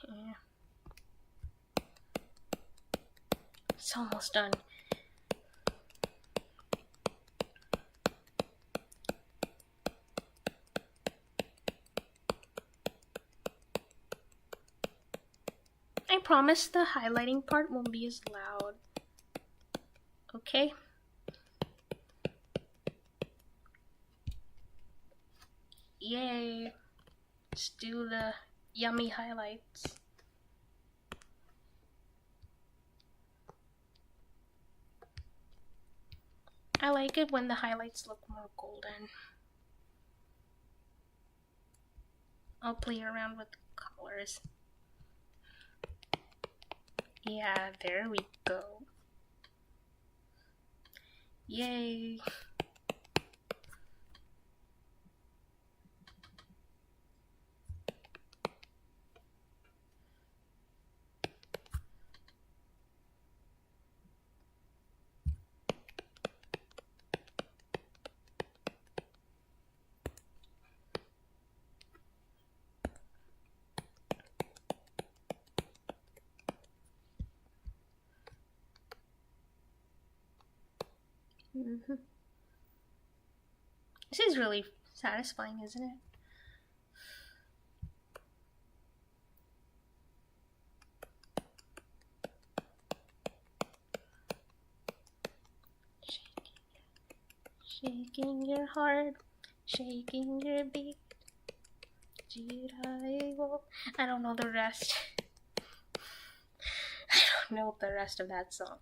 Yeah. It's almost done. I promise the highlighting part won't be as loud. Okay? Yay! Let's do the yummy highlights. I like it when the highlights look more golden. I'll play around with the colors. Yeah, there we go. Yay! This is really satisfying, isn't it? Shaking your heart, shaking your beat. I don't know the rest. I don't know the rest of that song.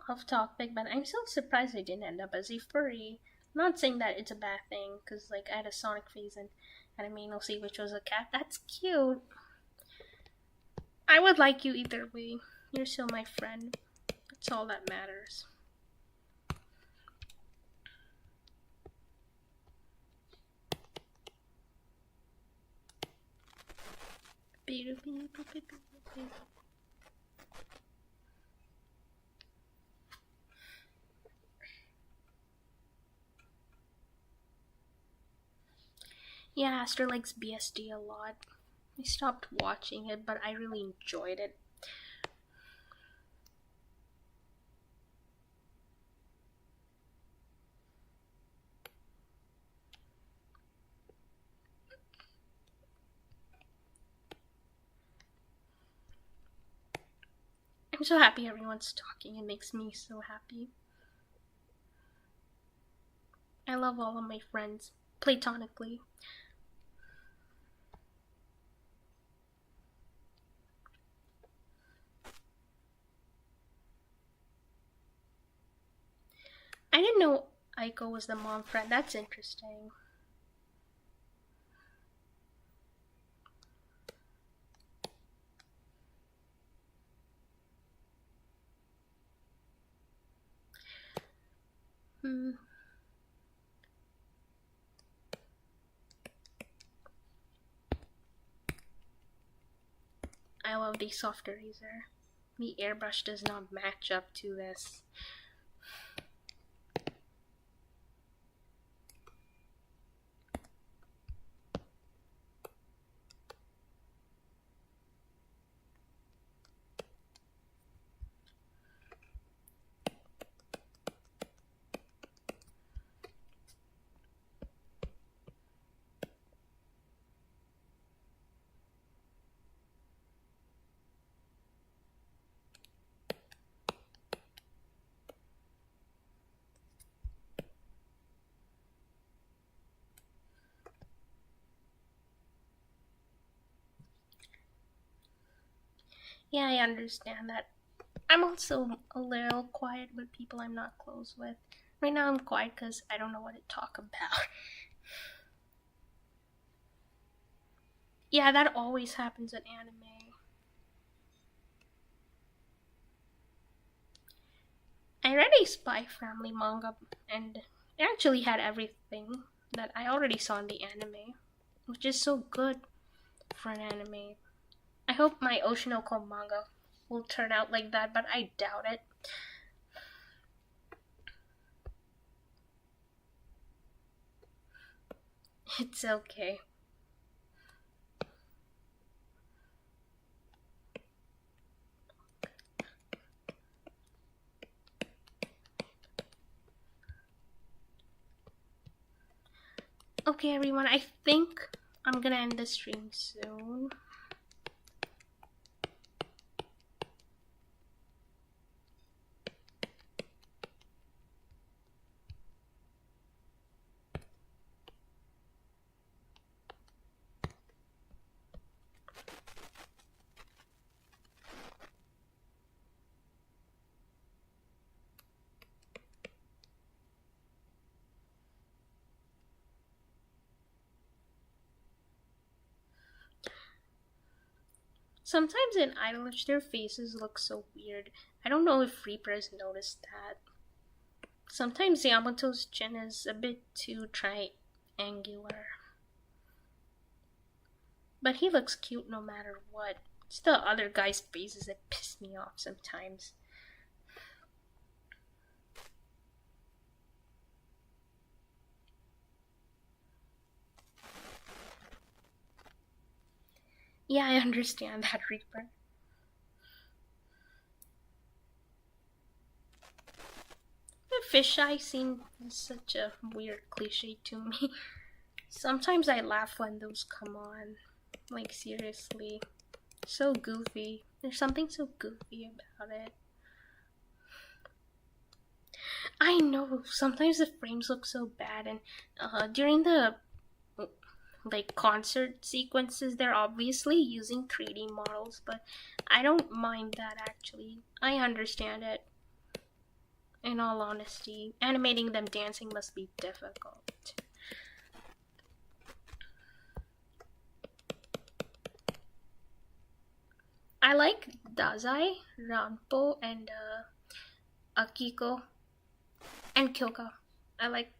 Off topic, but I'm so surprised I didn't end up as a furry. I'm not saying that it's a bad thing, because like I had a Sonic phase and had a Mainosi, which was a cat. That's cute. I would like you either way. You're still my friend. That's all that matters. Yeah, Aster likes BSD a lot. I stopped watching it, but I really enjoyed it. I'm so happy everyone's talking. It makes me so happy. I love all of my friends, platonically. I didn't know Aiko was the mom friend. That's interesting. I love the soft eraser. The airbrush does not match up to this. Yeah, I understand that. I'm also a little quiet with people I'm not close with. Right now I'm quiet because I don't know what to talk about. Yeah, that always happens in anime. I read a Spy Family manga and it actually had everything that I already saw in the anime, which is so good for an anime. I hope my Oshinoko manga will turn out like that, but I doubt it. It's okay. Okay, everyone, I think I'm gonna end the stream soon. Sometimes in Idolish, their faces look so weird. I don't know if Reapers noticed that. Sometimes Yamato's chin is a bit too triangular. But he looks cute no matter what. It's the other guy's faces that piss me off sometimes. Yeah, I understand that, Reaper. The fisheye scene is such a weird cliche to me. Sometimes I laugh when those come on. Like, seriously. So goofy. There's something so goofy about it. I know, sometimes the frames look so bad, and during the like concert sequences, they're obviously using 3D models, but I don't mind that actually. I understand it. In all honesty, animating them dancing must be difficult. I like Dazai, Ranpo, and Akiko, and Kyoka. I like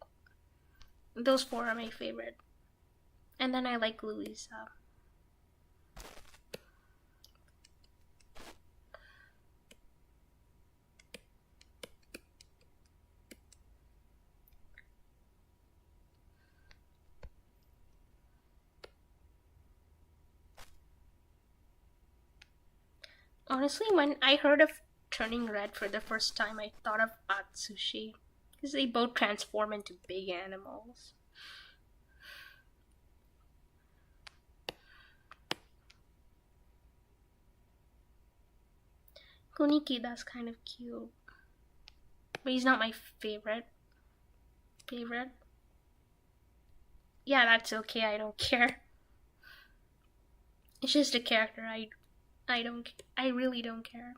those four are my favorite. And then I like Louisa. Honestly, when I heard of Turning Red for the first time, I thought of Atsushi. Because they both transform into big animals. Kuniki, that's kind of cute. But he's not my favorite. Favorite? Yeah, that's okay, I don't care. It's just a character, I really don't care.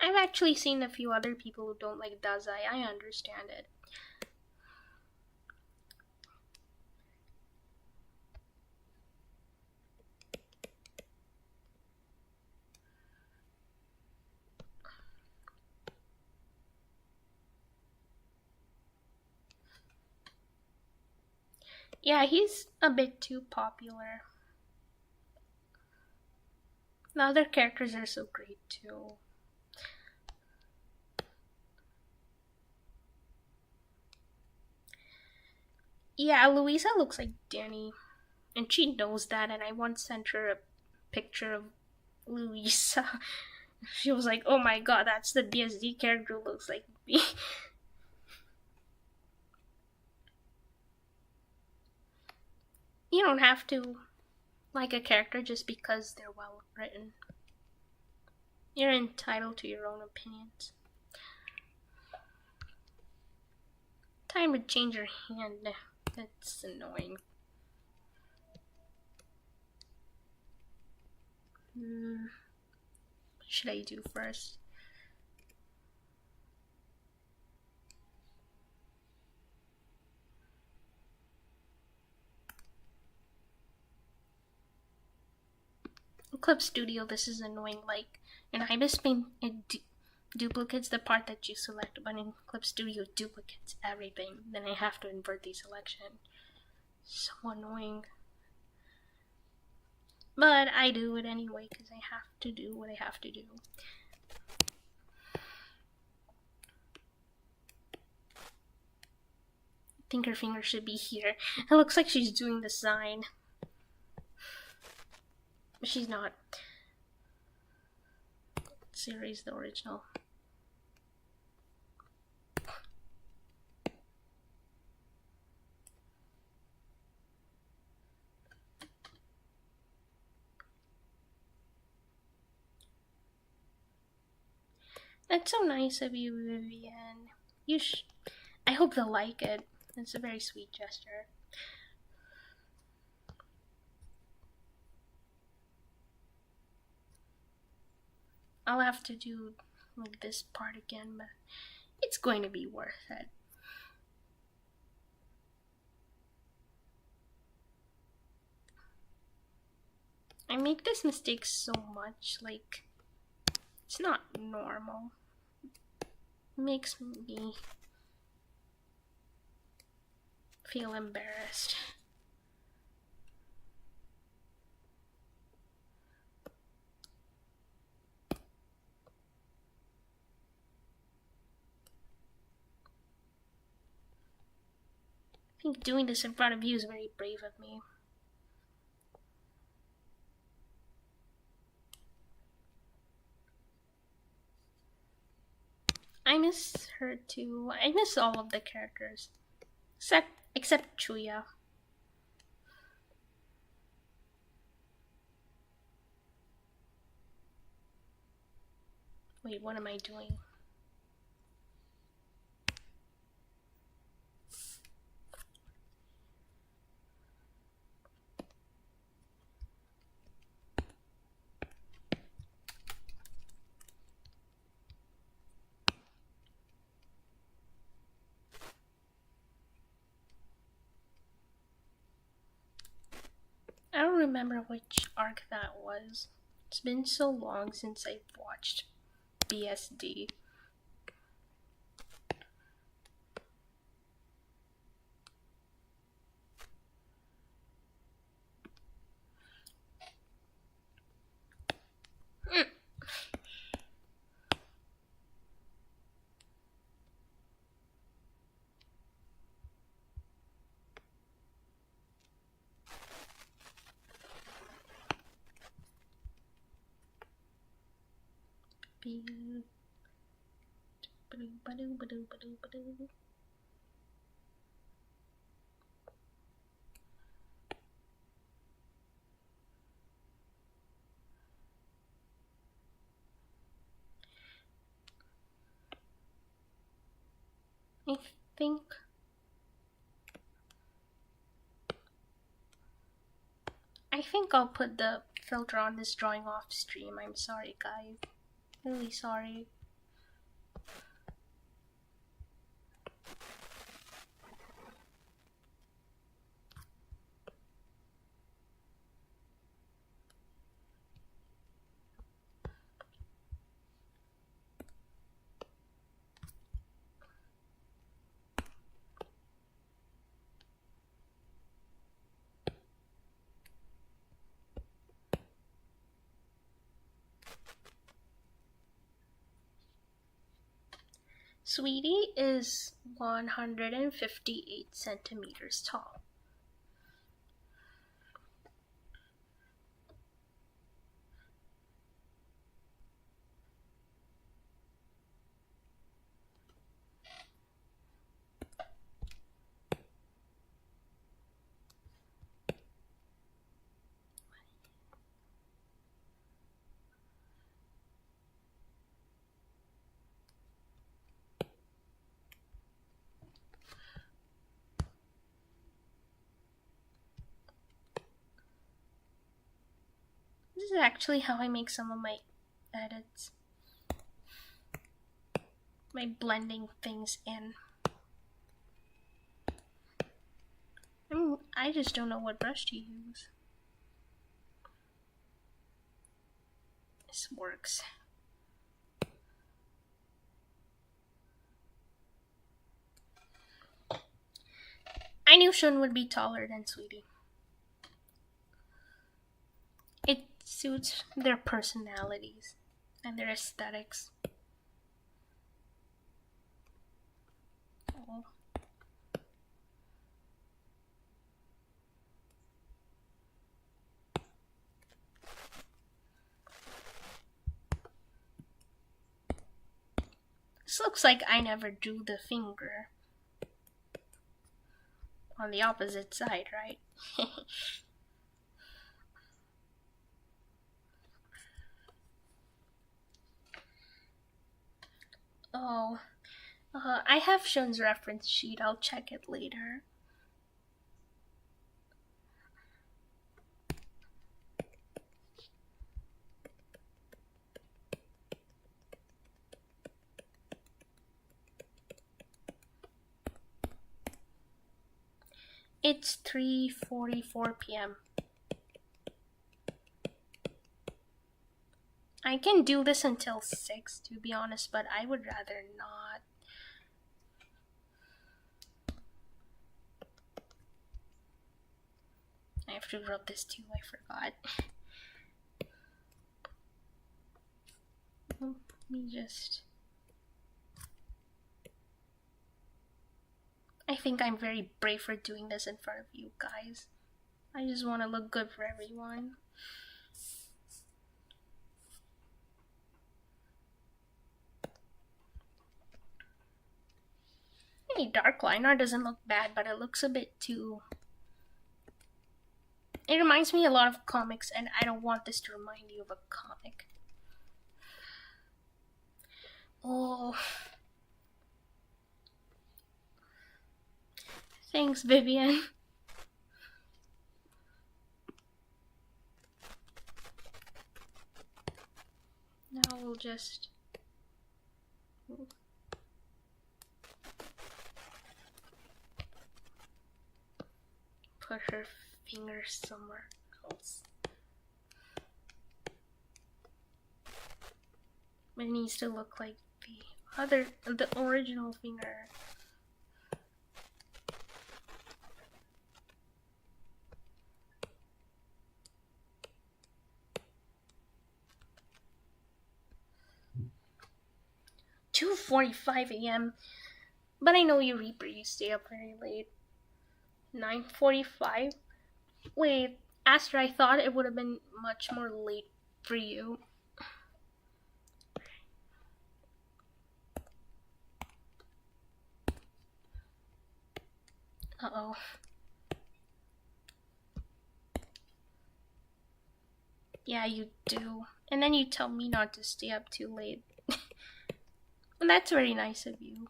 I've actually seen a few other people who don't like Dazai. I understand it. Yeah, he's a bit too popular. The other characters are so great too. Yeah, Louisa looks like Danny, and she knows that. And I once sent her a picture of Louisa. She was like, "Oh my god, that's the BSD character who looks like me." You don't have to like a character just because they're well written. You're entitled to your own opinions. Time to change your hand. That's annoying. What should I do first? Clip Studio, this is annoying. Like in iBispain, it duplicates the part that you select, but in Clip Studio, it duplicates everything. Then I have to invert the selection. So annoying. But I do it anyway because I have to do what I have to do. I think her finger should be here. It looks like she's doing the sign. But she's not. Let's erase the original. That's so nice of you, Vivian. I hope they'll like it. It's a very sweet gesture. I'll have to do like this part again, but it's going to be worth it. I make this mistake so much, like, it's not normal. It makes me feel embarrassed. I think doing this in front of you is very brave of me. I miss her too. I miss all of the characters. Except Chuya. Wait, what am I doing? I don't remember which arc that was. It's been so long since I've watched BSD. I think I'll put the filter on this drawing off stream. I'm sorry, guys. Really sorry. Sweetie is 158 centimeters tall. This is actually how I make some of my edits. By blending things in. I just don't know what brush to use. This works. I knew Shun would be taller than Sweetie. It suits their personalities and their aesthetics. Oh. This looks like I never drew the finger on the opposite side, right? Oh, I have Shun's reference sheet. I'll check it later. It's 3:44 p.m. I can do this until 6, to be honest, but I would rather not. I have to rub this too, I forgot. Let me just... I think I'm very brave for doing this in front of you guys. I just want to look good for everyone. Any dark liner doesn't look bad, but it looks a bit too... It reminds me a lot of comics, and I don't want this to remind you of a comic. Oh. Thanks, Vivian. Now we'll just... put her fingers somewhere else. It needs to look like the original finger. "2:45 a.m. But I know you Reaper, you stay up very late." 9:45? Wait, Aster, I thought it would have been much more late for you. Uh-oh. Yeah, you do. And then you tell me not to stay up too late. And that's very nice of you.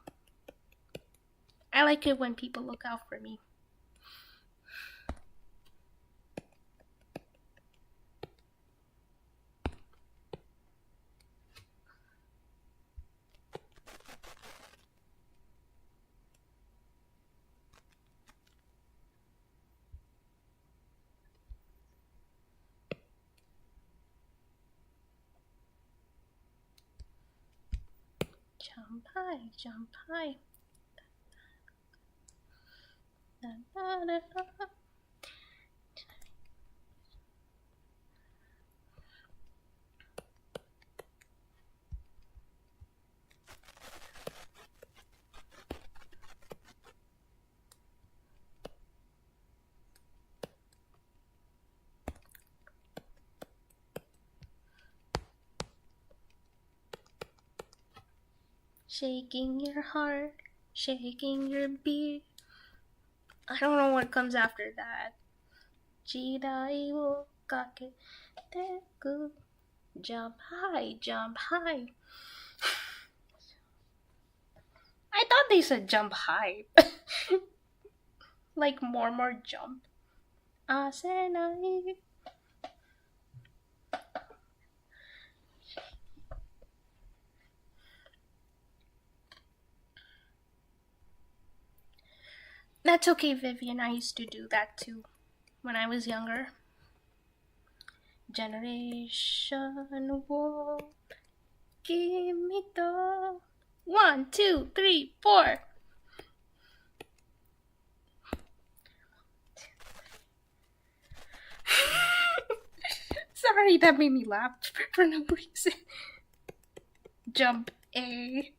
I like it when people look out for me. Jump high, jump high. Da, da, da, da. Shaking your heart, shaking your beat. I don't know what comes after that. Jidai wo kaketeku. Jump high, jump high. I thought they said jump high. Like more jump. Asenai. That's okay, Vivian. I used to do that too when I was younger. Generation Wolf, give me the 1, 2, 3, 4. Sorry, that made me laugh for no reason. Jump A.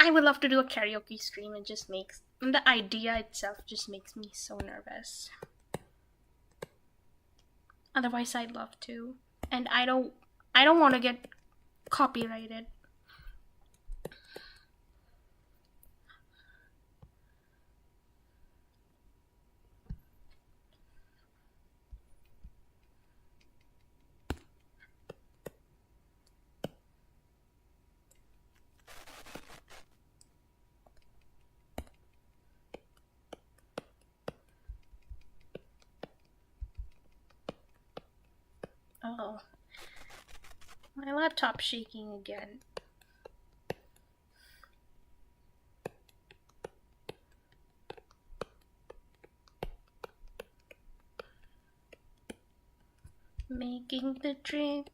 I would love to do a karaoke stream. It just makes the idea itself just makes me so nervous. Otherwise, I'd love to, and I don't want to get copyrighted. Oh, my laptop's shaking again. Making the dream,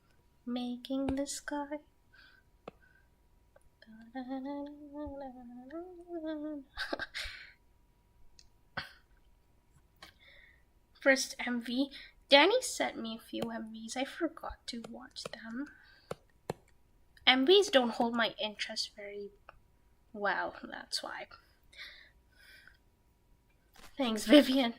making the sky. First MV. Danny sent me a few MVs. I forgot to watch them. MVs don't hold my interest very well, that's why. Thanks, Vivian.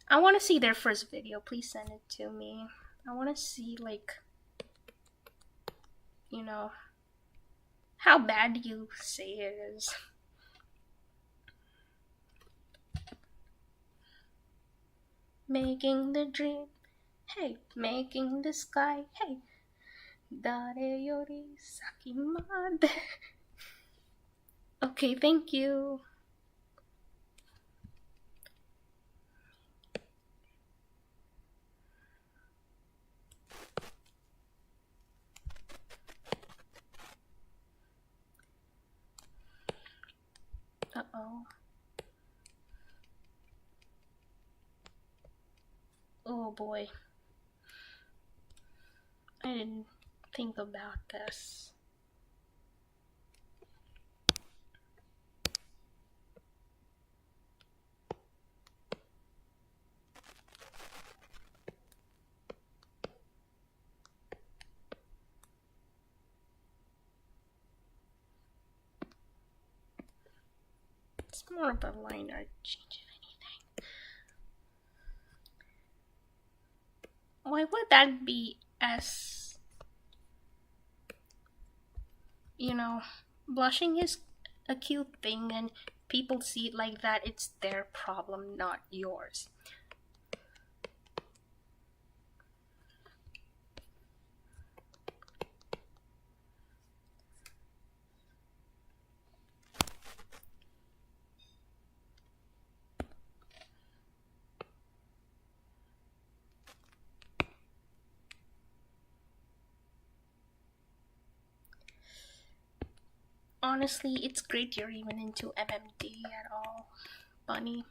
I want to see their first video. Please send it to me. I want to see, like, you know, how bad you say it is. Making the dream, hey, making the sky, hey. Dare youre sakimade. Okay, thank you. Uh-oh. Oh boy. I didn't think about this. It's more of a line art change, if anything. Why would that be as, you know, blushing is a cute thing and people see it like that, it's their problem, not yours. Honestly, it's great you're even into MMD at all, Bunny.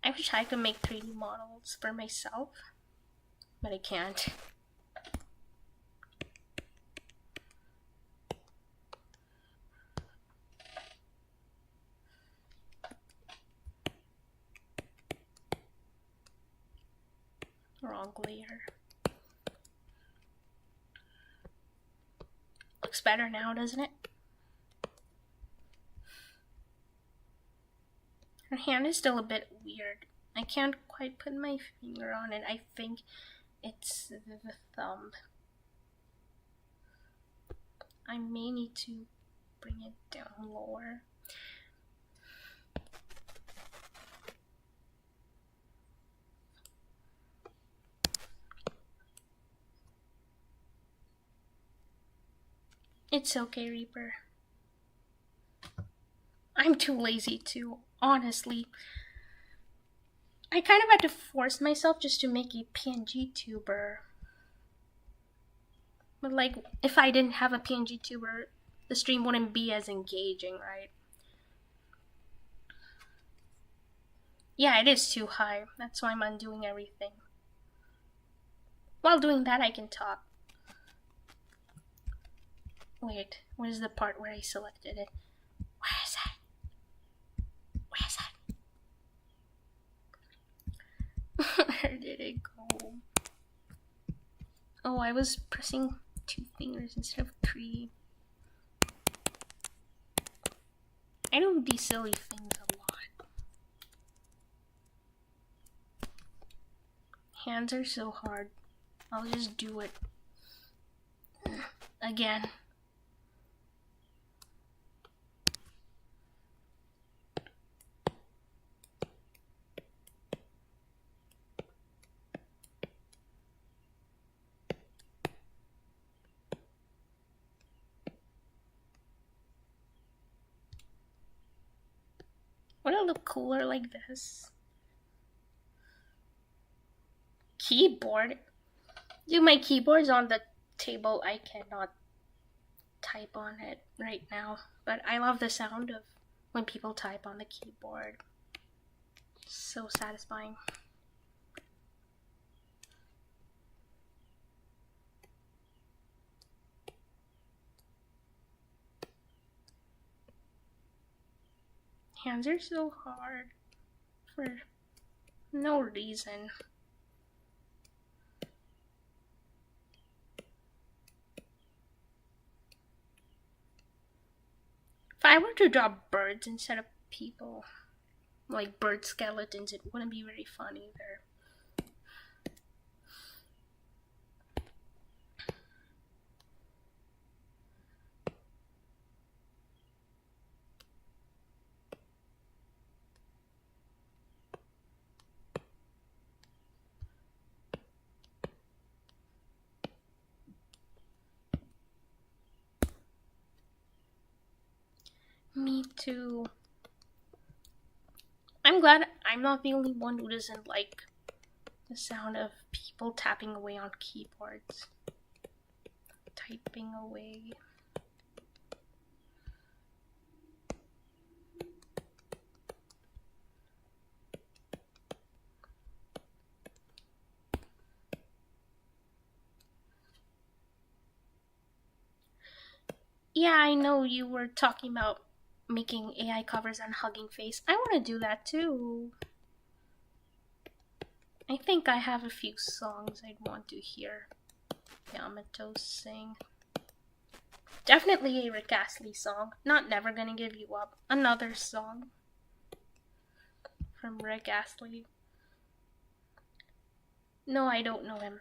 I wish I could make 3D models for myself, but I can't. Wrong layer. Looks better now, doesn't it? Her hand is still a bit weird. I can't quite put my finger on it. I think it's the thumb. I may need to bring it down lower. It's okay, Reaper. I'm too lazy to, honestly. I kind of had to force myself just to make a PNG tuber. But like, if I didn't have a PNG tuber, the stream wouldn't be as engaging, right? Yeah, it is too high. That's why I'm undoing everything. While doing that, I can talk. Wait, what is the part where I selected it? Where is that? Where is that? Where did it go? Oh, I was pressing 2 fingers instead of 3. I do these silly things a lot. Hands are so hard. I'll just do it again. Would it look cooler like this? Keyboard? Dude, my keyboard's on the table. I cannot type on it right now. But I love the sound of when people type on the keyboard. So satisfying. Hands are so hard for no reason. If I were to draw birds instead of people, like bird skeletons, it wouldn't be very fun either. Me too. I'm glad I'm not the only one who doesn't like the sound of people tapping away on keyboards. Typing away. Yeah, I know you were talking about making AI covers on Hugging Face. I want to do that too. I think I have a few songs I'd want to hear Yamato sing. Definitely a Rick Astley song. Not Never Gonna Give You Up. Another song from Rick Astley. No, I don't know him.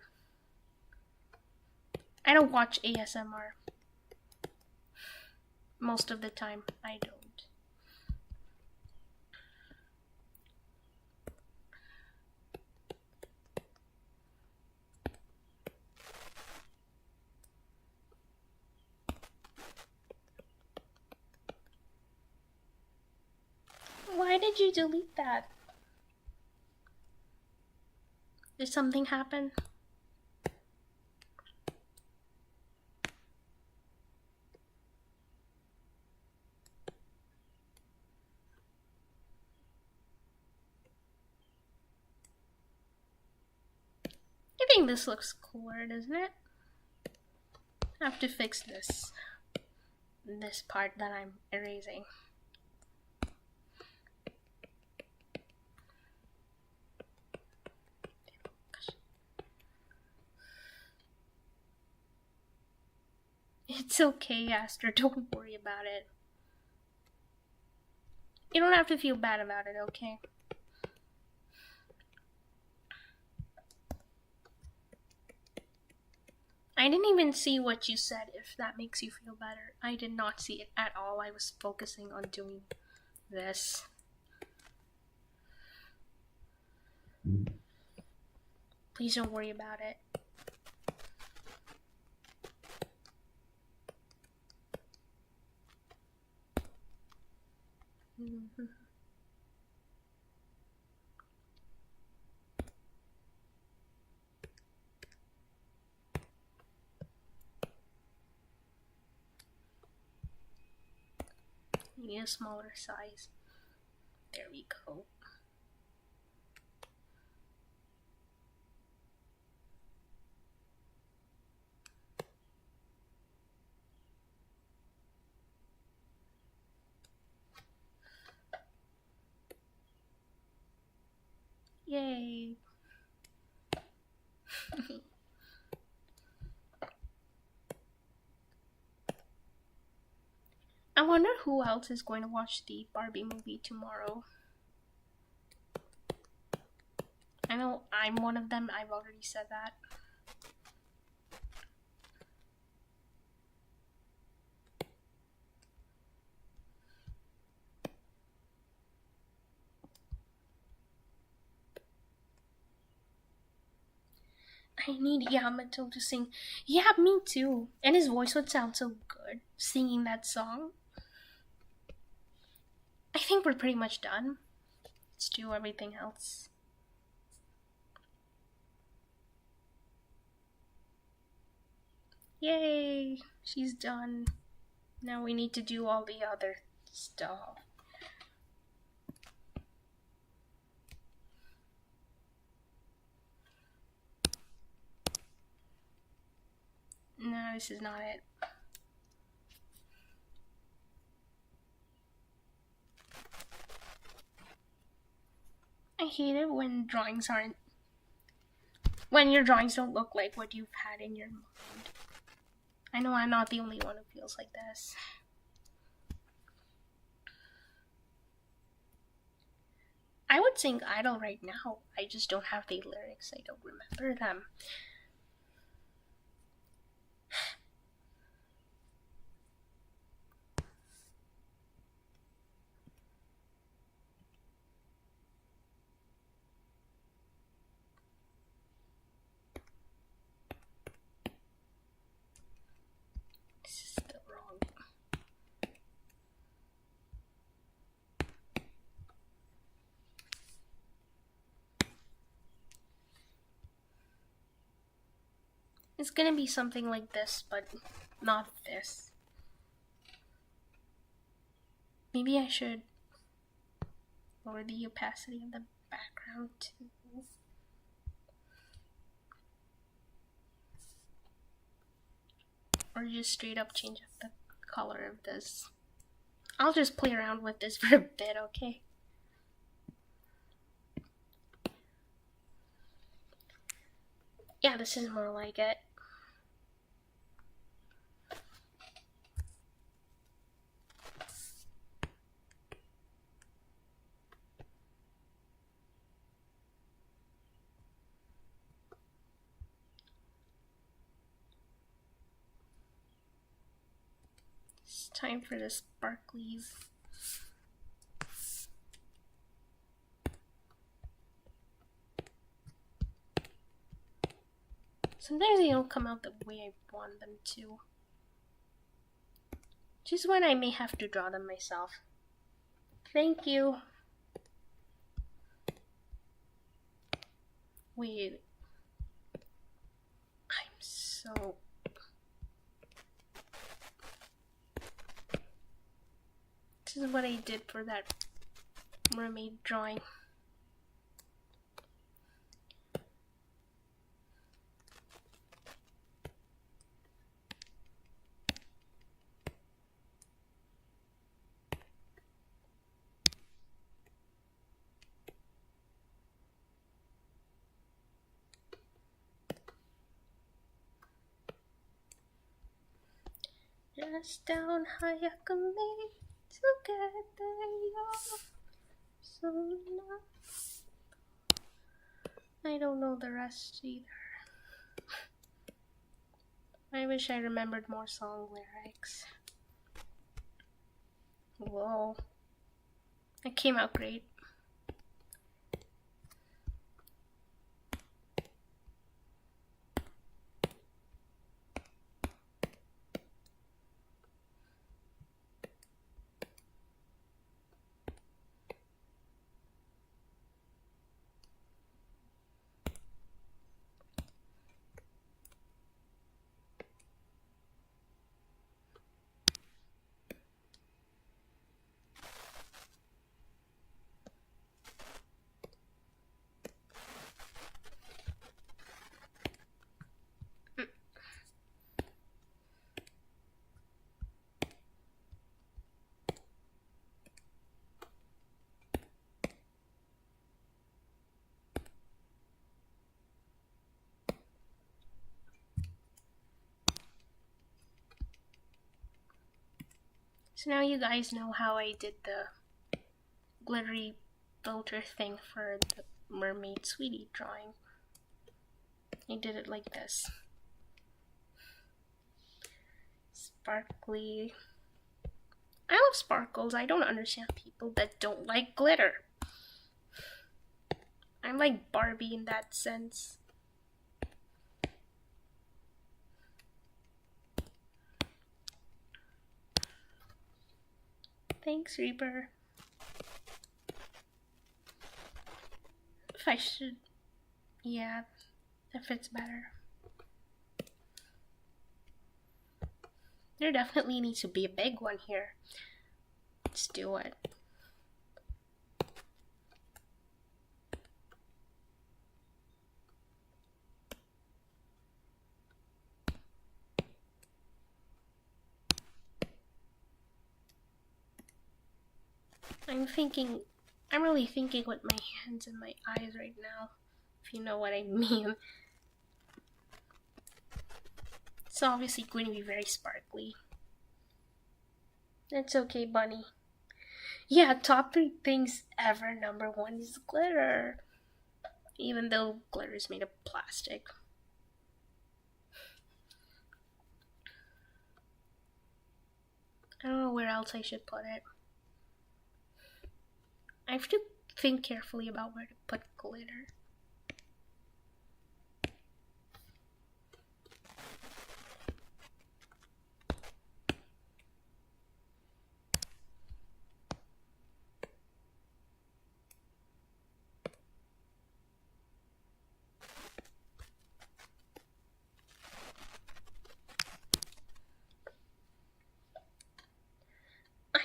I don't watch ASMR. Most of the time, I don't. Why did you delete that? Did something happen? I think this looks cooler, doesn't it? I have to fix this part that I'm erasing. It's okay, Aster. Don't worry about it. You don't have to feel bad about it, okay? I didn't even see what you said, if that makes you feel better. I did not see it at all. I was focusing on doing this. Please don't worry about it. You need a smaller size. There we go. Yay! I wonder who else is going to watch the Barbie movie tomorrow. I know I'm one of them, I've already said that. I need Yamato to sing. Yeah, me too. And his voice would sound so good singing that song. I think we're pretty much done. Let's do everything else. Yay! She's done. Now we need to do all the other stuff. No, this is not it. I hate it when drawings aren't... when your drawings don't look like what you've had in your mind. I know I'm not the only one who feels like this. I would sing Idol right now. I just don't have the lyrics. I don't remember them. This is still wrong. It's gonna be something like this, but not this. Maybe I should lower the opacity of the background too. Or just straight up change up the color of this. I'll just play around with this for a bit, okay? Yeah, this is more like it. It's time for the sparklies. Sometimes they don't come out the way I want them to. Just when I may have to draw them myself. Thank you. Wait. I'm so... This is what I did for that mermaid drawing. Just down Hayakami together, so now I don't know the rest either. I wish I remembered more song lyrics. Whoa. It came out great. So now you guys know how I did the glittery filter thing for the mermaid sweetie drawing. I did it like this. Sparkly. I love sparkles. I don't understand people that don't like glitter. I'm like Barbie in that sense. Thanks, Reaper. If I should... yeah, that fits better. There definitely needs to be a big one here. Let's do it. I'm really thinking with my hands and my eyes right now, if you know what I mean. It's obviously going to be very sparkly. It's okay, bunny. Yeah, top 3 things ever. Number 1 is glitter. Even though glitter is made of plastic. I don't know where else I should put it. I have to think carefully about where to put glitter.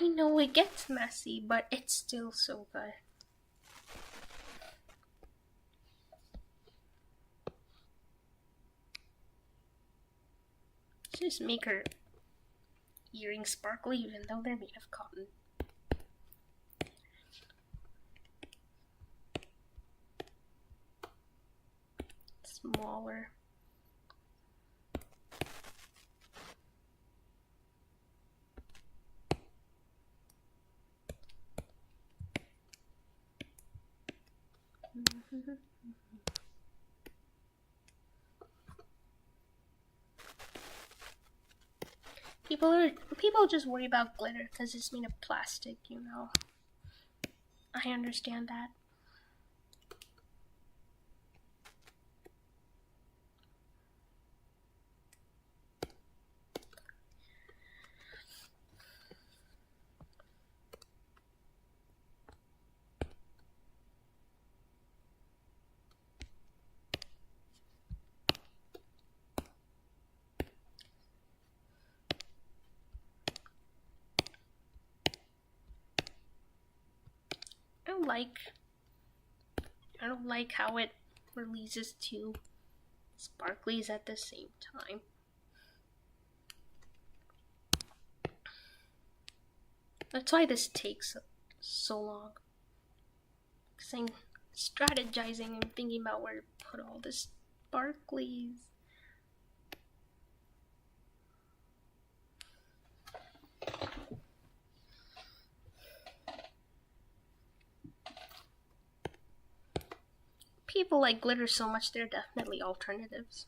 I know it gets messy, but it's still so good. Just make her earrings sparkly even though they're made of cotton. Smaller. People just worry about glitter because it's made of plastic, you know. I understand that. I don't like how it releases two sparklies at the same time. That's why this takes so long. Because I'm strategizing and thinking about where to put all the sparklies. People like glitter so much, there are definitely alternatives.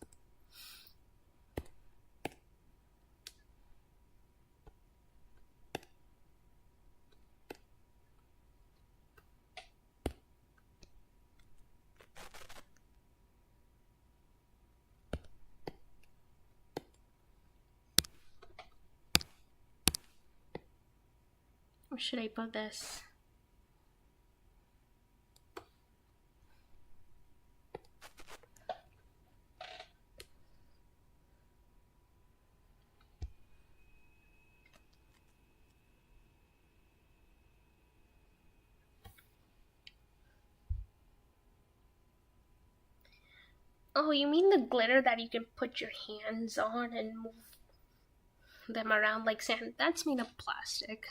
Where should I put this? Oh, you mean the glitter that you can put your hands on and move them around like sand? That's made of plastic.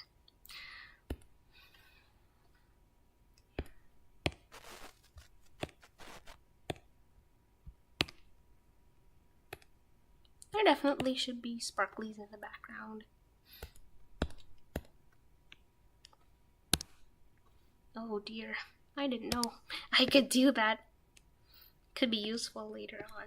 There definitely should be sparklies in the background. Oh dear, I didn't know I could do that. Could be useful later on.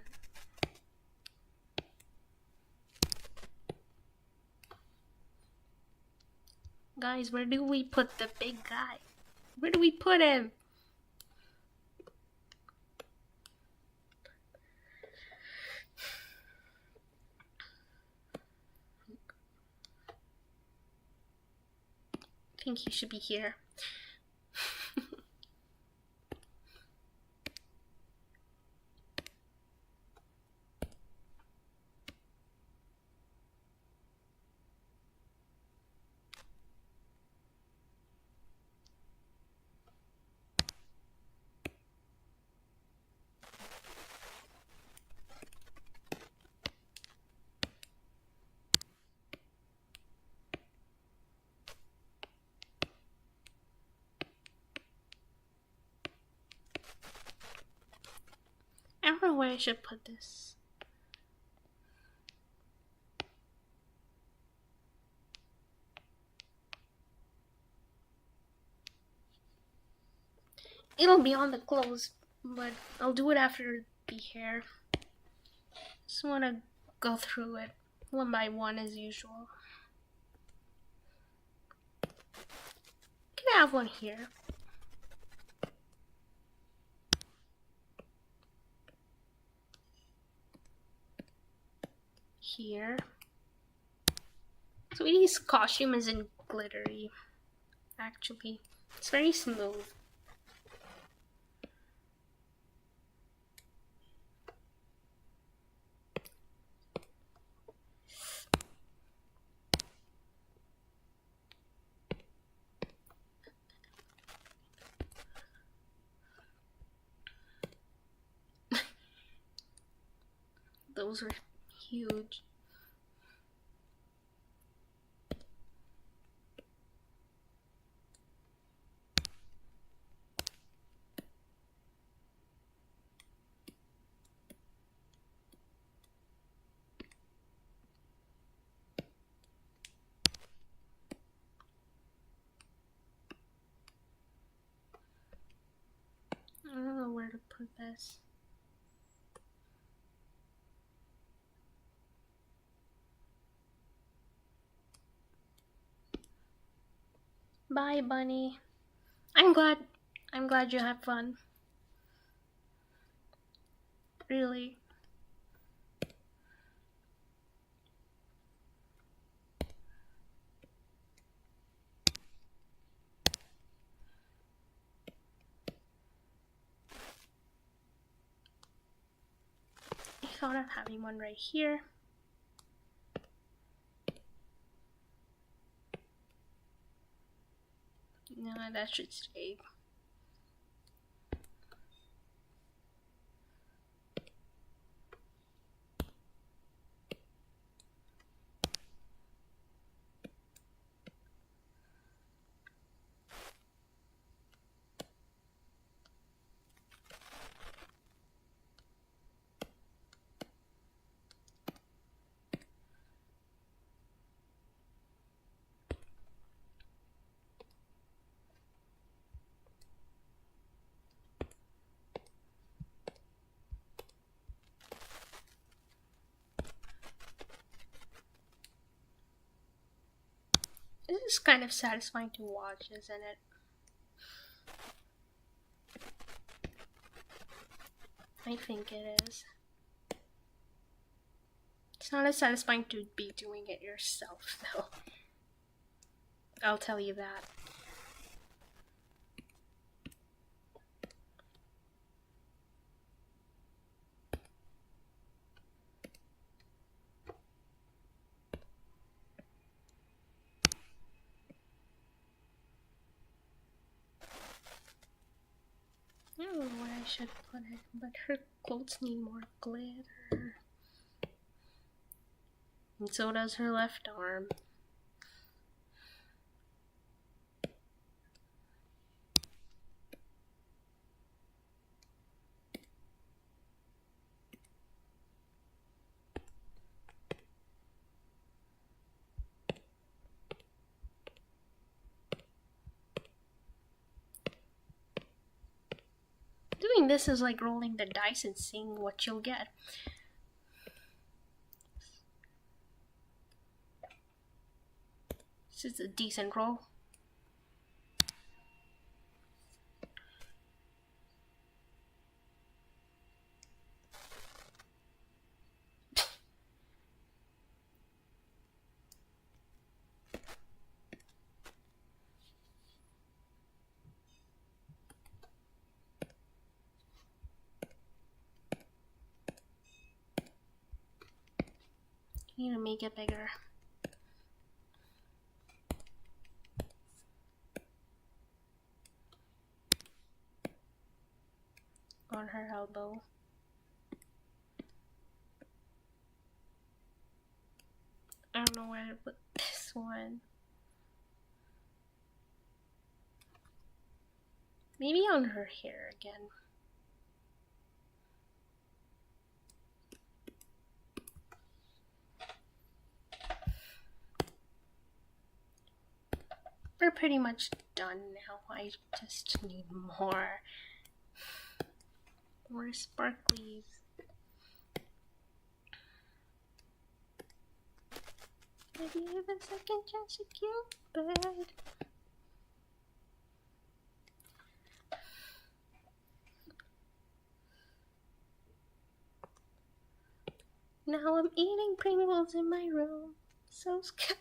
Guys, where do we put the big guy? Where do we put him? I think he should be here. I don't know where I should put this. It'll be on the clothes, but I'll do it after the hair. Just want to go through it one by one as usual. Can I have one here? Here. Sweetie's costume isn't glittery, actually. It's very smooth. Those are huge. I don't know where to put this. Bye, bunny. I'm glad you had fun. Really. I thought of having one right here. No, that should stay. This is kind of satisfying to watch, isn't it? I think it is. It's not as satisfying to be doing it yourself, though. I'll tell you that. I don't know where I should put it, but her clothes need more glitter. And so does her left arm. think this is like rolling the dice and seeing what you'll get. This is a decent roll. You need to make it bigger. On her elbow. I don't know where to put this one. Maybe on her hair again. We're pretty much done now. I just need more sparklies. Maybe I have a second chance at Cupid. Now I'm eating Pringles in my room. So skeptical.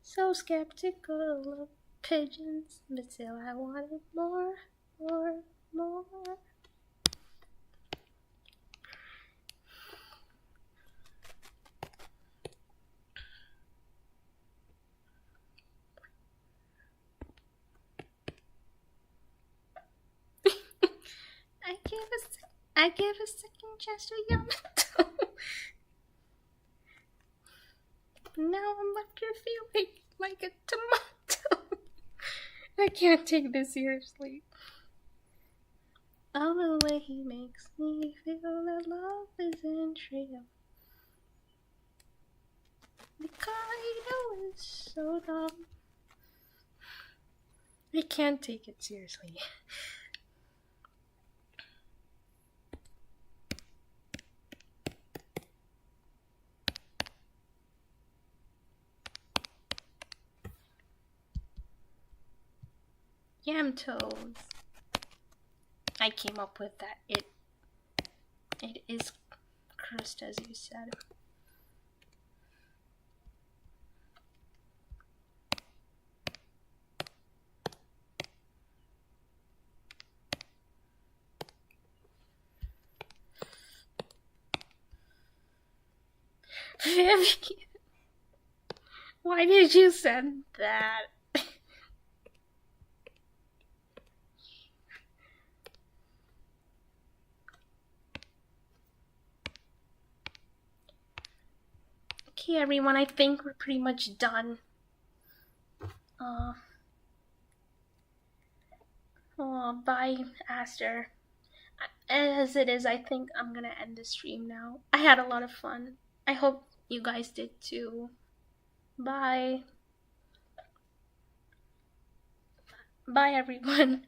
So skeptical of pigeons, but still I wanted more. I gave a second chance to Yamato. Now I'm left here feeling like a tomato. I can't take this seriously. Oh, the way he makes me feel that love isn't real. The Kaido is so dumb. I can't take it seriously. Yam toes. I came up with that. It is cursed, as you said. Vivian, why did you send that? Okay, everyone, I think we're pretty much done. Bye, Aster. As it is, I think I'm gonna end the stream now. I had a lot of fun. I hope you guys did too. Bye. Bye, everyone.